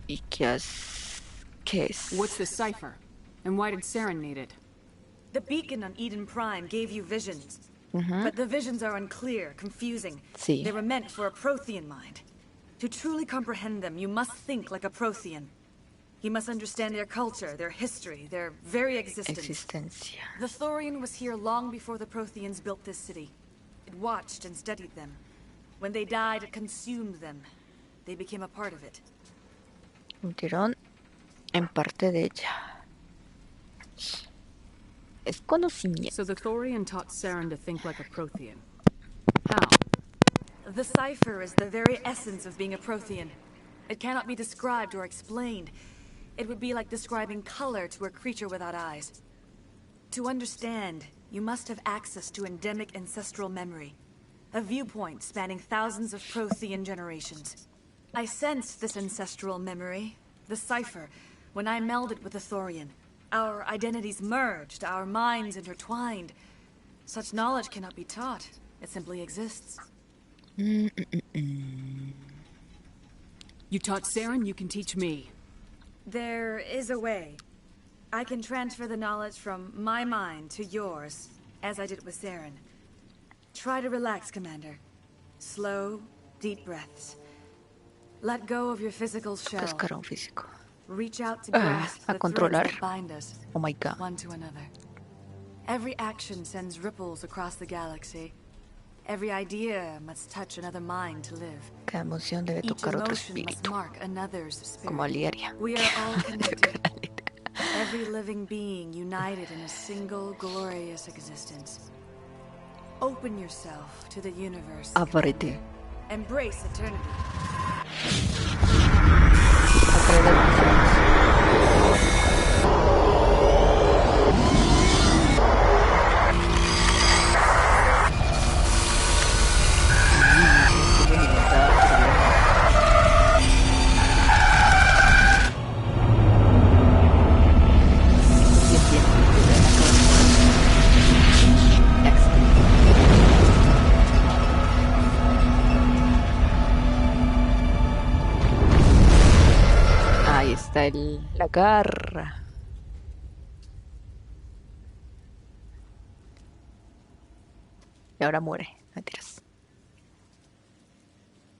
¿Y qué es? What's the cipher? And why did Saren need it? The beacon on Eden Prime gave you visions. But the visions are unclear, confusing. Sí. They were meant for a Prothean mind. To truly comprehend them, you must think like a Prothean. You must understand their culture, their history, their very existence. Existencia. The Thorian was here long before the Protheans built this city. It watched and studied them. When they died, it consumed them. They became a part of it. Un tirón en parte de ella. Es conocimiento. So the Thorian taught Saren to think like a Prothean. How? The cipher is the very essence of being a Prothean. It cannot be described or explained. It would be like describing color to a creature without eyes. To understand, you must have access to endemic ancestral memory. A viewpoint spanning thousands of Prothean generations. I sensed this ancestral memory, the cipher, when I melded with the Thorian. Our identities merged, our minds intertwined. Such knowledge cannot be taught. It simply exists. You taught Saren, you can teach me. There is a way. I can transfer the knowledge from my mind to yours, as I did with Saren. Try to relax, Commander. Slow, deep breaths. Let go of your physical shell. Cascarón físico. Reach out to grasp A the controlar. threads that bind us, Oh my god. one to another. Every action sends ripples across the galaxy. Every idea must touch another mind to live. Cada emoción debe Each tocar otro emotion must espíritu. mark another's spirit. Como Aliaria. We are all connected. Every living being united in a single glorious existence. Open yourself to the universe. Ábrete. Embrace eternity. La garra. Y ahora muere. Mentiras.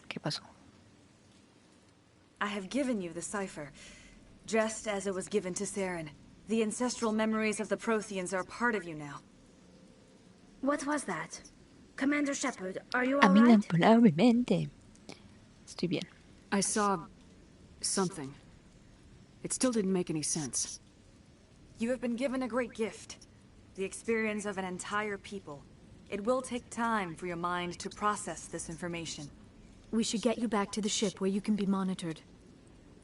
¿Qué pasó? I have given you the cipher, just as it was given to Saren. The ancestral memories of the Protheans are part of you now. What was that? Commander Shepard, are you A mí alright? mi mente. Estoy bien. I saw something. It still didn't make any sense. You have been given a great gift. The experience of an entire people. It will take time for your mind to process this information. We should get you back to the ship where you can be monitored.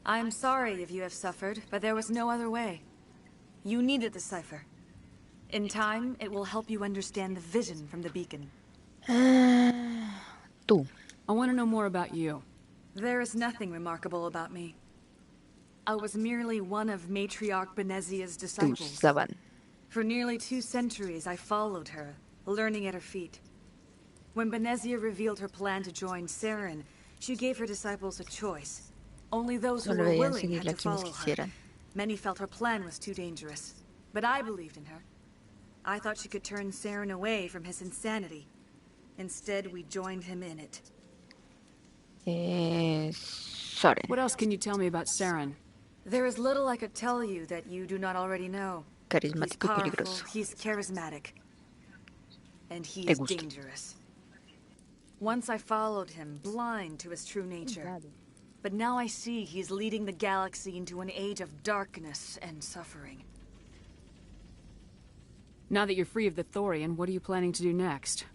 I'm sorry if you have suffered, but there was no other way. You needed the cipher. In time, it will help you understand the vision from the beacon. Tú. I want to know more about you. There is nothing remarkable about me. I was merely one of Matriarch Benezia's disciples. For nearly 2 centuries, I followed her, learning at her feet. When Benezia revealed her plan to join Saren, she gave her disciples a choice. Only those who were willing had to follow her. Many felt her plan was too dangerous, but I believed in her. I thought she could turn Saren away from his insanity. Instead, we joined him in it. Saren. What else can you tell me about Saren? There is little I could tell you that you do not already know. He's powerful, he's charismatic, and he is dangerous. Once I followed him, blind to his true nature. But now I see he's leading the galaxy into an age of darkness and suffering. Now that you're free of the Thorian, what are you planning to do next?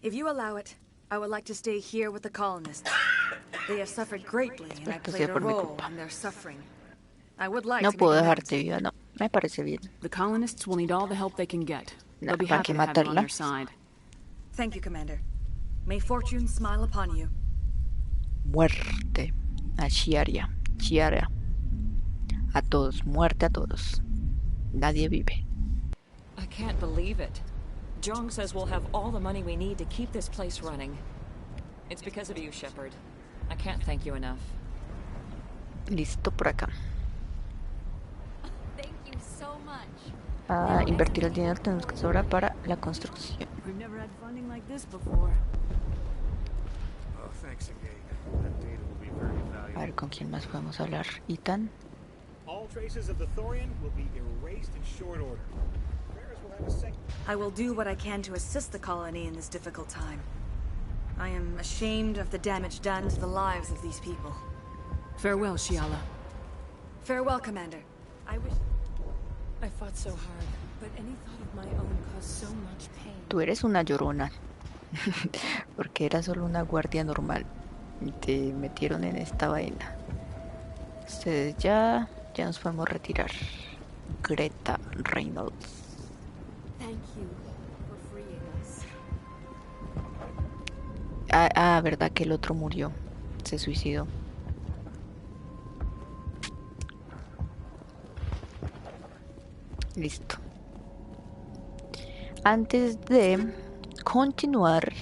If you allow it, I would like to stay here with the colonists. They have suffered greatly, and I played a role in their suffering. I would like No to puedo make dejarte viva, no. Me parece bien. The colonists will need all the help they can get. No, They'll be ¿para happy qué to have you on matarla? their side. Thank you, Commander. May fortune smile upon you. Muerte a Chiaria. Chiara. A todos. Muerte a todos. Nadie vive. I can't believe it. Jong says we'll have all the money we need to keep this place running. It's because of you, Shepard. I can't thank you enough. Listo por acá. Thank you so much. A invertir el dinero tenemos que sobrar para la construcción. We've never had funding like this before. Oh, thanks again. That data will be very valuable. A ver con quién más podemos hablar. Ethan. All traces of the Thorian will be erased in short order. I will do what I can to assist the colony in this difficult time. I am ashamed of the damage done to the lives of these people. Farewell, Shiala. Farewell, Commander. I wish... I fought so hard, but any thought of my own caused so much pain. Tú eres una llorona. Porque era solo una guardia normal. Y te metieron en esta vaina. Ustedes ya nos podemos retirar. Greta Reynolds. Thank you for freeing us. Verdad que el otro murió. Se suicidó. Listo. Antes de continuar,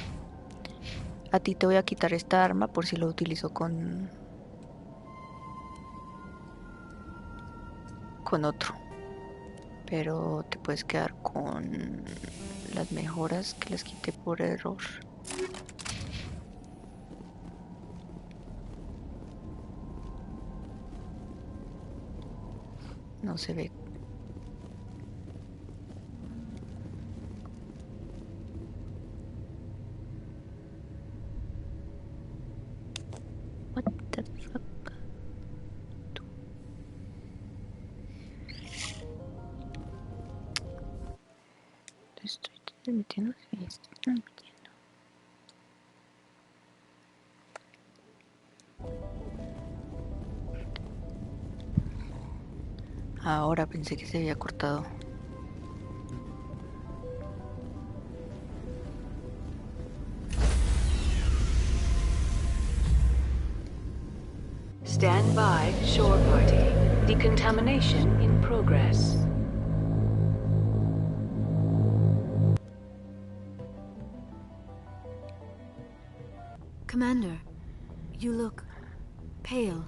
a ti te voy a quitar esta arma por si lo utilizo con otro. Pero te puedes quedar con las mejoras que las quité por error. No se ve. What the fuck? Estoy metiendo. Ahora pensé que se había cortado. Stand by, shore party. Decontamination in progress. Commander, you look pale.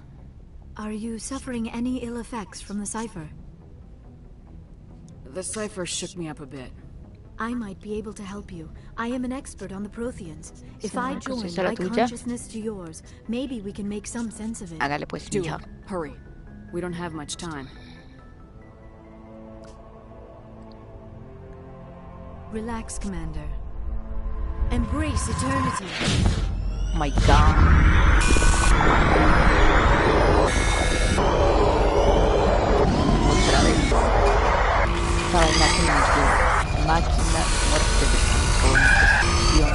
Are you suffering any ill effects from the cipher? The cipher shook me up a bit. I might be able to help you. I am an expert on the Protheans. If I Pues join esa la my tuya. consciousness to yours, maybe we can make some sense of it. Hágale pues, Do mija. it. Hurry. We don't have much time. Relax, Commander. Embrace eternity. Oh my god. Otra vez. Esta vaina que nos dio. Máquina muerte de concepción.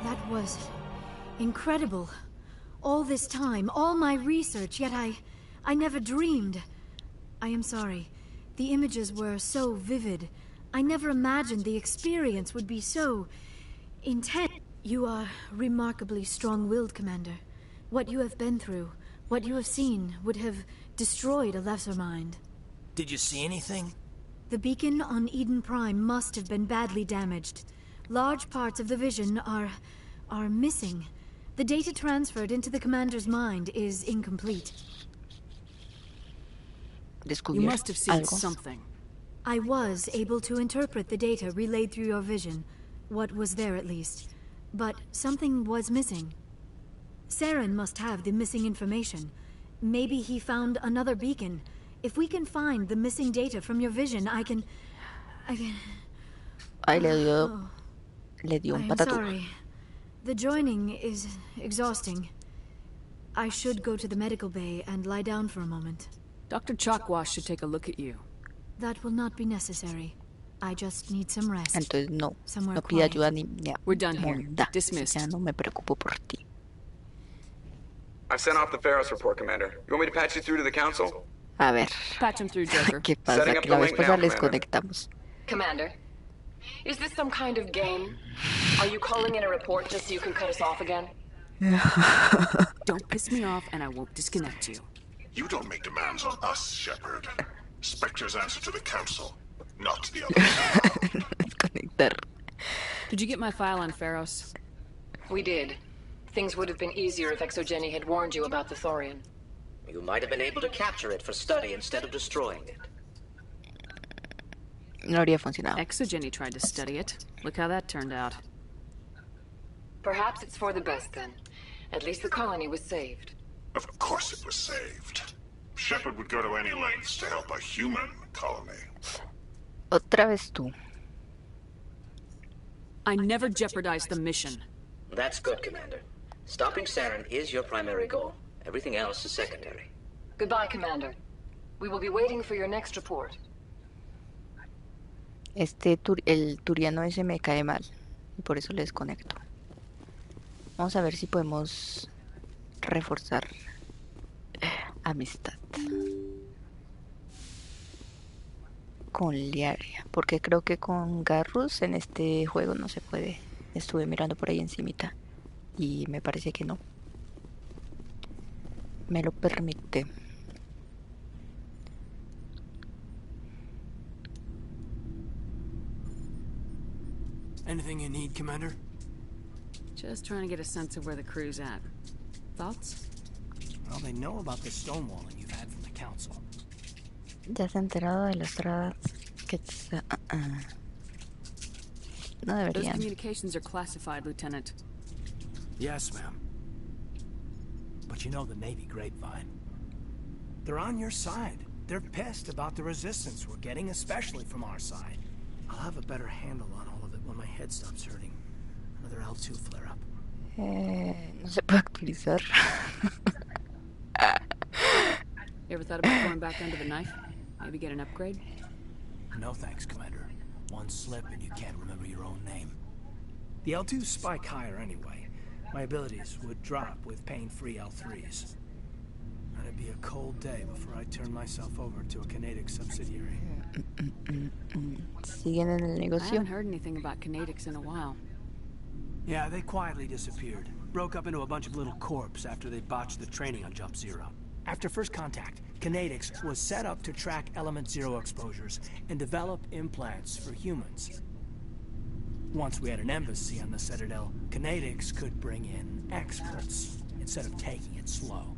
That was incredible. All this time, all my research, yet I never dreamed. I am sorry. The images were so vivid. I never imagined the experience would be so intense. You are remarkably strong-willed, Commander. What you have been through, what you have seen, would have destroyed a lesser mind. Did you see anything? The beacon on Eden Prime must have been badly damaged. Large parts of the vision are missing. The data transferred into the Commander's mind is incomplete. You must have seen something. I was able to interpret the data relayed through your vision. What was there, at least. But something was missing. Saren must have the missing information. Maybe he found another beacon. If we can find the missing data from your vision, I can... Ay, le dio un I'm patatú. sorry. The joining is exhausting. I should go to the medical bay and lie down for a moment. Dr. Chakwas should take a look at you. That will not be necessary. I just need some rest. Entonces no Somewhere pida quiet. ayuda ni We're done here. monda. Dismissed. Ya no me preocupo por ti. I've sent off the Pharaoh's report, Commander. You want me to patch you through to the Council? A ver. Patch him through, Joker. ¿Qué pasa? Setting up Que the la vez link pasada now, les Commander. conectamos. Commander, is this some kind of game? Are you calling in a report just so you can cut us off again? Don't piss me off and I won't disconnect you. You don't make demands on us, Shepard. Spectre's answer to the Council, not to the other. Conectar. Did you get my file on Pharos? We did. Things would have been easier if Exogeny had warned you about the Thorian. You might have been able to capture it for study instead of destroying it. No habría funcionado. Exogeny tried to study it. Look how that turned out. Perhaps it's for the best then. At least the colony was saved. Of course it was saved. Shepard would go to any lengths to help a human colony. Otra vez tú. I never jeopardized the mission. That's good, Commander. Stopping Saren is your primary goal. Everything else is secondary. Goodbye, Commander. We will be waiting for your next report. El turiano ese me cae mal y por eso le desconecto. Vamos a ver si podemos reforzar amistad con Liaria, porque creo que con Garrus en este juego no se puede. Estuve mirando por ahí encimita y me parece que no me lo permite. Anything you need, Commander? Just trying to get a sense of where the crew's at. Thoughts? Well, they know about the stonewalling you've had from the Council. Ya se ha enterado de las trabas que no Those deberían. communications are classified, Lieutenant. Yes, ma'am. But you know the Navy grapevine. They're on your side. They're pissed about the resistance we're getting, especially from our side. I'll have a better handle on all of it when my head stops hurting. Another L2 flare-up. No se puede actualizar. You ever thought about going back under the knife? Maybe get an upgrade? No thanks, Commander. One slip and you can't remember your own name. The L2s spike higher anyway. My abilities would drop with pain-free L3s. And it'd be a cold day before I turn myself over to a Canadic subsidiary. Siguen en el I negocio. haven't heard anything about Canadics in a while. Yeah, they quietly disappeared. Broke up into a bunch of little corps after they botched the training on Jump Zero. After first contact, Canadics was set up to track Element Zero exposures and develop implants for humans. Once we had an embassy on the Citadel, Canadics could bring in experts instead of taking it slow.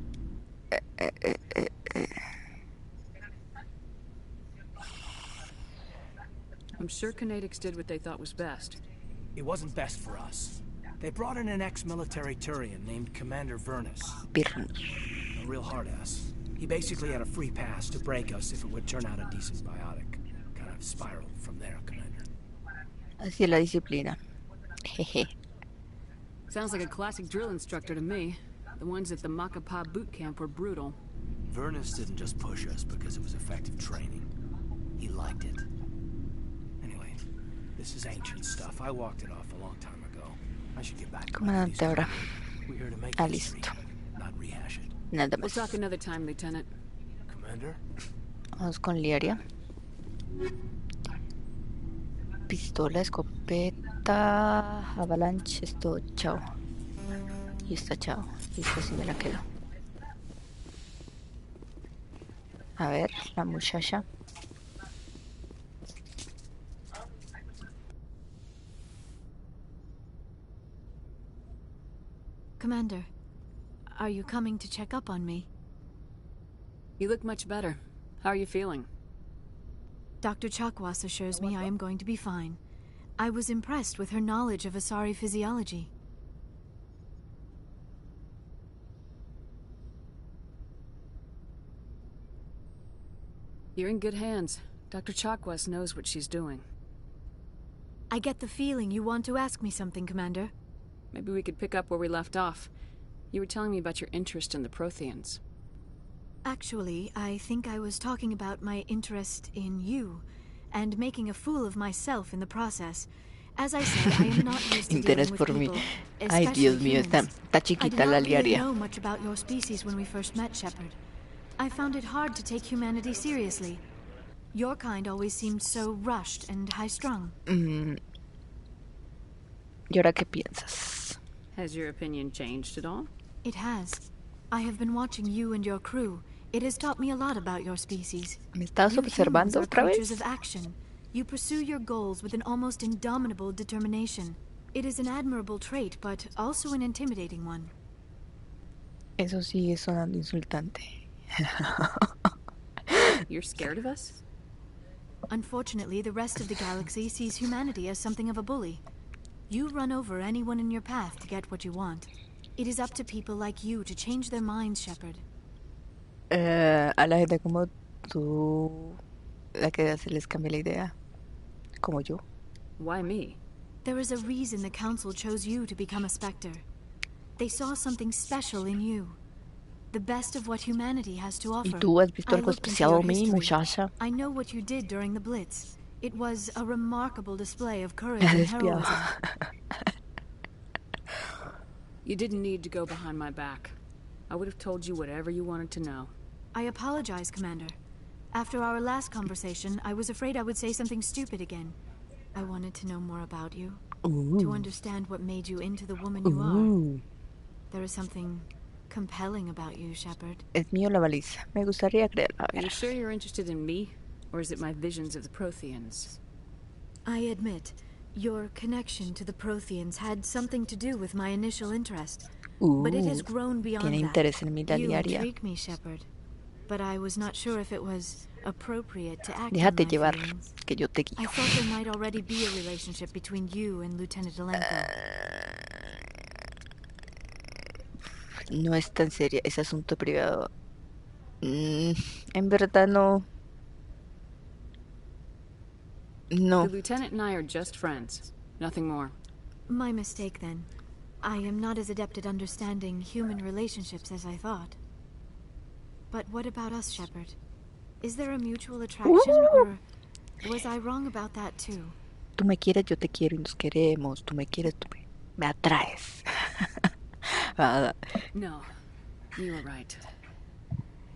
I'm sure Canadics did what they thought was best. It wasn't best for us. They brought in an ex-military Turian named Commander Vernus. A real hard-ass. He basically had a free pass to break us if it would turn out a decent biotic. Kind of spiraled from there, Commander. Así es la disciplina. Jeje. Sounds like a classic drill instructor to me. The ones at the Macapa boot camp were brutal. Vernus didn't just push us because it was effective training. He liked it. Anyway, this is ancient stuff. I walked it off a long time ago. I should get back to my Comandante ahora. We're here to make history, Listo. not rehash it. Nada We'll más. talk another time, Lieutenant. Commander? Vamos con Liaria. Pistola, escopeta, avalanche, esto, chao. Y esta, chao. Y esta sí me la quedo. A ver, la muchacha. Commander, are you coming to check up on me? You look much better. How are you feeling? Dr. Chakwas assures me I am going to be fine. I was impressed with her knowledge of Asari physiology. You're in good hands. Dr. Chakwas knows what she's doing. I get the feeling you want to ask me something, Commander. Maybe we could pick up where we left off. You were telling me about your interest in the Protheans. Actually, I think I was talking about my interest in you, and making a fool of myself in the process. As I said, I am not used to dealing Interés with por mí. people, Ay, Dios especially mío, humans. está chiquita la I did not really Liaria. know much about your species when we first met, Shepard. I found it hard to take humanity seriously. Your kind always seemed so rushed and high-strung. ¿Y ahora qué piensas? Has your opinion changed at all? It has. I have been watching you and your crew. It has taught me a lot about your species. ¿Me estás You humans observando are otra creatures vez? of action. You pursue your goals with an almost indomitable determination. It is an admirable trait, but also an intimidating one. Eso sigue sonando insultante. You're scared of us? Unfortunately, the rest of the galaxy sees humanity as something of a bully. You run over anyone in your path to get what you want. It is up to people like you to change their minds, Shepard. A la gente como tú, la que se les cambia la idea. Como yo. Why me? There is a reason the Council chose you to become a Spectre. They saw something special in you. The best of what humanity has to offer. ¿Y tú has visto I algo looked into especial your en mí, history. muchacha? I know what you did during the Blitz. It was a remarkable display of courage Me has and espiado. heroism. You didn't need to go behind my back. I would have told you whatever you wanted to know. I apologize, Commander. After our last conversation, I was afraid I would say something stupid again. I wanted to know more about you. To understand what made you into the woman you are. There is something compelling about you, Shepard. Es mío la baliza. Me gustaría creerlo. A Are you ver. sure you're interested in me? Or is it my visions of the Protheans? I admit, your connection to the Protheans had something to do with my initial interest. But it has grown beyond Tiene that. interés en mí la You Liaria. intrigue me, Shepard. But I was not sure if it was appropriate to act on Déjate my llevar, feelings. que yo te I guío. thought there might already be a relationship between you and Lieutenant Alenko. No es tan seria, es asunto privado. En verdad no. No. The lieutenant and I are just friends. Nothing more. My mistake, then. I am not as adept at understanding human relationships as I thought. But what about us, Shepard? Is there a mutual attraction, or was I wrong about that too? Tú me quieres, yo te quiero y nos queremos. Tú me quieres, me atraes. Ah, No, you were right.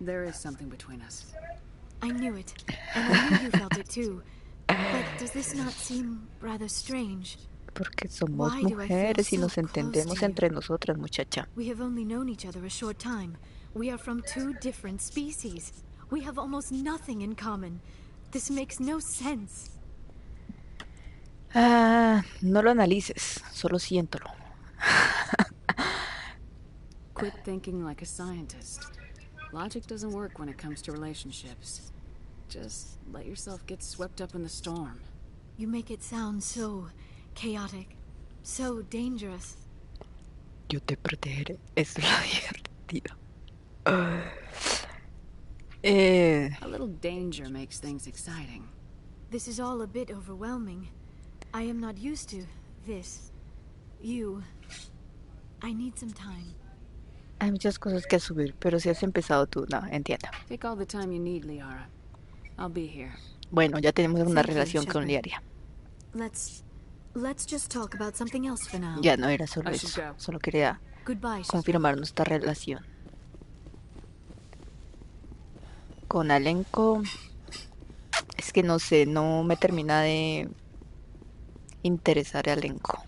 There is something between us. I knew it, and I knew you felt it too. But does this not seem rather strange? Porque somos Why do I feel mujeres y so nos close entendemos to you? entre nosotras, muchacha. We have only known each other a short time. We are from two different species. We have almost nothing in common. This makes no sense. No lo analices, solo siéntolo. Quit thinking like a scientist. Logic doesn't work when it comes to relationships. Just let yourself get swept up in the storm. You make it sound so chaotic, so dangerous. Yo te protegeré. Eso es lo divertido. A little danger makes things exciting. This is all a bit overwhelming. I am not used to this. I need some time. Hay muchas cosas que subir, pero si has empezado tú, no, entiendo. Take all the time you need, Liara. I'll be here. Bueno, ya tenemos una relación con Liaria. Let's just talk about something else for now. Ya no era solo eso, solo quería confirmar nuestra relación. Con Alenko, es que no sé, no me termina de interesar Alenko.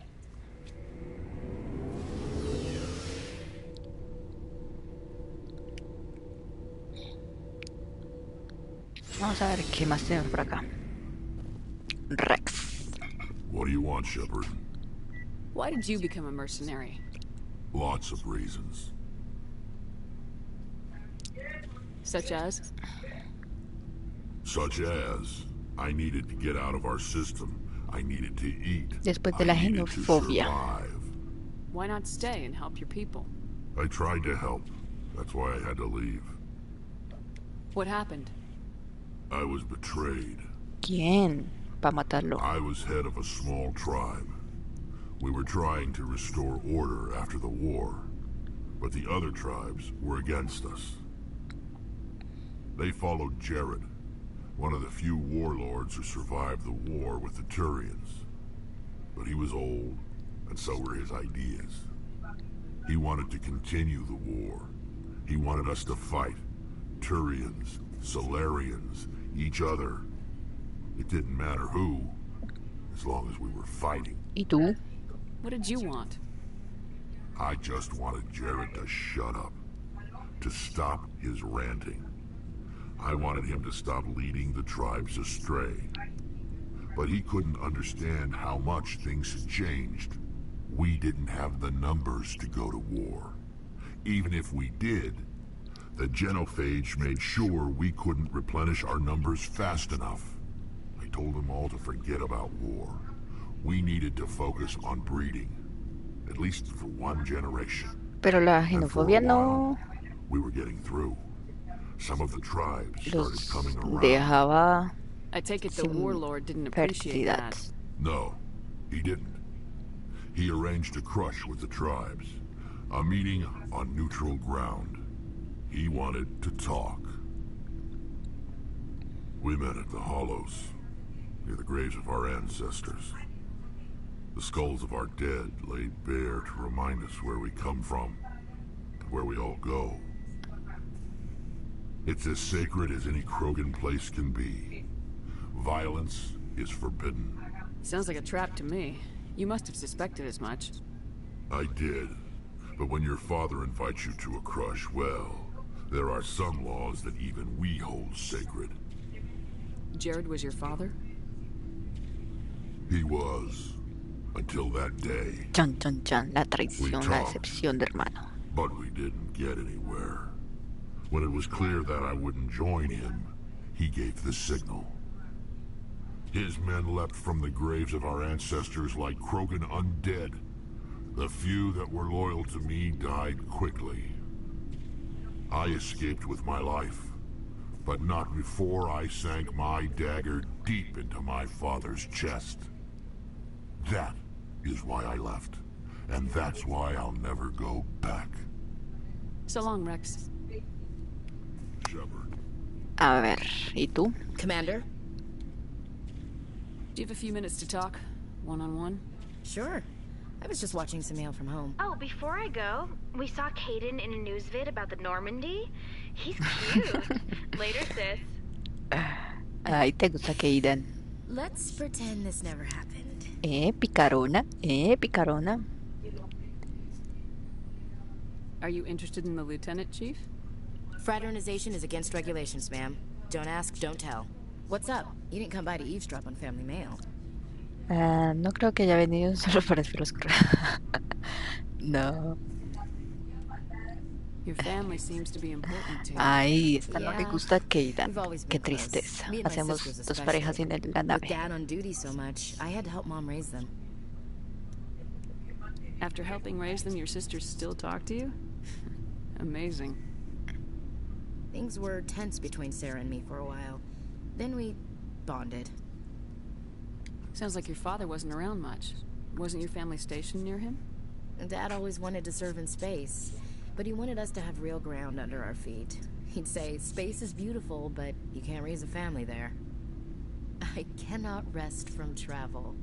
Vamos a ver qué más tenemos por acá. Rex. What do you want, Shepard? Why did you become a mercenary? Lots of reasons. Such as? Such as, I needed to get out of our system. I needed to eat. Después de la xenofobia. Why not stay and help your people? I tried to help. That's why I had to leave. What happened? I was betrayed. ¿Quién? Para matarlo. I was head of a small tribe. We were trying to restore order after the war, but the other tribes were against us. They followed Jared, one of the few warlords who survived the war with the Turians. But he was old, and so were his ideas. He wanted to continue the war. He wanted us to fight. Turians, Solarians, each other. It didn't matter who, as long as we were fighting. ¿Y tú? What did you want? I just wanted Jared to shut up, to stop his ranting. I wanted him to stop leading the tribes astray. But he couldn't understand how much things had changed. We didn't have the numbers to go to war. Even if we did, the genophage made sure we couldn't replenish our numbers fast enough. I told them all to forget about war. We needed to focus on breeding, at least for one generation. Pero la xenofobia no we were getting through. Some of the tribes started coming around. Dejaba I take it the warlord didn't appreciate that. No, he didn't. He arranged a crush with the tribes, a meeting on neutral ground. He wanted to talk. We met at the Hollows, near the graves of our ancestors. The skulls of our dead laid bare to remind us where we come from, and where we all go. It's as sacred as any Krogan place can be. Violence is forbidden. Sounds like a trap to me. You must have suspected as much. I did. But when your father invites you to a crush, well, there are some laws that even we hold sacred. Jared was your father? He was. Until that day. Chan, chan, chan. La traición, la decepción de hermano. But we didn't get anywhere. When it was clear that I wouldn't join him, he gave the signal. His men leapt from the graves of our ancestors like Krogan undead. The few that were loyal to me died quickly. I escaped with my life, but not before I sank my dagger deep into my father's chest. That is why I left, and that's why I'll never go back. So long, Rex. Shepard. A ver, ¿y tú? Commander? Do you have a few minutes to talk? One-on-one? Sure. I was just watching some mail from home. Oh, before I go, we saw Caden in a news vid about the Normandy. He's cute. Later, sis. Ay, te gusta Caden. Let's pretend this never happened. Picarona. Picarona. Are you interested in the lieutenant, Chief? Fraternization is against regulations, ma'am. Don't ask, don't tell. What's up? You didn't come by to eavesdrop on family mail. No creo que haya venido solo para hacer los No. Your family seems to be important to you. Ay, esta no le Yeah, gusta a Keida. we've always Qué been close. tristeza. Me and my Hacemos sisters dos parejas especially. en la With nave. Dad on duty so much, I had to help Mom raise them. After helping raise them, your sisters still talk to you? Amazing. Things were tense between Sarah and me for a while. Then we bonded. Sounds like your father wasn't around much. Wasn't your family stationed near him? Dad always wanted to serve in space, but he wanted us to have real ground under our feet. He'd say, space is beautiful, but you can't raise a family there. I cannot rest from travel.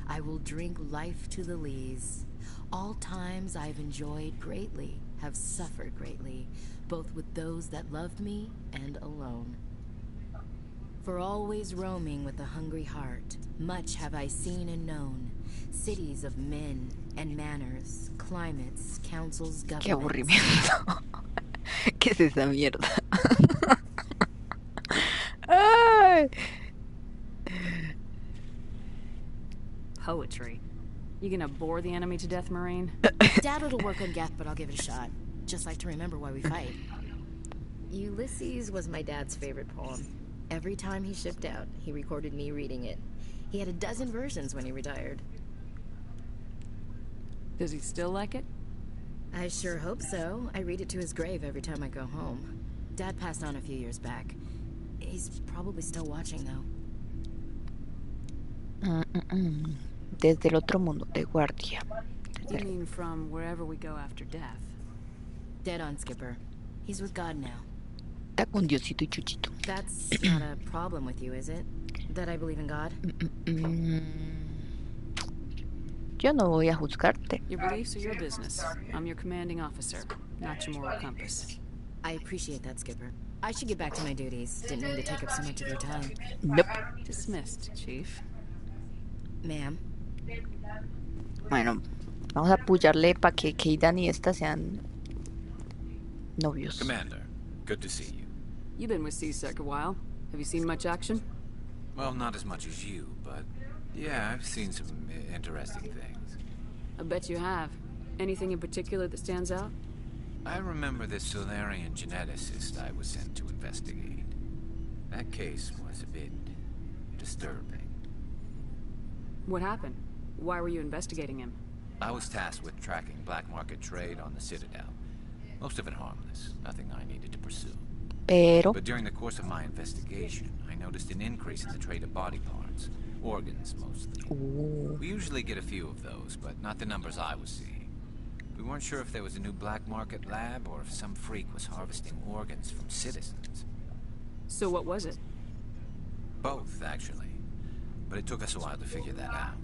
I will drink life to the lees. All times I've enjoyed greatly, have suffered greatly, both with those that loved me and alone. For always roaming with a hungry heart, much have I seen and known. Cities of men and manners, climates, councils, governments. Qué aburrimiento. ¿Qué es esa mierda? Ay. Poetry. You gonna bore the enemy to death, Marine? Dad will work on Geth, but I'll give it a shot. Just like to remember why we fight. Ulysses was my dad's favorite poem. Every time he shipped out, he recorded me reading it. He had a dozen versions when he retired. Does he still like it? I sure hope so. I read it to his grave every time I go home. Dad passed on a few years back. He's probably still watching, though. Desde el otro mundo, de guardia. You mean from wherever we go after death? Dead on, Skipper. He's with God now. Está con Diosito y Chuchito. That's not a problem with you, is it? That I believe in God? Yo no voy a juzgarte. Your beliefs are your business. I'm your commanding officer, not your moral compass. I appreciate that, Skipper. I should get back to my duties. Didn't mean to take up so much of your time. Nope. Dismissed, Chief. Ma'am. Bueno, vamos a apoyarle para que Keidan y esta sean novios. Commander, good to see you. You've been with CSEC a while. Have you seen much action? Well, not as much as you, but yeah, I've seen some interesting things. I bet you have. Anything in particular that stands out? I remember this Solarian geneticist I was sent to investigate. That case was a bit disturbing. What happened? Why were you investigating him? I was tasked with tracking black market trade on the Citadel. Most of it harmless, nothing I needed to pursue. But during the course of my investigation, I noticed an increase in the trade of body parts. Organs, mostly. Ooh. We usually get a few of those, but not the numbers I was seeing. We weren't sure if there was a new black market lab or if some freak was harvesting organs from citizens. So what was it? Both, actually. But it took us a while to figure that out.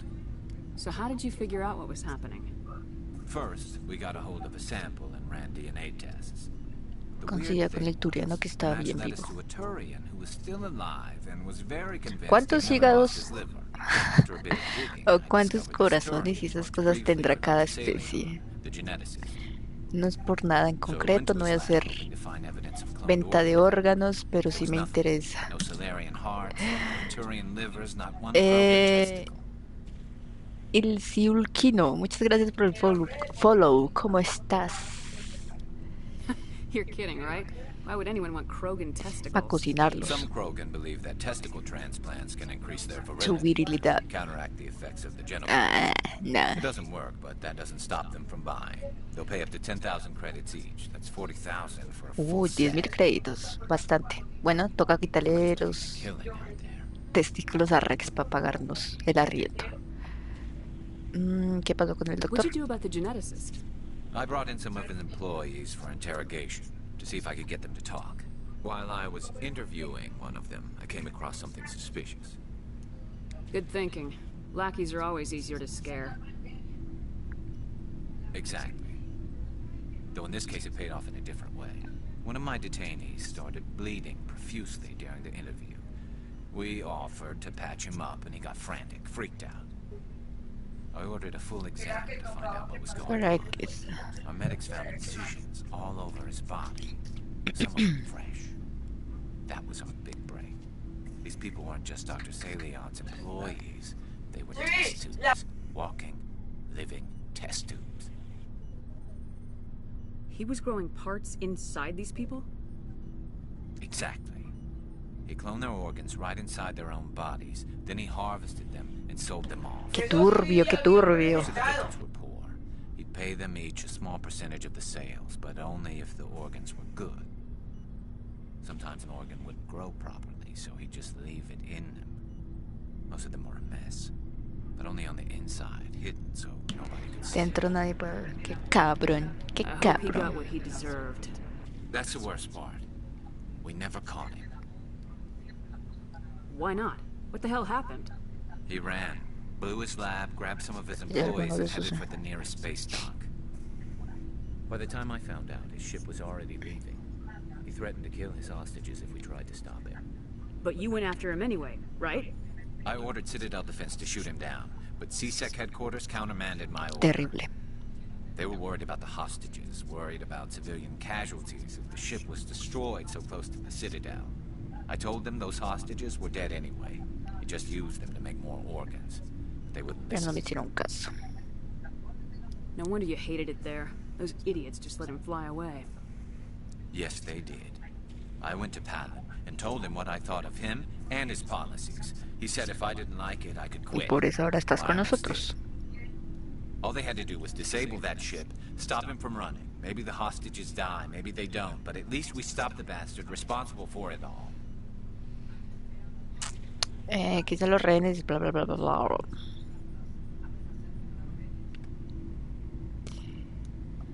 So how did you figure out what was happening? First, we got a hold of a sample and ran DNA tests. Conseguía con el turiano que estaba bien vivo. ¿Cuántos hígados o cuántos corazones y esas cosas tendrá cada especie? No es por nada en concreto, no voy a hacer venta de órganos, pero sí me interesa. El Siulkino, muchas gracias por el follow. ¿Cómo estás? You're kidding, right? Why would anyone want Krogan testicles? Para cocinarlos. Some Krogan believe that testicle transplants can increase their Su virilidad. counteract the effects of the genital. No. It doesn't work, but that doesn't stop them from buying. They'll pay up to 10,000 credits each. That's 40,000 for a full 10,000 créditos. Bastante. Bueno, toca quitarle los testículos a Rex para pagarnos el arriendo. ¿Qué pasó con el doctor? What'd you do about the geneticist? I brought in some of his employees for interrogation, to see if I could get them to talk. While I was interviewing one of them, I came across something suspicious. Good thinking. Lackeys are always easier to scare. Exactly. Though in this case it paid off in a different way. One of my detainees started bleeding profusely during the interview. We offered to patch him up and he got frantic, freaked out. I ordered a full exam to find out what was going on. Our medics found incisions all over his body, some of them fresh. That was our big break. These people weren't just Dr. Salion's employees. They were test tubes. Walking, living test tubes. He was growing parts inside these people? Exactly. He cloned their organs right inside their own bodies. Then he harvested them and sold them off. Qué turbio, qué turbio. Most of the victims were poor. He'd pay them each a small percentage of the sales, but only if the organs were good. Sometimes an organ wouldn't grow properly, so he'd just leave it in them. Most of them were a mess, but only on the inside, hidden, so nobody could see. Dentro nadie puede ver. Qué cabrón, qué I hope he got cabrón. what he deserved. That's the worst part. We never caught him. Why not? What the hell happened? He ran, blew his lab, grabbed some of his Yeah, employees, bueno, and eso headed sí. for the nearest space dock. By the time I found out, his ship was already leaving. He threatened to kill his hostages if we tried to stop him. But you went after him anyway, right? I ordered Citadel Defense to shoot him down, but CSEC headquarters countermanded my order. Terrible. They were worried about the hostages, worried about civilian casualties if the ship was destroyed so close to the Citadel. I told them those hostages were dead anyway. He just used them to make more organs. They wouldn't Pero no me listen. hicieron caso. No wonder you hated it there. Those idiots just let him fly away. Yes, they did. I went to Palin and told him what I thought of him and his policies. He said if I didn't like it, I could Y quit. por eso ahora estás Well, con I understood. nosotros. All they had to do was disable that ship, stop him from running. Maybe the hostages die, maybe they don't, but at least we stopped the bastard responsible for it all. Quizá los rehenes, bla bla bla bla bla.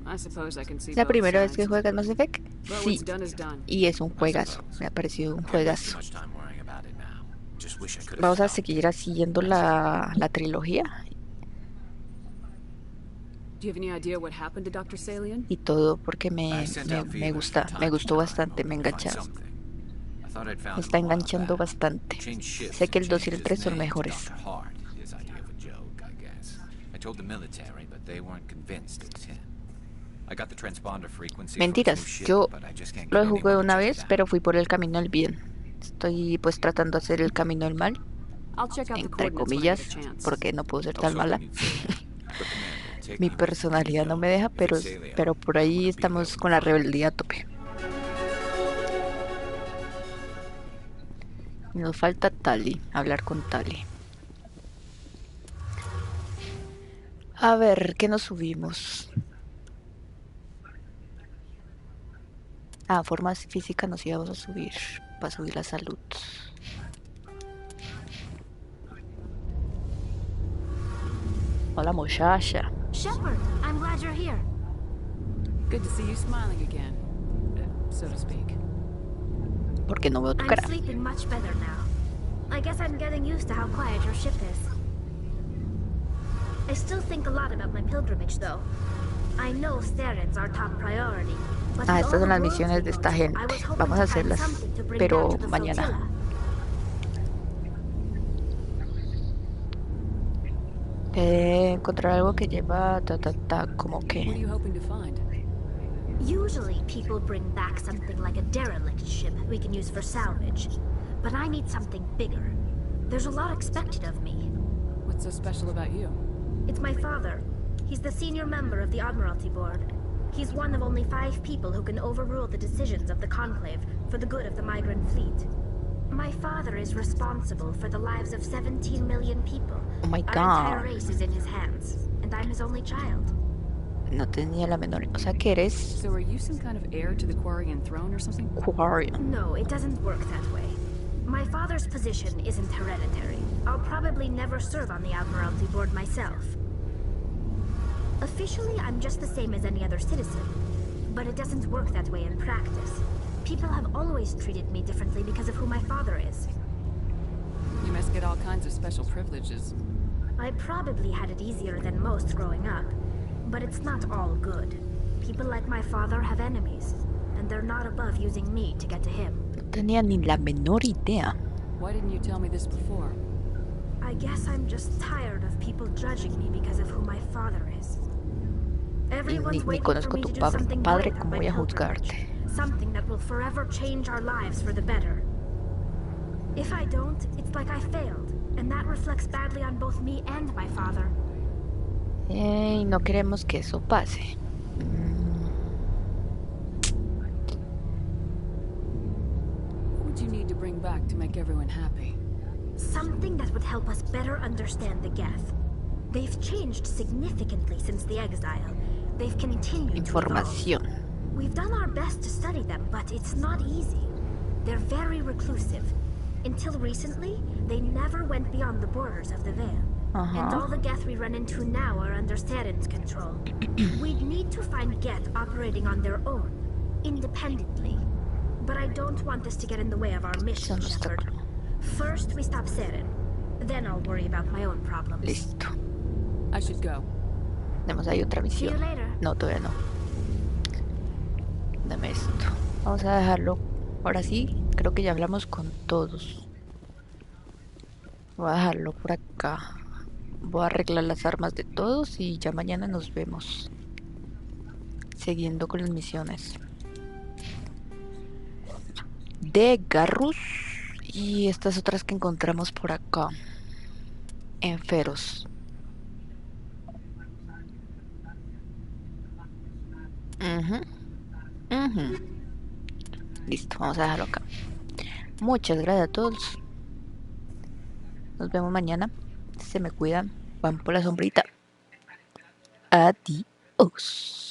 I suppose I can see ¿Es la both primera vez sides. que juegas Mass Effect? But Sí. what's done is done. Y es un juegazo. Me ha parecido un Can't waste juegazo. too much time worrying about it now. Just wish I could have Vamos a stopped. seguir siguiendo la trilogía Do you have any idea what happened to Dr. Salian? y todo porque I me sent out me feelers gusta, from me time to gustó time, bastante, me hoping to find engancharon. something. I thought I'd found Me está him a while enganchando back. bastante. Changed shifts Sé que el and 2 y el changed 3 his son name to mejores. Dr. Hart, his idea of a joke, I guess. I told the military, but they weren't convinced it was him. I got the transponder frequency from his new Mentiras, ship, yo but I just can't lo get jugué anyone to una check it vez, out. pero fui por el camino del bien. Estoy pues tratando de hacer el camino del mal, I'll check out the entre coordinates when I get comillas, a chance. porque no puedo ser I was tan mala. hoping you'd say that. But Commander, take Mi me with you, personalidad no me deja, if pero, it's Celia, pero por ahí estamos con la rebeldía a tope. Nos falta Tali, hablar con Tali. A ver, ¿qué nos subimos? Ah, forma física nos íbamos a subir, para subir la salud. Hola muchacha. Shepard, I'm glad you're here. Good to see you smiling again, so to speak. Porque no veo tu I'm cara. sleeping much better now. I guess I'm getting used to how quiet your ship is. I still think a lot about my pilgrimage, though. I know Theron's our top priority. But Ah, with estas all son las the misiones worlds de we esta go to, gente. I was hoping Vamos a to find hacerlas, something to bring pero down to the mañana. flotilla. Encontrar algo que lleva como What are que. you hoping to find? Usually people bring back something like a derelict ship we can use for salvage. But I need something bigger. There's a lot expected of me. What's so special about you? It's my father. He's the senior member of the Admiralty Board. He's one of only 5 people who can overrule the decisions of the Conclave for the good of the migrant fleet. My father is responsible for the lives of 17 million people. Oh my Our God. entire race is in his hands, and I'm his only child. No tenía la menor. O sea que eres So are you some kind of heir to the Quarian throne or something? Quarian. No, it doesn't work that way. My father's position isn't hereditary. I'll probably never serve on the Admiralty Board myself. Officially, I'm just the same as any other citizen. But it doesn't work that way in practice. People have always treated me differently because of who my father is. You must get all kinds of special privileges. I probably had it easier than most growing up. But it's not all good. People like my father have enemies. And they're not above using me to get to him. No tenía ni la menor idea. Why didn't you tell me this before? I guess I'm just tired of people judging me because of who my father is. Everyone's Ni waiting for conozco me tu to do padre, something padre, great on ¿cómo my voy a pilgrimage. juzgarte? Something that will forever change our lives for the better. If I don't, it's like I failed, and that reflects badly on both me and my father. Y no queremos que eso pase. What would you need to bring back to make everyone happy? Something that would help us better understand the Geth. They've changed significantly since the exile. They've continued to Información. evolve. We've done our best to study them, but it's not easy. They're very reclusive. Until recently, they never went beyond the borders of the Veil. And all the Geth we run into now are under Saren's control. We'd need to find Geth operating on their own, independently. But I don't want this to get in the way of our mission, Shepard. First, we stop Saren. Then I'll worry about my own problems. Listo. I should go. Tenemos ahí otra See you misión. later. No, todavía no. Dame esto. Vamos a dejarlo. Ahora sí, creo que ya hablamos con todos. Voy a dejarlo por acá. Voy a arreglar las armas de todos y ya mañana nos vemos. Siguiendo con las misiones. De Garrus. Y estas otras que encontramos por acá. En Feros. Listo, vamos a dejarlo acá. Muchas gracias a todos. Nos vemos mañana. Se me cuidan. Van por la sombrita. Adiós.